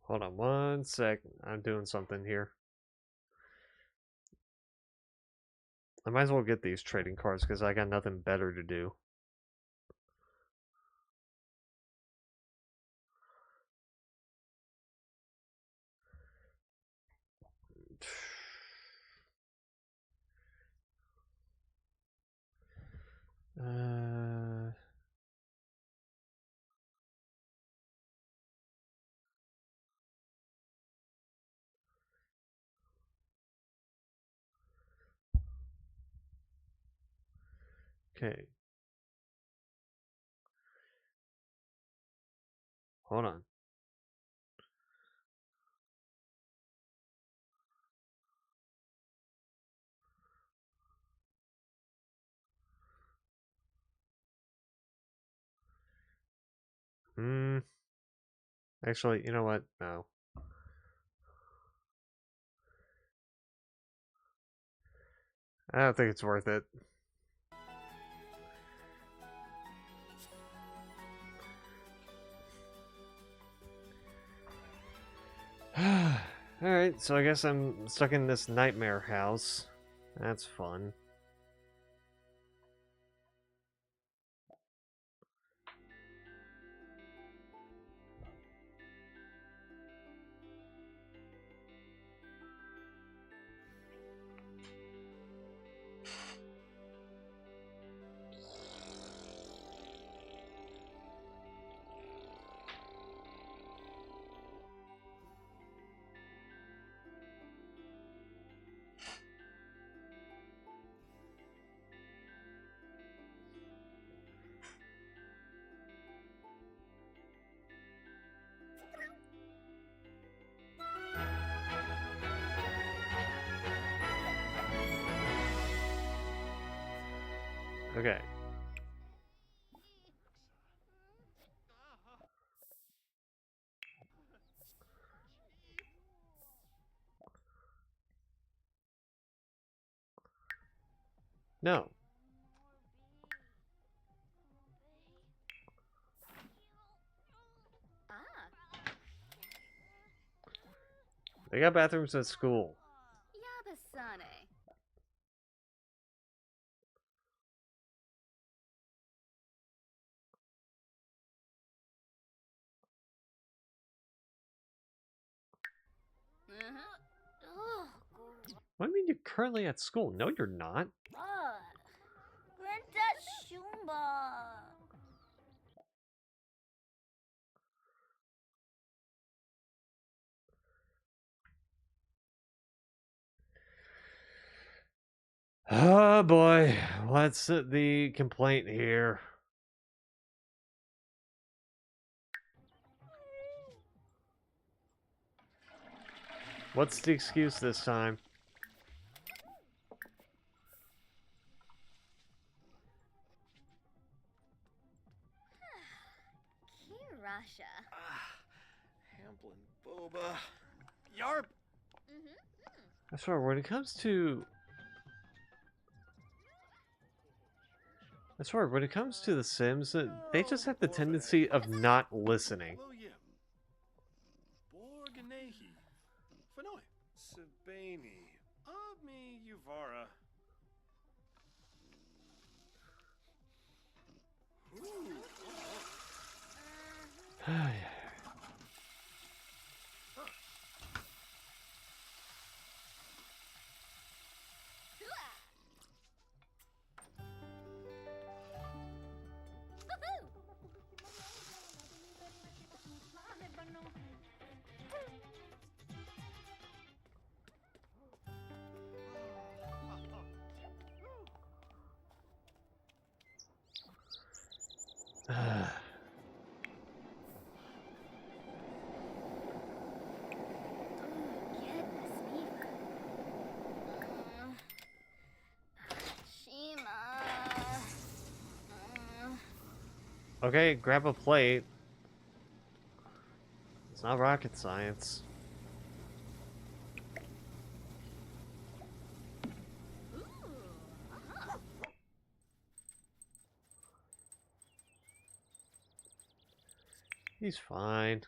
Hold on one sec. I'm doing something here. I might as well get these trading cards because I got nothing better to do. Uh, okay. Hold on. Actually, you know what? No. I don't think it's worth it. Alright, so I guess I'm stuck in this nightmare house. That's fun. Okay. No. They got bathrooms at school. Yabasane. Oh, What do you mean you're currently at school? No, you're not. Granta Shumba. Oh boy, what's the complaint here? What's the excuse this time? Kirasha. Hamblin Boba. Yarp! I swear, when it comes to... I swear, when it comes to The Sims, they just have the tendency of not listening. William. Borganehi. Fanoi. Sabani. Abmi Uvara. Okay, grab a plate. It's not rocket science. He's fine.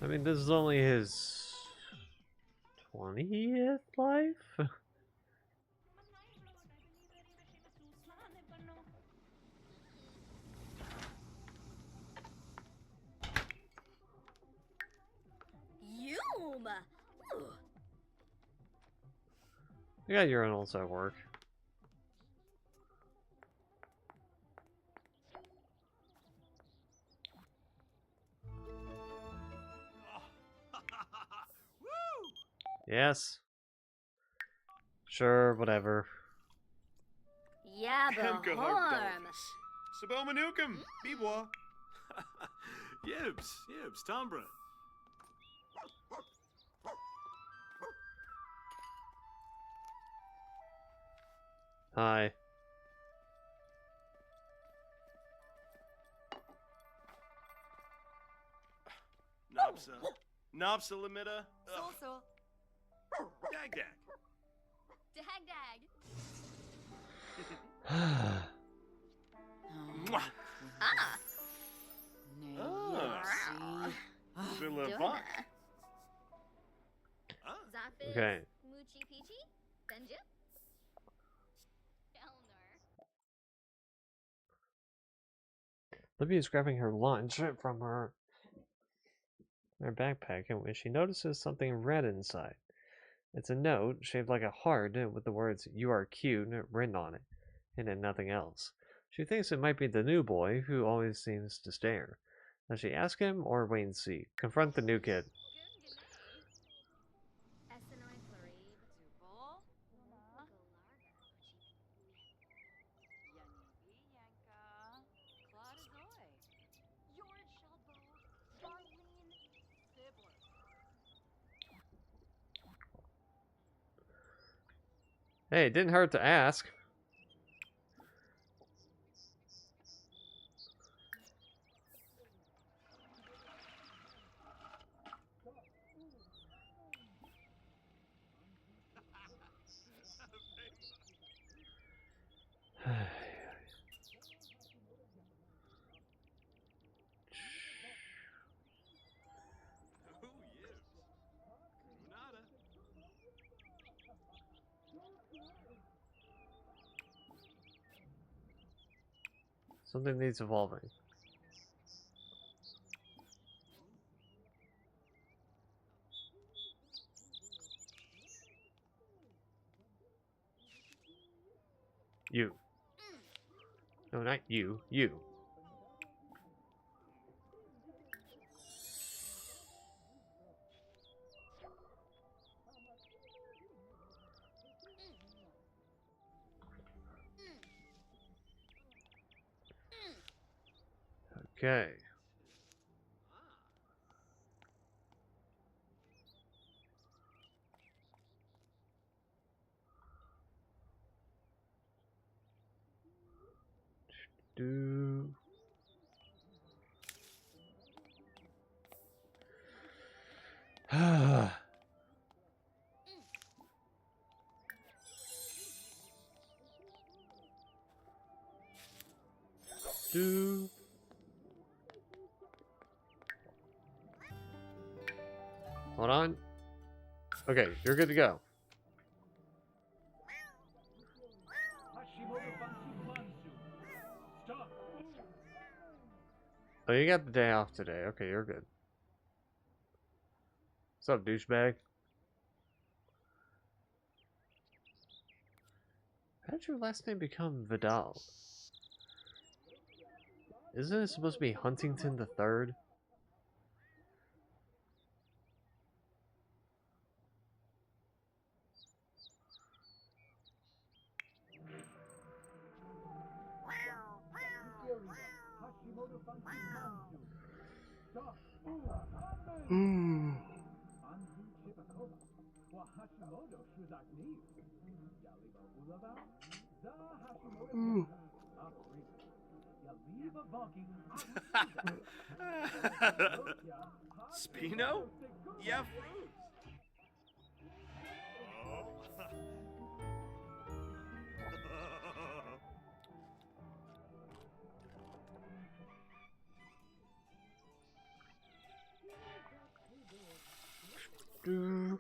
I mean, this is only his 20th life? Yuma. You got urinals at work. Yes. Sure, whatever. Yabba Hemka harm. Hardalvis. Sabomanukum. Bibwa. Yibs. Tombra. Hi. Nopsa Limita. So. Dag dag. Dag dag. Mwah. Ah. Villavant. Zafiz. Okay. Moochie Peachy. Benju. Elnor. Libby is grabbing her lunch from her backpack, and when she notices something red inside. It's a note shaped like a heart with the words "You are cute" written on it, and then nothing else. She thinks it might be the new boy who always seems to stare. Does she ask him or wait and see? Confront the new kid. Hey, it didn't hurt to ask. Something needs evolving. You. No, not you. You. Okay. Do. Do. Hold on. Okay, you're good to go. Oh, you got the day off today. Okay, you're good. What's up, douchebag? How did your last name become Vidal? Isn't it supposed to be Huntington the Third? Spino? Yeah, fruit. Do.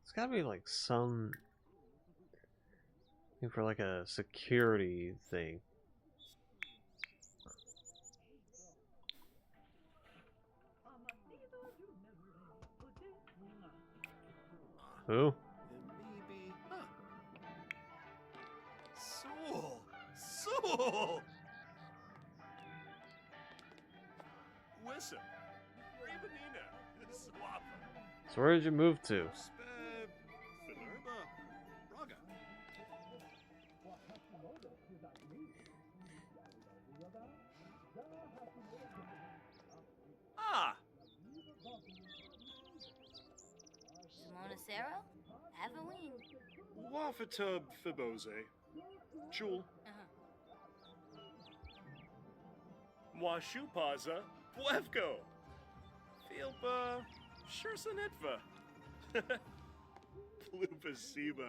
It's gotta be like some thing for like a security thing. Who? Maybe. Huh. Soul! Soul! Wissa. Ravenina. Swappa. So where did you move to? Finerba. Raga. Ah! Monacero? Avoween. Wafatub Fibose. Jewel. Washupaza. Blevko. Filpa. Shursanitva. Plupasiba.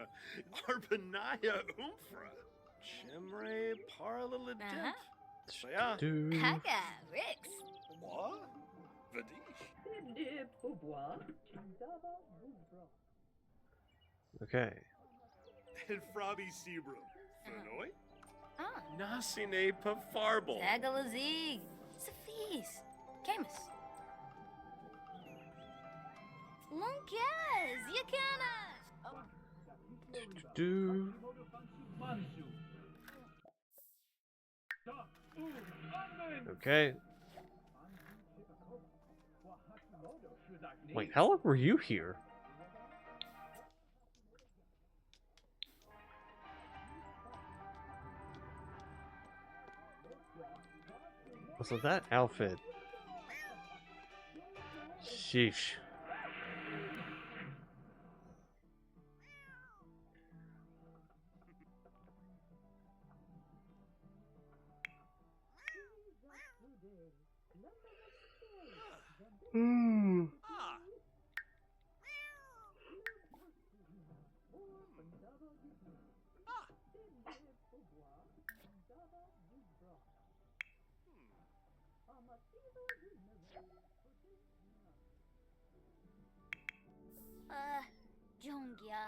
Arpanaya Umfra. Chimre Paralaladimp. Shaya. Do. Haga, Rix. What? Vadish. Okay. And Frobby Sebrum. Fernoi. Ah. Nasine Pafarble. Zagalazig. Sophis. Camus. Lunkaz. Yakana. Do. Okay. Wait, how long were you here? So that outfit. Sheesh. Ah. Jungya.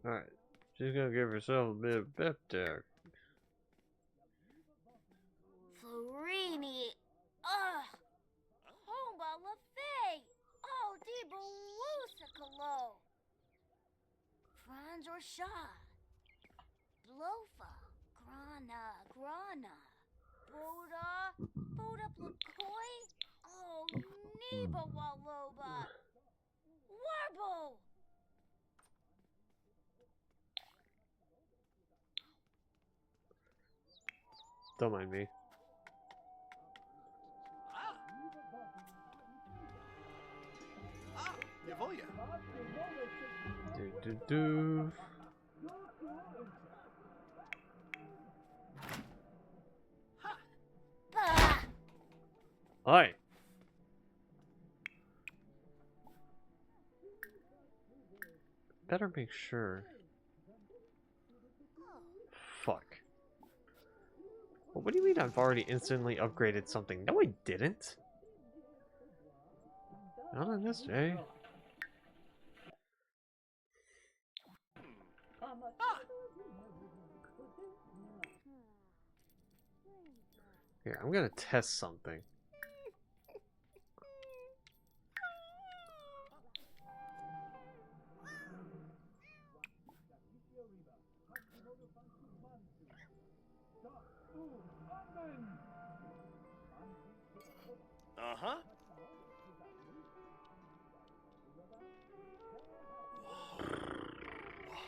Alright. She's gonna give herself a bit of pep talk. Florini. Ugh. Homba Lafay. Oh, Debo Wusakalo. Franz or Shaw. Blofa. Grana. Boda Plakoi. Oh, Neba Waloba. Warble. Don't mind me. Yevolia. Do. Bah. Oi! Better make sure. Fuck. Well, what do you mean I've already instantly upgraded something? No, I didn't. Not on this day. Here, I'm gonna test something. Uh-huh.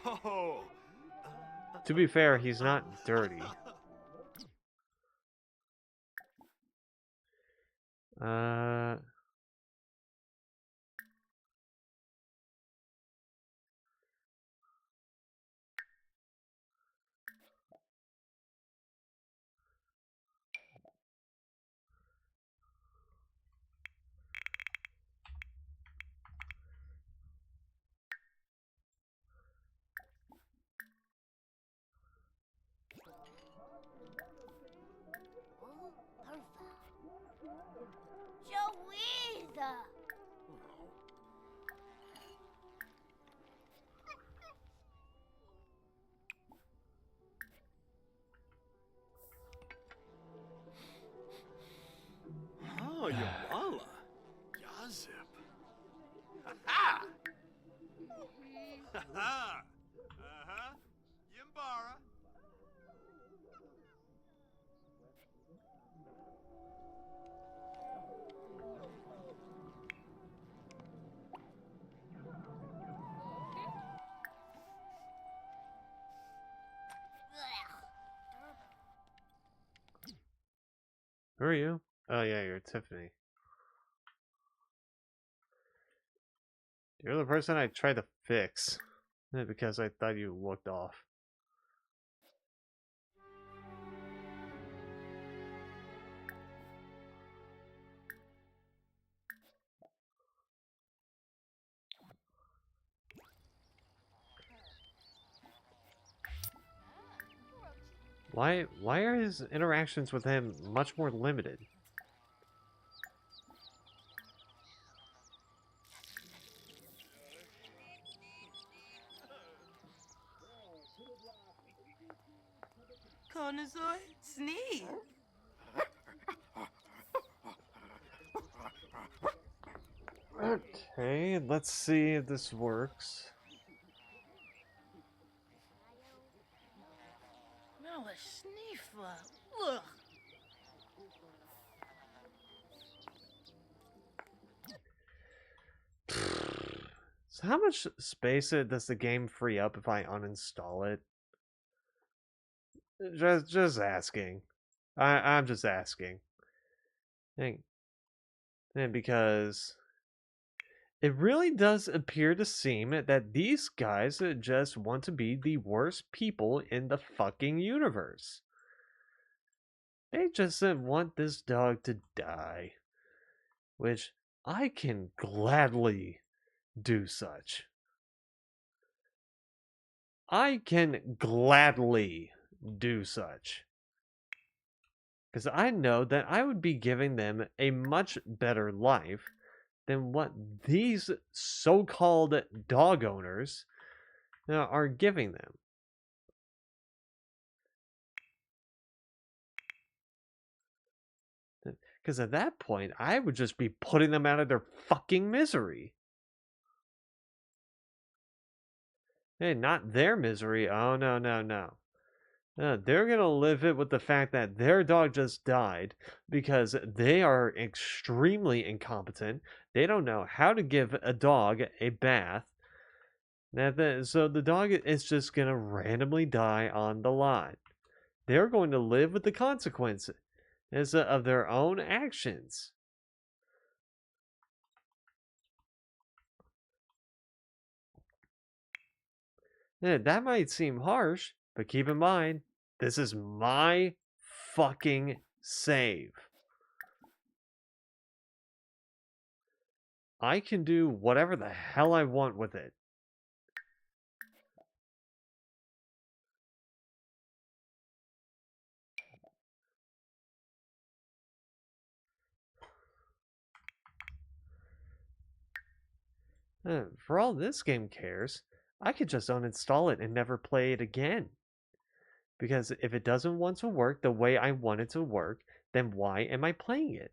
Whoa. To be fair, he's not dirty. Joeeza. Oh, Yawala. Yazip. Ha-ha! Ha-ha! Uh-huh. Yimbara. Who are you? Oh yeah, you're Tiffany. You're the person I tried to fix. Because I thought you looked off. Why are his interactions with him much more limited? Konazoi, sneeze. Okay, let's see if this works. Smell a sneefla. Ugh. So how much space does the game free up if I uninstall it? Just asking. I'm just asking. And because it really does appear to seem that these guys just want to be the worst people in the fucking universe. They just want this dog to die. Which I can gladly do such. I can gladly do such. Because I know that I would be giving them a much better life than what these so-called dog owners are giving them. Because at that point, I would just be putting them out of their fucking misery. Hey, not their misery. Oh, no, no, no. They're going to live it with the fact that their dog just died because they are extremely incompetent. They don't know how to give a dog a bath. So the dog is just going to randomly die on the lot. They're going to live with the consequences of their own actions. That might seem harsh, but keep in mind, this is my fucking save. I can do whatever the hell I want with it. For all this game cares, I could just uninstall it and never play it again. Because if it doesn't want to work the way I want it to work, then why am I playing it?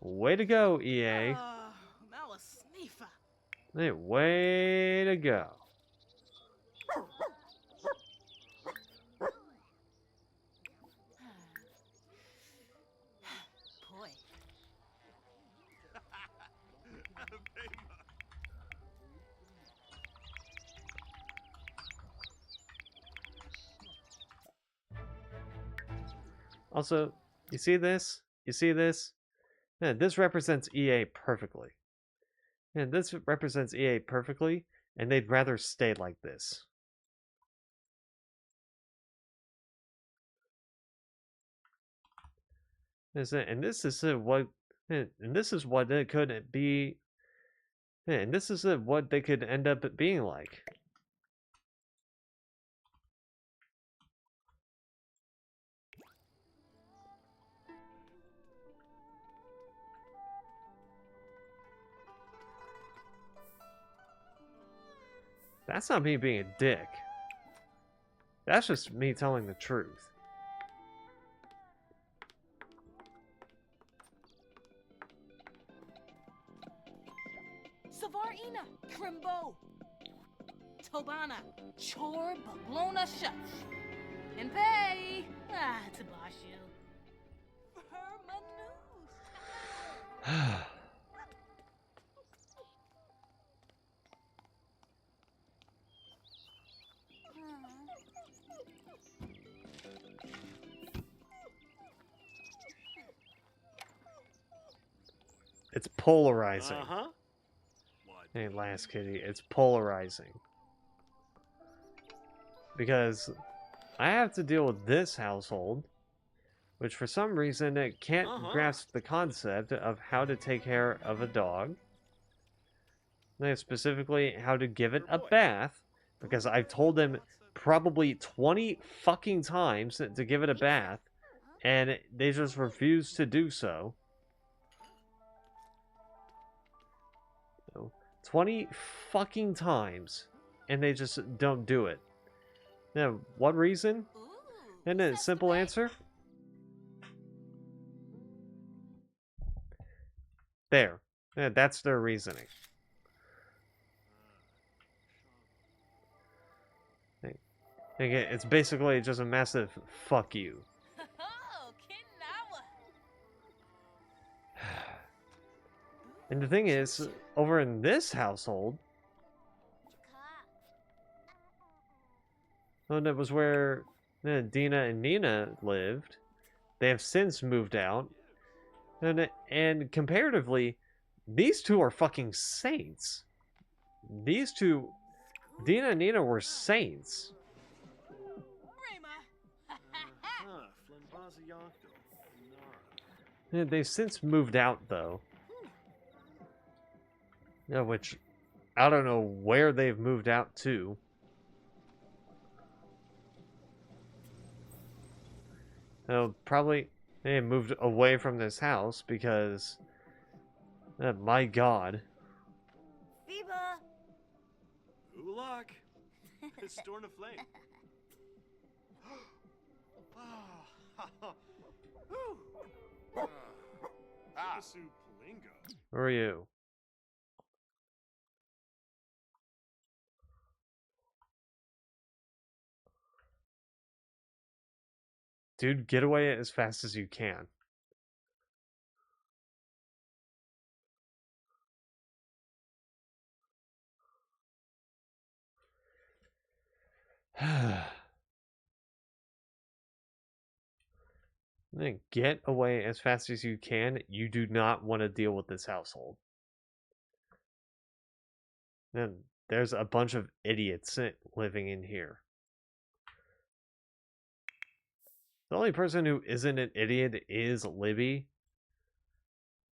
Way to go, EA. That was sneaker. Hey, way to go. Boy. Also, you see this? You see this? Yeah, this represents EA perfectly. And this represents EA perfectly, and they'd rather stay like this. And this is what it could be. And this is what they could end up being like. That's not me being a dick. That's just me telling the truth. Savarina, Krimbo, Tobana, Chor, Baglona, Shush. And pay. Tabashu. Hermanus. It's polarizing. Uh-huh. Hey, Last Kitty, it's polarizing. Because I have to deal with this household, which for some reason it can't grasp the concept of how to take care of a dog. And specifically, how to give it a bath, because I've told them probably 20 fucking times to give it a bath, and they just refuse to do so. 20 fucking times, and they just don't do it. Now, what reason? And a simple answer. There. Yeah, that's their reasoning. It's basically just a massive fuck you. And the thing is, over in this household, Oh, that was where Dina and Nina lived. They have since moved out. And comparatively, these two are fucking saints. These two, Dina and Nina, were saints. Flambazianto. Nara. Yeah, they've since moved out, though. Yeah, which I don't know where they've moved out to. Probably they moved away from this house because, my God. Biba! Ulak. Storna Flame. Su Palingo. Who are you? Dude, get away as fast as you can. Then get away as fast as you can. You do not want to deal with this household. Then there's a bunch of idiots living in here. The only person who isn't an idiot is Libby.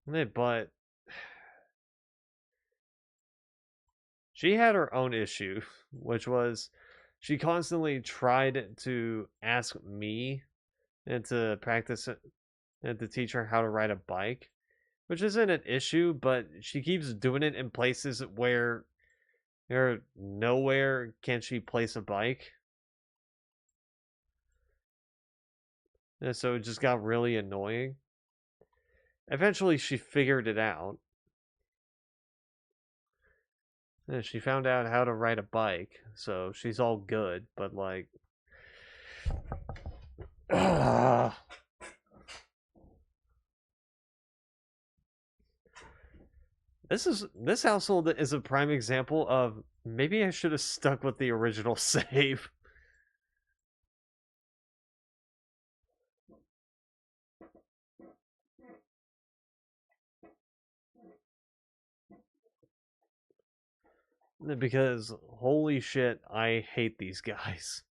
But she had her own issue, which was she constantly tried to ask me and to practice and to teach her how to ride a bike, which isn't an issue, but she keeps doing it in places where nowhere can she place a bike. And so it just got really annoying. Eventually she figured it out. And she found out how to ride a bike, so she's all good, but like this household is a prime example of maybe I should have stuck with the original save. Because holy shit, I hate these guys.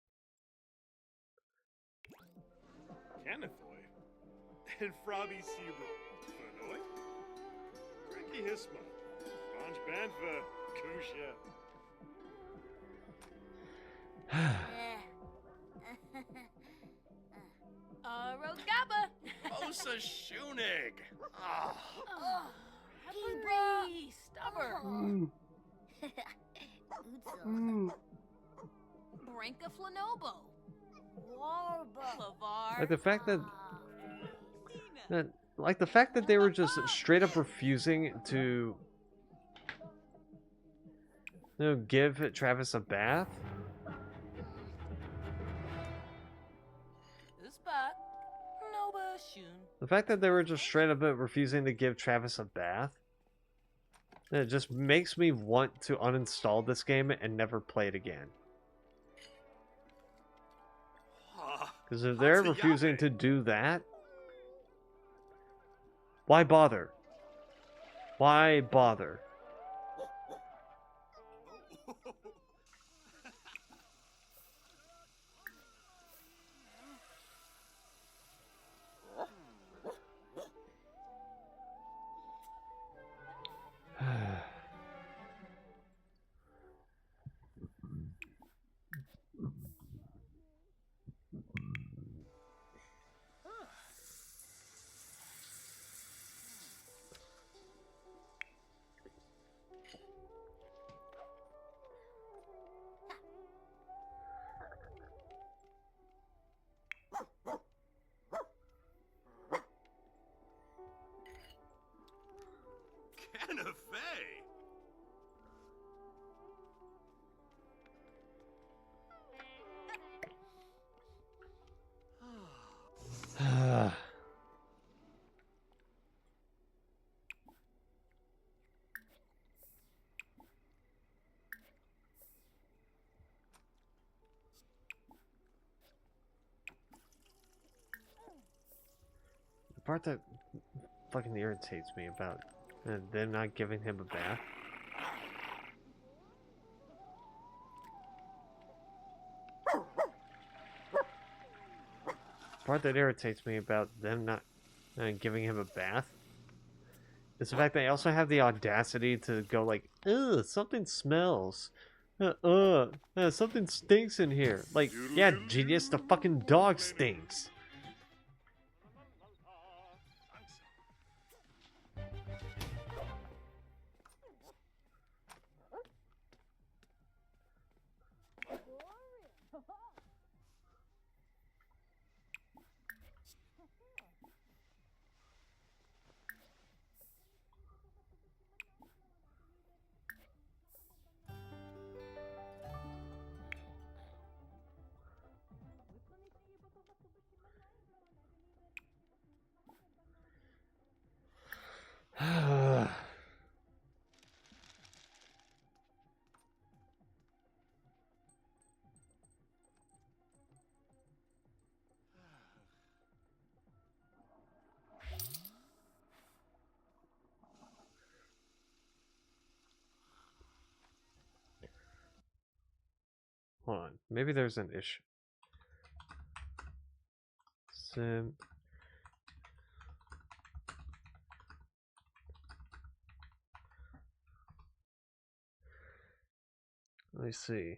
Canathoy. And Frobby Siebel. Fernoi. Cranky Hisma. Sponge Banfa. Kusha. Rogaba! Osa Shunig. Ah. Oh, Hepari! Stubber! Branka Flanobo! Warba! Lavar! Like the fact that they were just straight up refusing to give Travis a bath. Uspa! Noba Shun! The fact that they were just straight up refusing to give Travis a bath. It just makes me want to uninstall this game and never play it again. Because if they're refusing to do that, why bother? Why bother? Canafay. part that fucking irritates me about them not giving him a bath. Part that irritates me about them not giving him a bath is the fact they also have the audacity to go like, ugh, something smells. Something stinks in here. Like, yeah, genius, the fucking dog stinks. Hold on, maybe there's an issue. Sim. Let me see.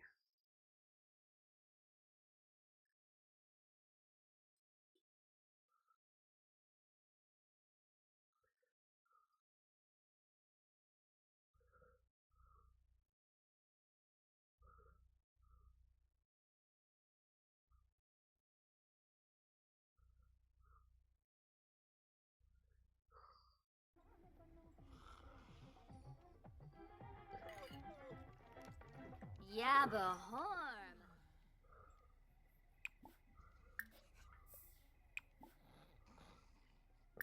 Yabba harm.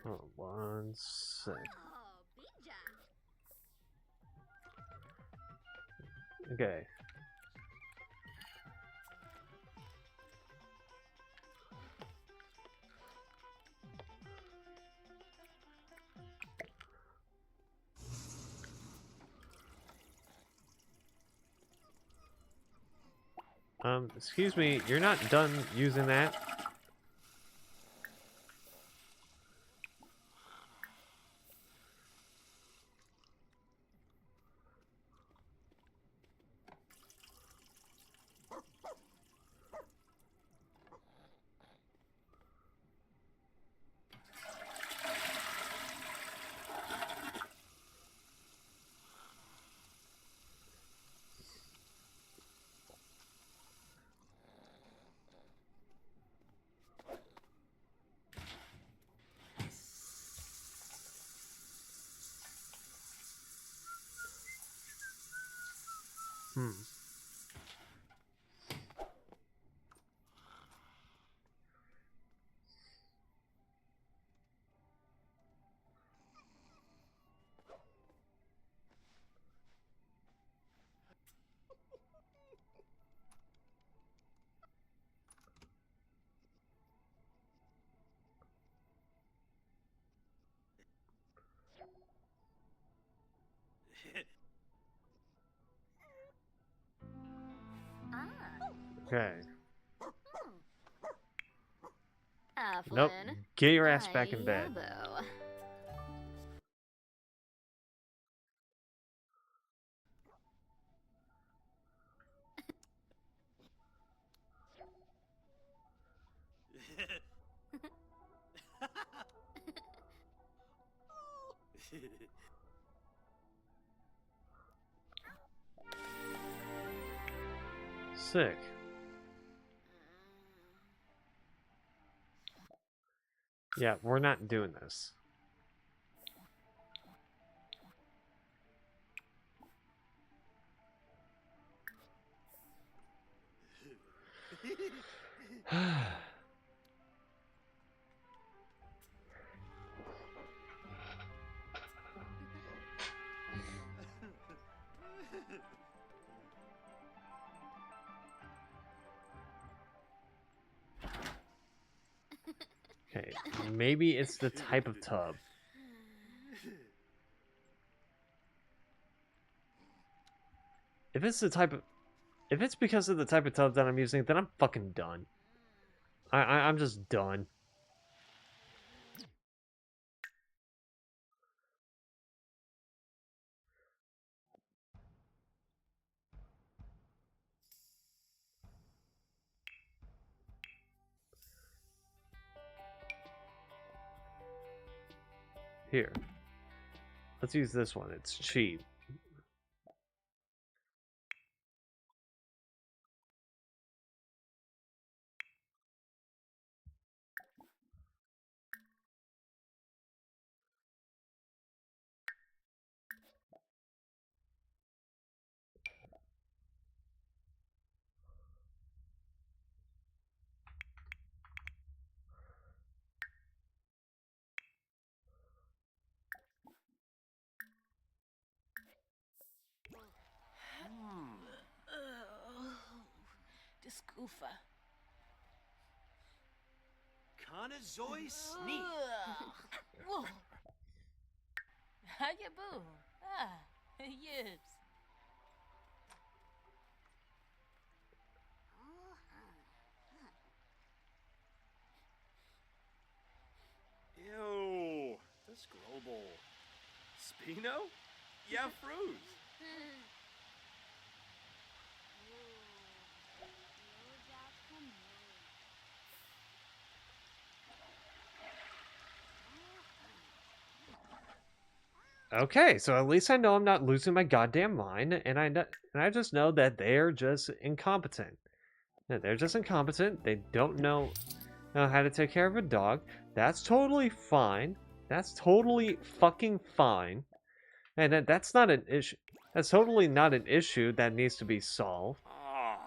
Hold on 1 sec. Oh, Bija. Okay. Excuse me, you're not done using that? Okay. Nope. Get your ass back in bed. Sick. Yeah, we're not doing this. Okay, maybe it's the type of tub. If it's because of the type of tub that I'm using, then I'm fucking done. I'm just done. Here. Let's use this one. It's cheap. Discoofa. Kanazoy sneak. Hayaboo. Ah, yips. Ew. That's global. Spino? Yeah, Fruz. Okay, so at least I know I'm not losing my goddamn mind, and I just know that they're just incompetent. That they're just incompetent. They don't know how to take care of a dog. That's totally fine. That's totally fucking fine. And that's not an issue. That's totally not an issue that needs to be solved. Oh,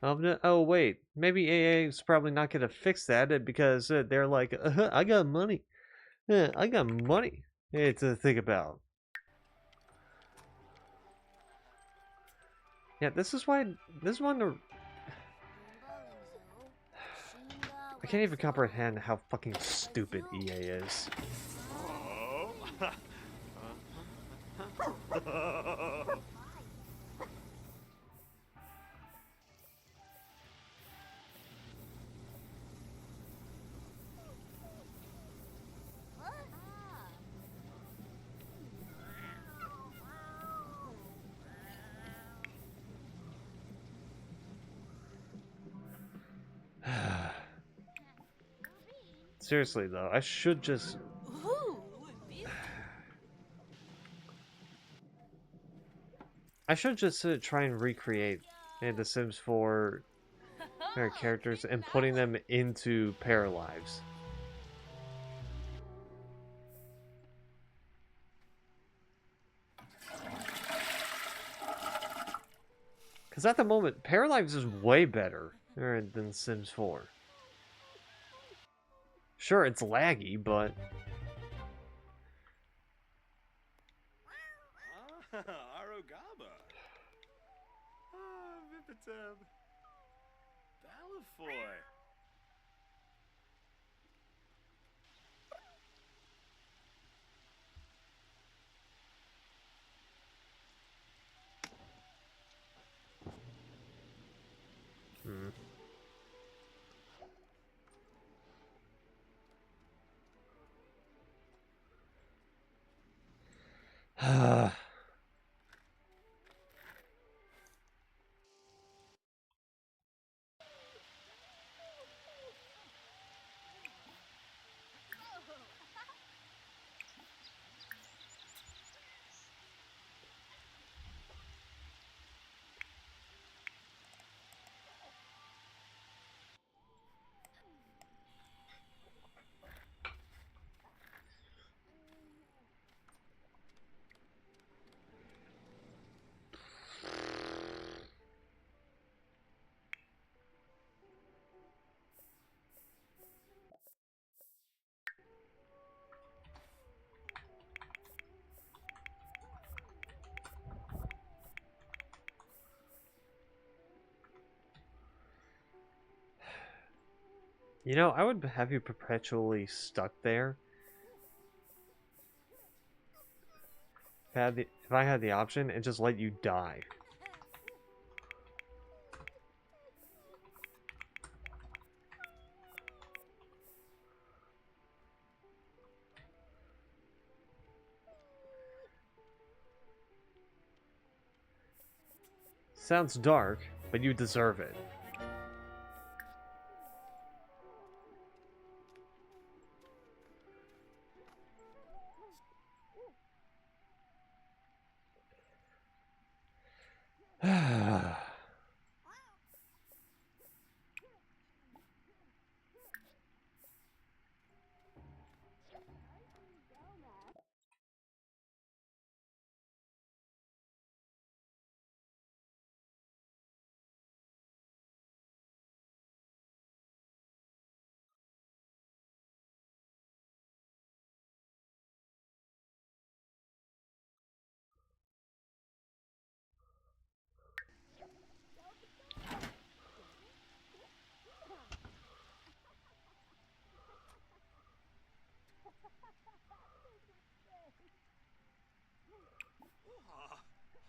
Grobel. Oh wait, maybe AA is probably not gonna fix that because they're like, I got money. I got money to think about. Yeah, this is one. I can't even comprehend how fucking stupid EA is. Oh. Seriously though, I should just. I should just try and recreate The Sims 4 characters and putting them into Paralives. Because at the moment, Paralives is way better than Sims 4. Sure, it's laggy, but... Arogaba. Vipitab. Balafoy. Hmm. You know, I would have you perpetually stuck there. If I had the option and just let you die. Sounds dark, but you deserve it.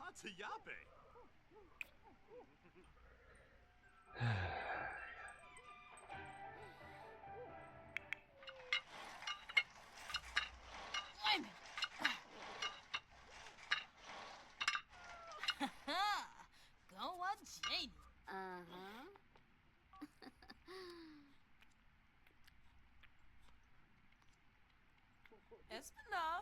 Hatsuyabe. Go on, Jane. Uh-huh. Espinal.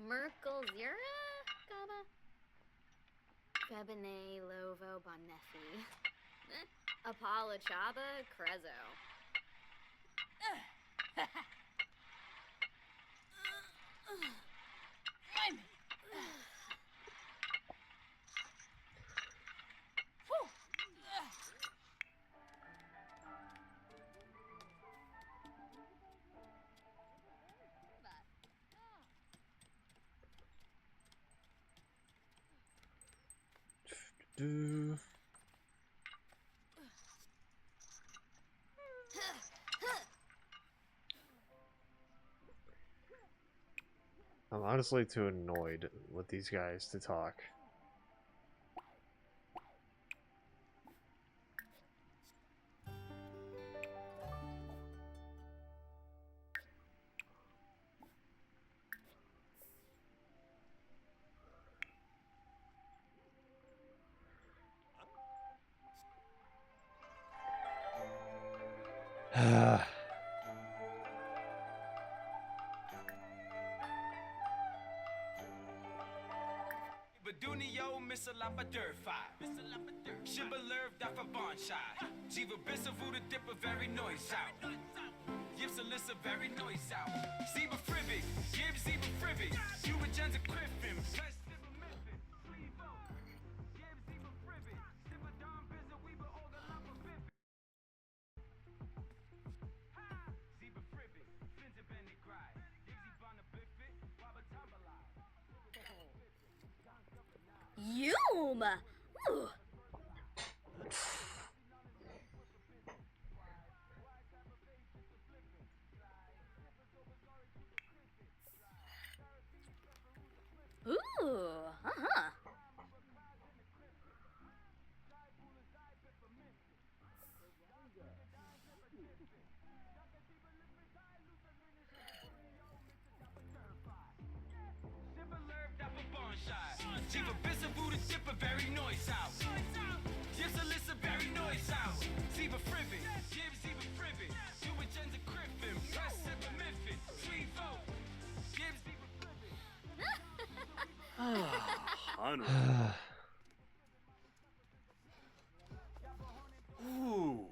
Merkel Zira? Gaba? Febine Lovo Bonefi. Apollo Chaba Crezo. I'm honestly too annoyed with these guys to talk. Dunio, Mr. Lapaderfi. Shibba lerv da for bonshai. Jiva bisavu the dipper very noise out. Yips Alyssa very noise out. Zeba Fribby, Gib Zeba Fribby. You with Jen's a Griffin. Plus Zeba Miffin. Sleevo. Gib Zeba Fribby. Zeba Dom Bizza Weeba Olga Lapa Biffin. Zeba Fribby. Finja Benny Cry. Gibsy Bonna Biffit. Wabba Tabala. Yum! Ooh. Ooh, uh-huh. Jiva Bisavu the dipper very noise out. Yes, Alyssa very noise out. Zeba Fribby, Gib Zeba Fribby. You with Jen's a Griffin. Press Zeba Miffin. Sleevo. Gib Zeba Fribby. Honorable. Ooh.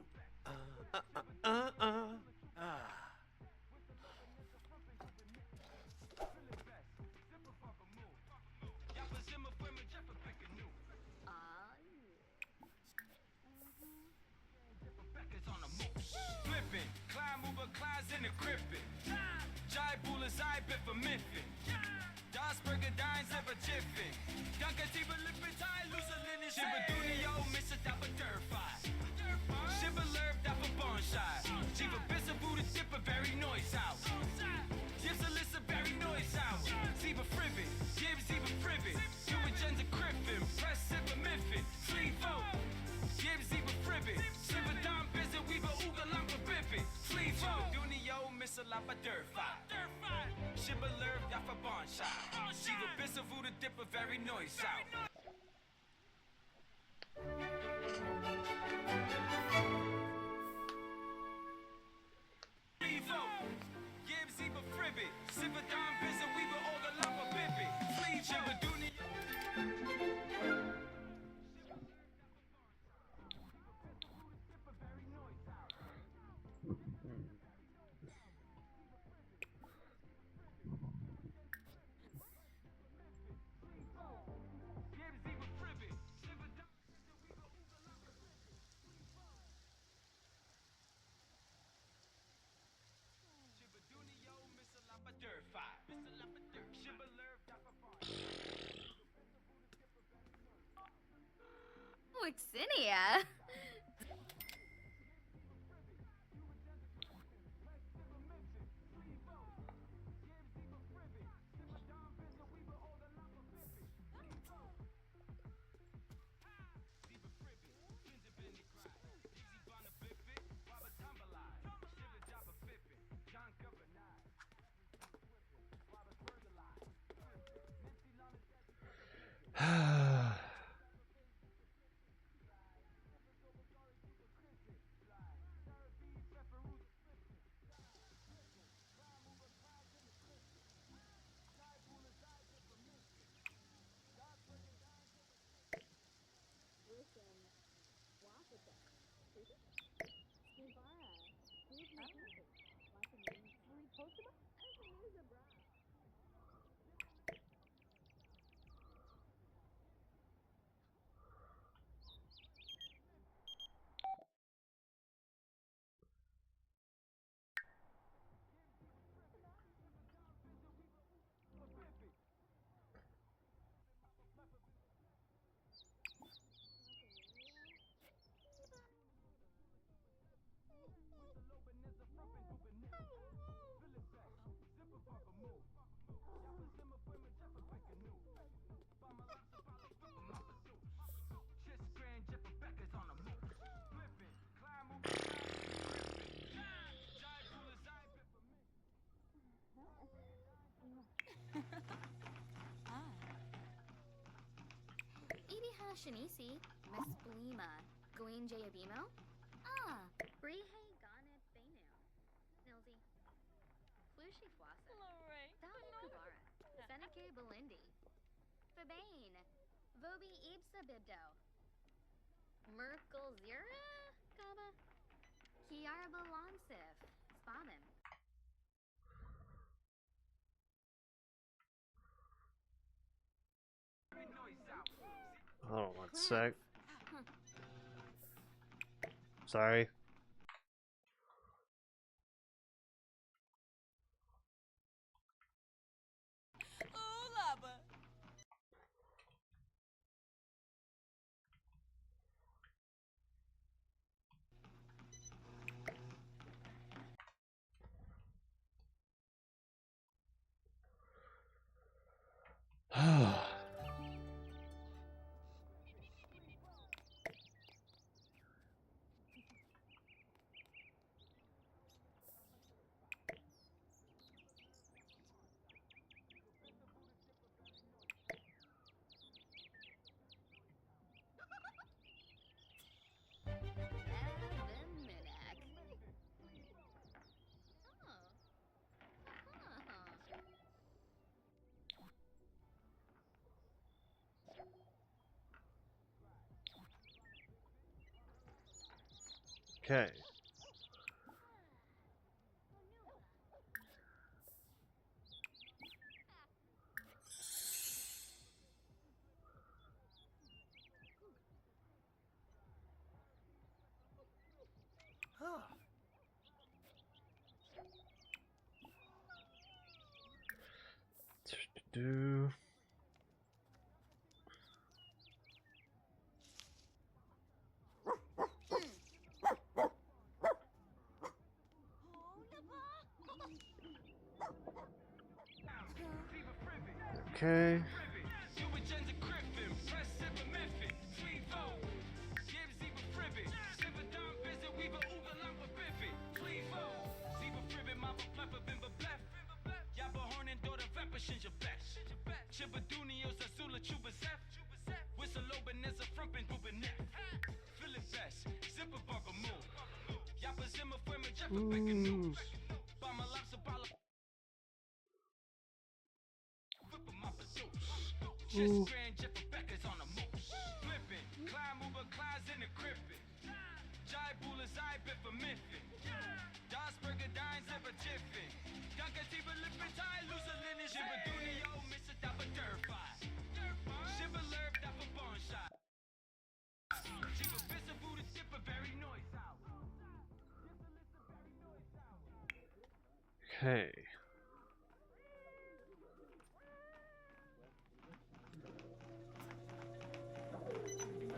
Flipping, climb Ziba Klaas in the crippin'. Jai Bullets, I bit for Miffin. Dasburger Dines, ever jiffin. Duncan Tiba Lippin, Tie, Lusa Linen, Shiba Dunio, Mr. Dapper Durfi. Shiba Lerb, Dapper Bonshai. Jiva Bissa Buddha Dipper, very noise out. Gives Alyssa, very noise out. Ziba Fribbit, Gibbs, Ziba Fribbit. Do a Jen's a Criffin, Press Zipper Miffin. Flea Vote, Gibbs, Ziba Fribbit. Shiba Dom Bizza, Weaver, Ooga Lampa Bippin. Flea Vote, Dunio, Mr. Lapa Durfi. Shiba Lerb, Dapper Bonshai. Jiva Bissa Buddha Dipper, very noise out. Gibbs, Ziba Fribbit. Ziba Dom Bizza, Weaver, Ooga Lampa Bippin. Flea Shiba Dunio. Wixinia. Ibiha Shanisi, Mesplima, Gween Jayabimo, Brihe Gane Benu, Nildi, Flushi Fwasa, Dali Kubara, Fenike Belindi, Fabane, Vobi Ibsa Bibdo, Merkel Zira, Gaba, Kiarba Lonsif, Spamin. Hold on one sec. Sorry. Okay. do. Okay. Ooh. Ooh. Okay.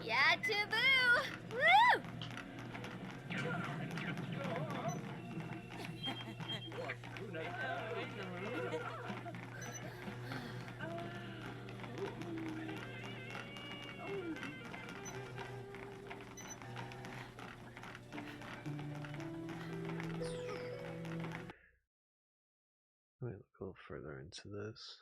Yeah, taboo! Woo! Let me look a little further into this.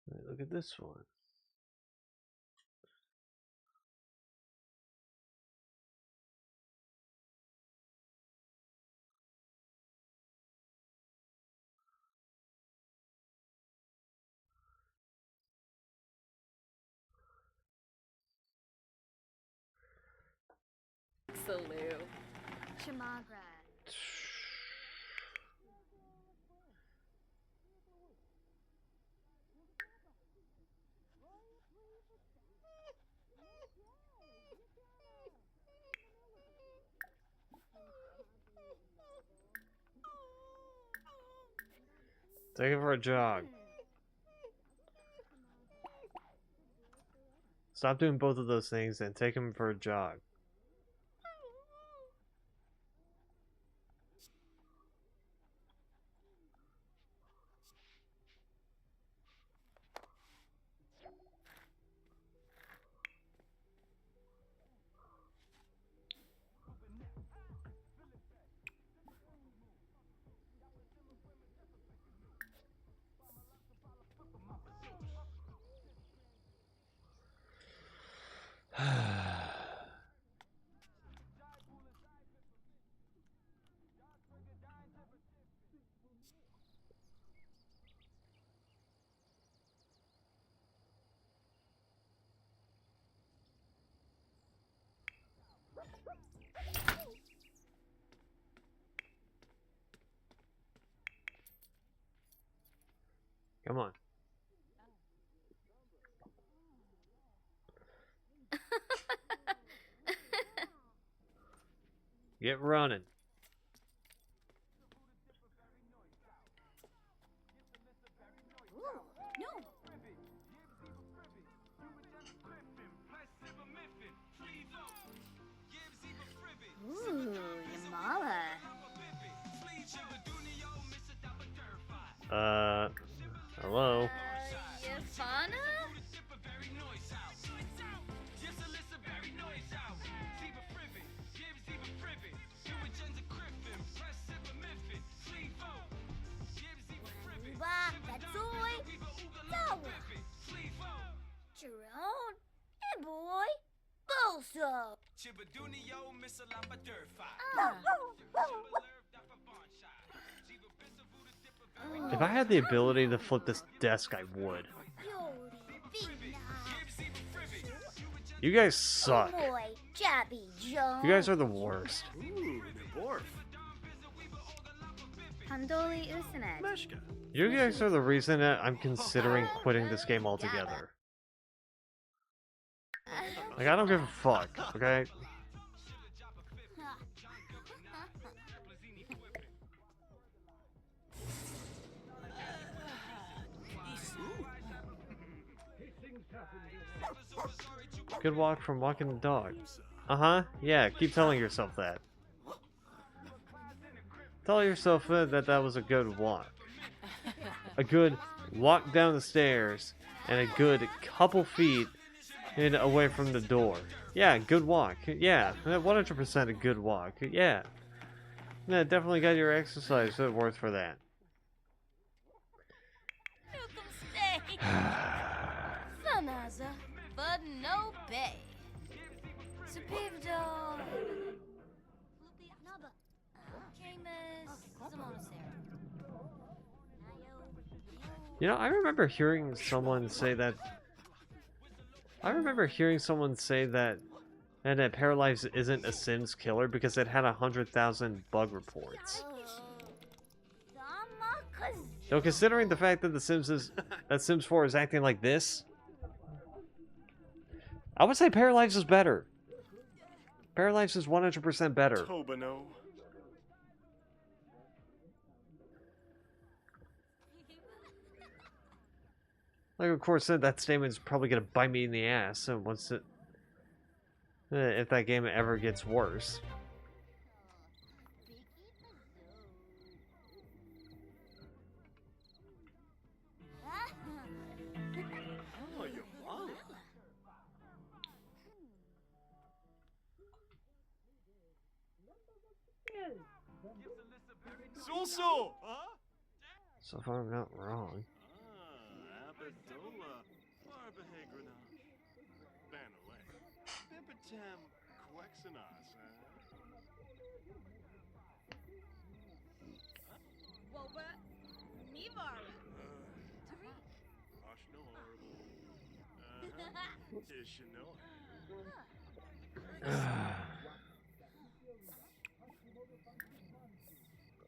Let me look at this one. Salute. Chamagra. Take him for a jog. Stop doing both of those things and take him for a jog. Come on. Get running. Ooh, Yamala. Hello? Yafana? Uba, Tatsoy, Tawa. Jerome, hey boy. If I had the ability to flip this desk, I would. You guys suck. Boy, Jabby Jones. You guys are the worst. Ooh, Borf. Pandoli Usanet. Meshka. You guys are the reason that I'm considering quitting this game altogether. Like, I don't give a fuck, okay? Good walk from walking the dog. Uh-huh, yeah, keep telling yourself that. Tell yourself that that was a good walk. A good walk down the stairs, and a good couple feet away from the door. Yeah, good walk. Yeah, 100% a good walk. Yeah. Yeah, definitely got your exercise worth for that. Fanaza, but no bay. Supivdo. Naba. Camus. You know, I remember hearing someone say that. I remember hearing someone say that, and that Paralives isn't a Sims killer because it had 100,000 bug reports. So considering the fact that that Sims 4 is acting like this, I would say Paralives is better. Paralives is 100% better. Tobano. Like, of course, that statement's probably gonna bite me in the ass once it, if that game ever gets worse. Oh, your mom. So, huh? So far, I'm not wrong. Abadola. Barbahegrana. Banaway. Pimpatam Quexanas, Woba. Mivara. Ashno horrible. Ishino.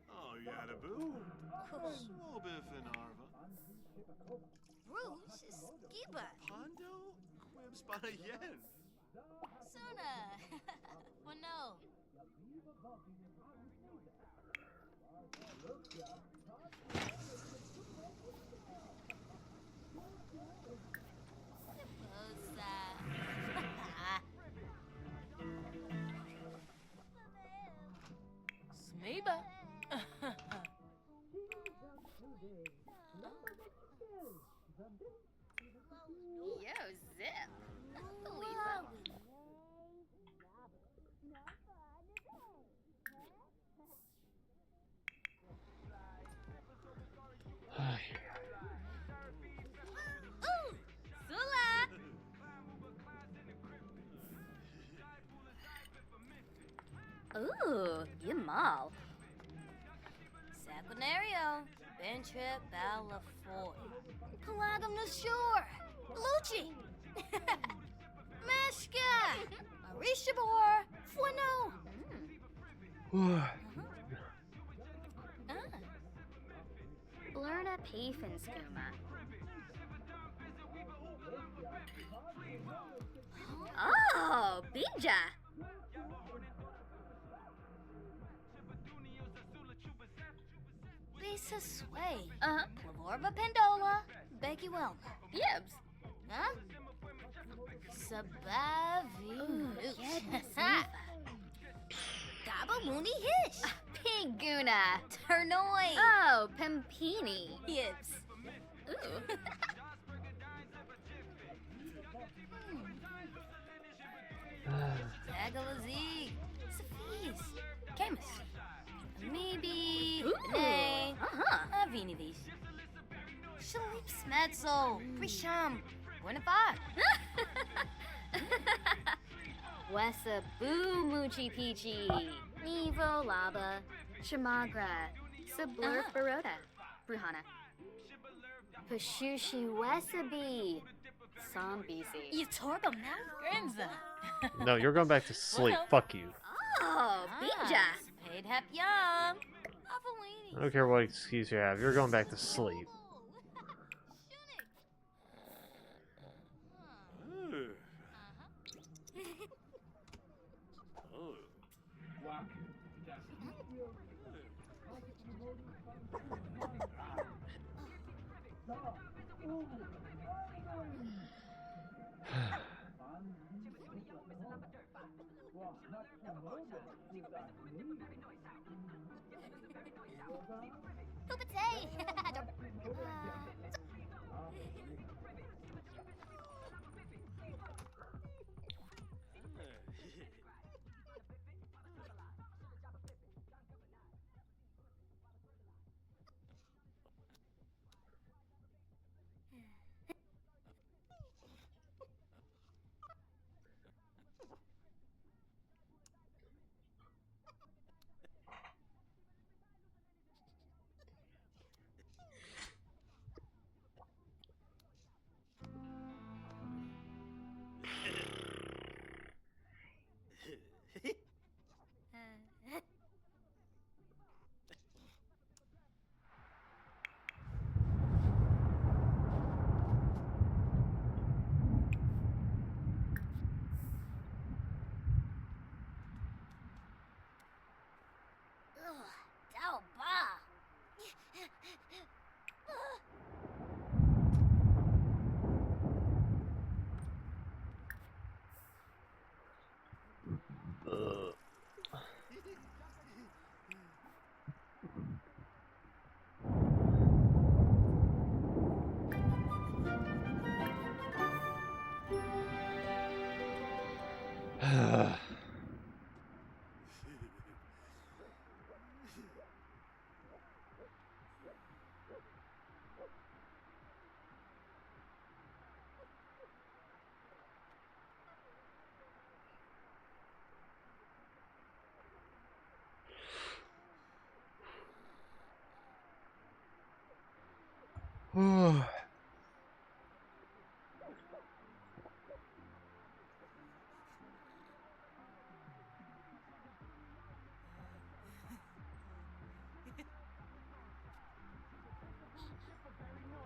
Oh, Yadaboo. Swobifinarva. Bruce Skiba. Pondo? Quibs by yen. Sona. Well, no. Smeeba. Yo, Zip. Lisa. Sula. Ooh, Yamal. Saquinario. Bentrip Balafoy. Pelagam Nashur. Lucci. Meshka. Arishabor. Fuano. Blurna Pafinskuma. Oh, Bija. Lisa Sway. Uh-huh. Lorba Pendola. Becky Welmer. Yibs. Huh? Sabavi. Yes. Gaba Mooney Hish. Piguna. Ternoi. Oh, Pampini. Yibs. Ooh. Tagalazi. Sophies. Camus. Maybe. Ooh. Nay. Uh-huh. Avinivis. Shalip Smetzel. Prisham. Buenafat. Wesa Boo Moochie Peachy. Nevo Lava. Shamagra. Sablur Baroda. Bruhana. Pashushi Wesabi. Sambisi. Yitorba Grinza. No, you're going back to sleep. Fuck you. Oh, Bija. Paid hep yum. I don't care what excuse you have. You're going back to sleep.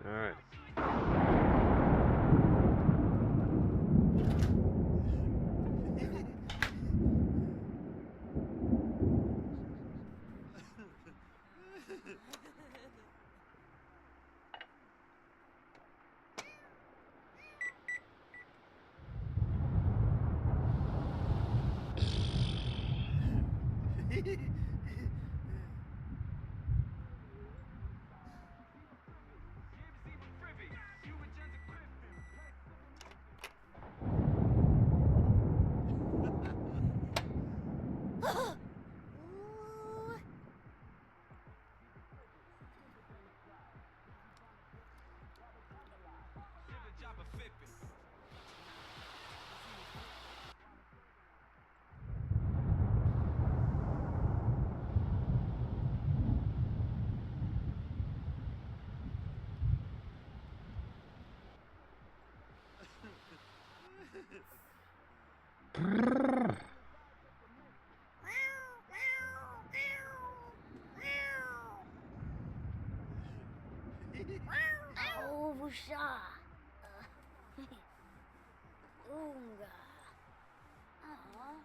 Alright. Oh, Vusha. Unga. Aw.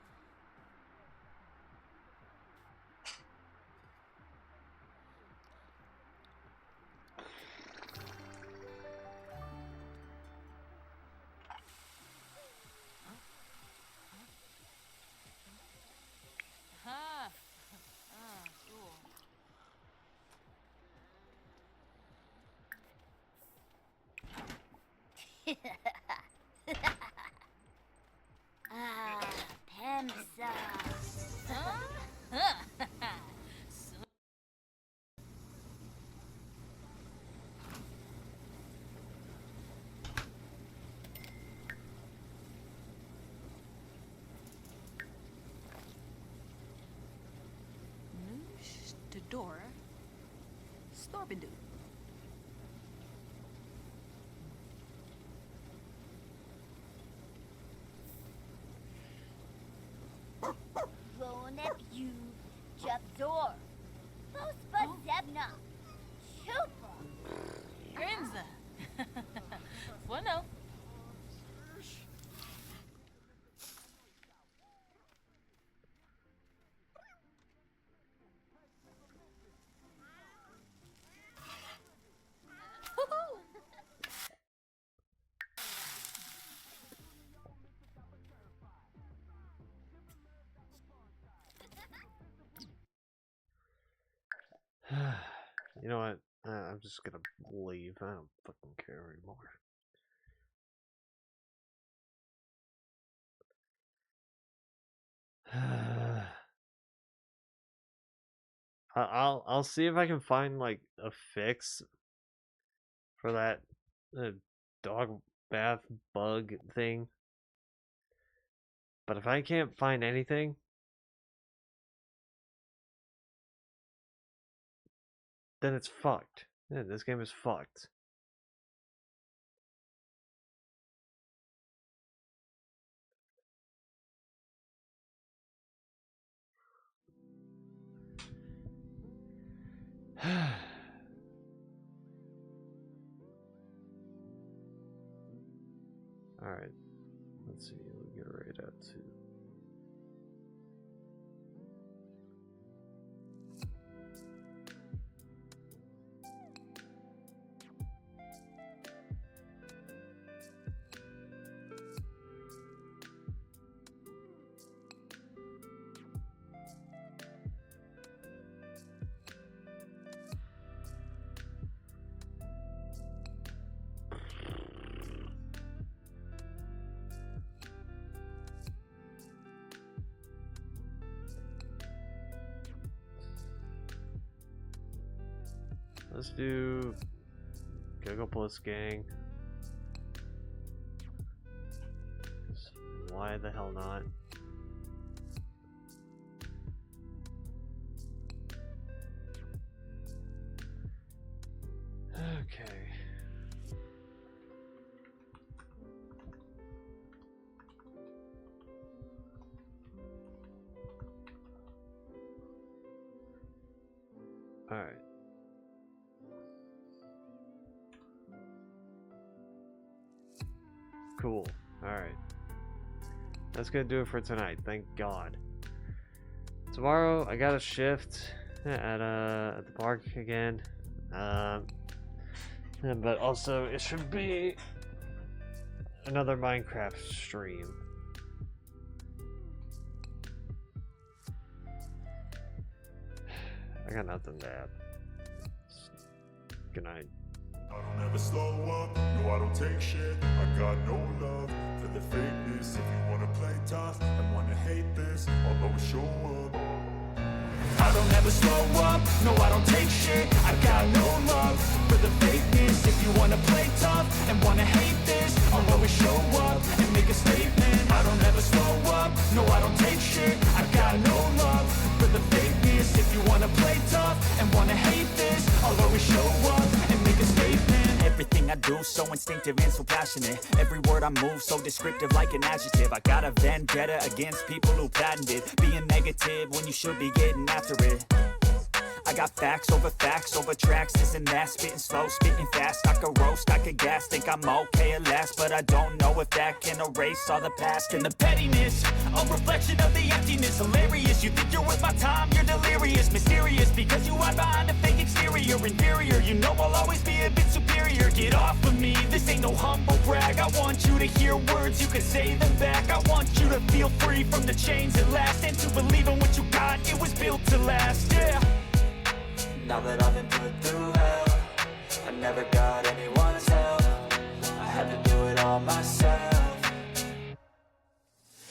Huh. Ah, cool. Ah, Pemsa. Huh? Dora. Storbidoo. Ronep you, Jabdor. Fospa Zebna. Chupa. Grinza. Bueno. You know what? I'm just gonna leave. I don't fucking care anymore. I'll see if I can find like a fix for that dog bath bug thing. But if I can't find anything, then it's fucked. Yeah, this game is fucked. Alright. Let's see. We'll get right out to. Let's do Google Plus Gang. Why the hell not? Okay. All right. Cool. Alright. That's gonna do it for tonight. Thank God. Tomorrow I got a shift at the park again. But also it should be another Minecraft stream. I got nothing to add. Good night. I don't ever slow up, no I don't take shit. I got no love for the fakeness. If you wanna play tough and wanna hate this, I'll always show up. I don't ever slow up, no I don't take shit. I got no love for the fakeness. If you wanna play tough and wanna hate this, I'll always show up and make a statement. I don't ever slow up, no I don't take shit. I got no love for the fakeness. If you wanna play tough and wanna hate this, I'll always show up and make a statement. Everything I do so instinctive and so passionate. Every word I move so descriptive like an adjective. I got a vendetta against people who patented being negative when you should be getting after it. I got facts over tracks, this and that. Spitting slow, spitting fast. I could roast, I could gas. Think I'm okay at last, but I don't know if that can erase all the past. And the pettiness, a reflection of the emptiness. Hilarious, you think you're worth my time, you're delirious. Mysterious, because you hide behind a fake exterior. Inferior, you know I'll always be a bit superior. Get off of me, this ain't no humble brag. I want you to hear words, you can say them back. I want you to feel free from the chains at last, and to believe in what you got, it was built to last, yeah. Now that I've been put through hell, I never got anyone's help. I had to do it all myself.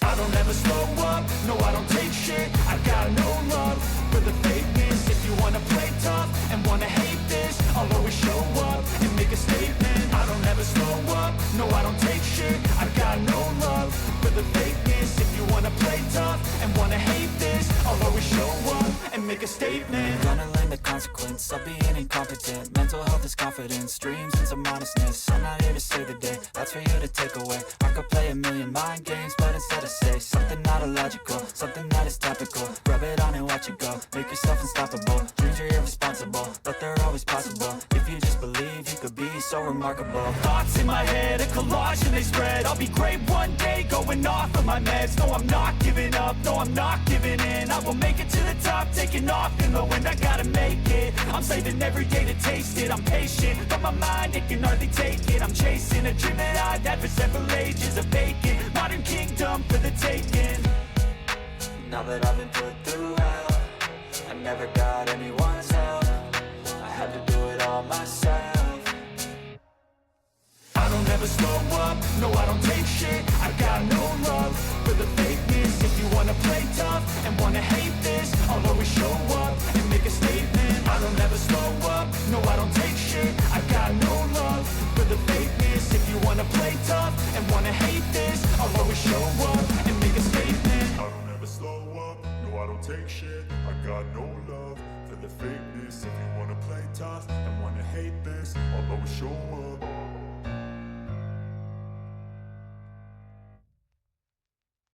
I don't ever slow up, no I don't take shit. I got no love for the fakeness. If you wanna play tough and wanna hate this, I'll always show up and make a statement. I don't ever slow up, no I don't take shit. I got no love for the fakeness. If you wanna play tough and wanna hate this, I'll always show up and make a statement. Gonna learn the consequence of being incompetent. Mental health is confidence, dreams and some honestness. I'm not here to save the day, that's for you to take away. I could play a million mind games, but instead I say something not illogical, something that is topical. Rub it on and watch it go, make yourself unstoppable. Dreams are irresponsible, but they're always possible. If you just believe, you could be so remarkable. Thoughts in my head, a collage and they spread. I'll be great one day, going off of my meds. No, I'm not giving up, no, I'm not giving in. I will make it to the top, taking off in the wind. I gotta make it, I'm saving every day to taste it. I'm patient, but my mind, it can hardly take it. I'm chasing a dream that I've had for several ages. A vacant, modern kingdom for the taking. Now that I've been put through hell, I never got anyone's help. I had to do it all myself. I don't ever slow up, no I don't take shit. I got no love for the fakeness. If you wanna play tough and wanna hate this, I'll always show up and make a statement. I don't ever slow up, no I don't take shit. I got no love for the fakeness. If you wanna play tough and wanna hate this, I'll always show up and make a statement. I don't ever slow up, no I don't take shit. I got no love for the fakeness. If you wanna play tough and wanna hate this, I'll always show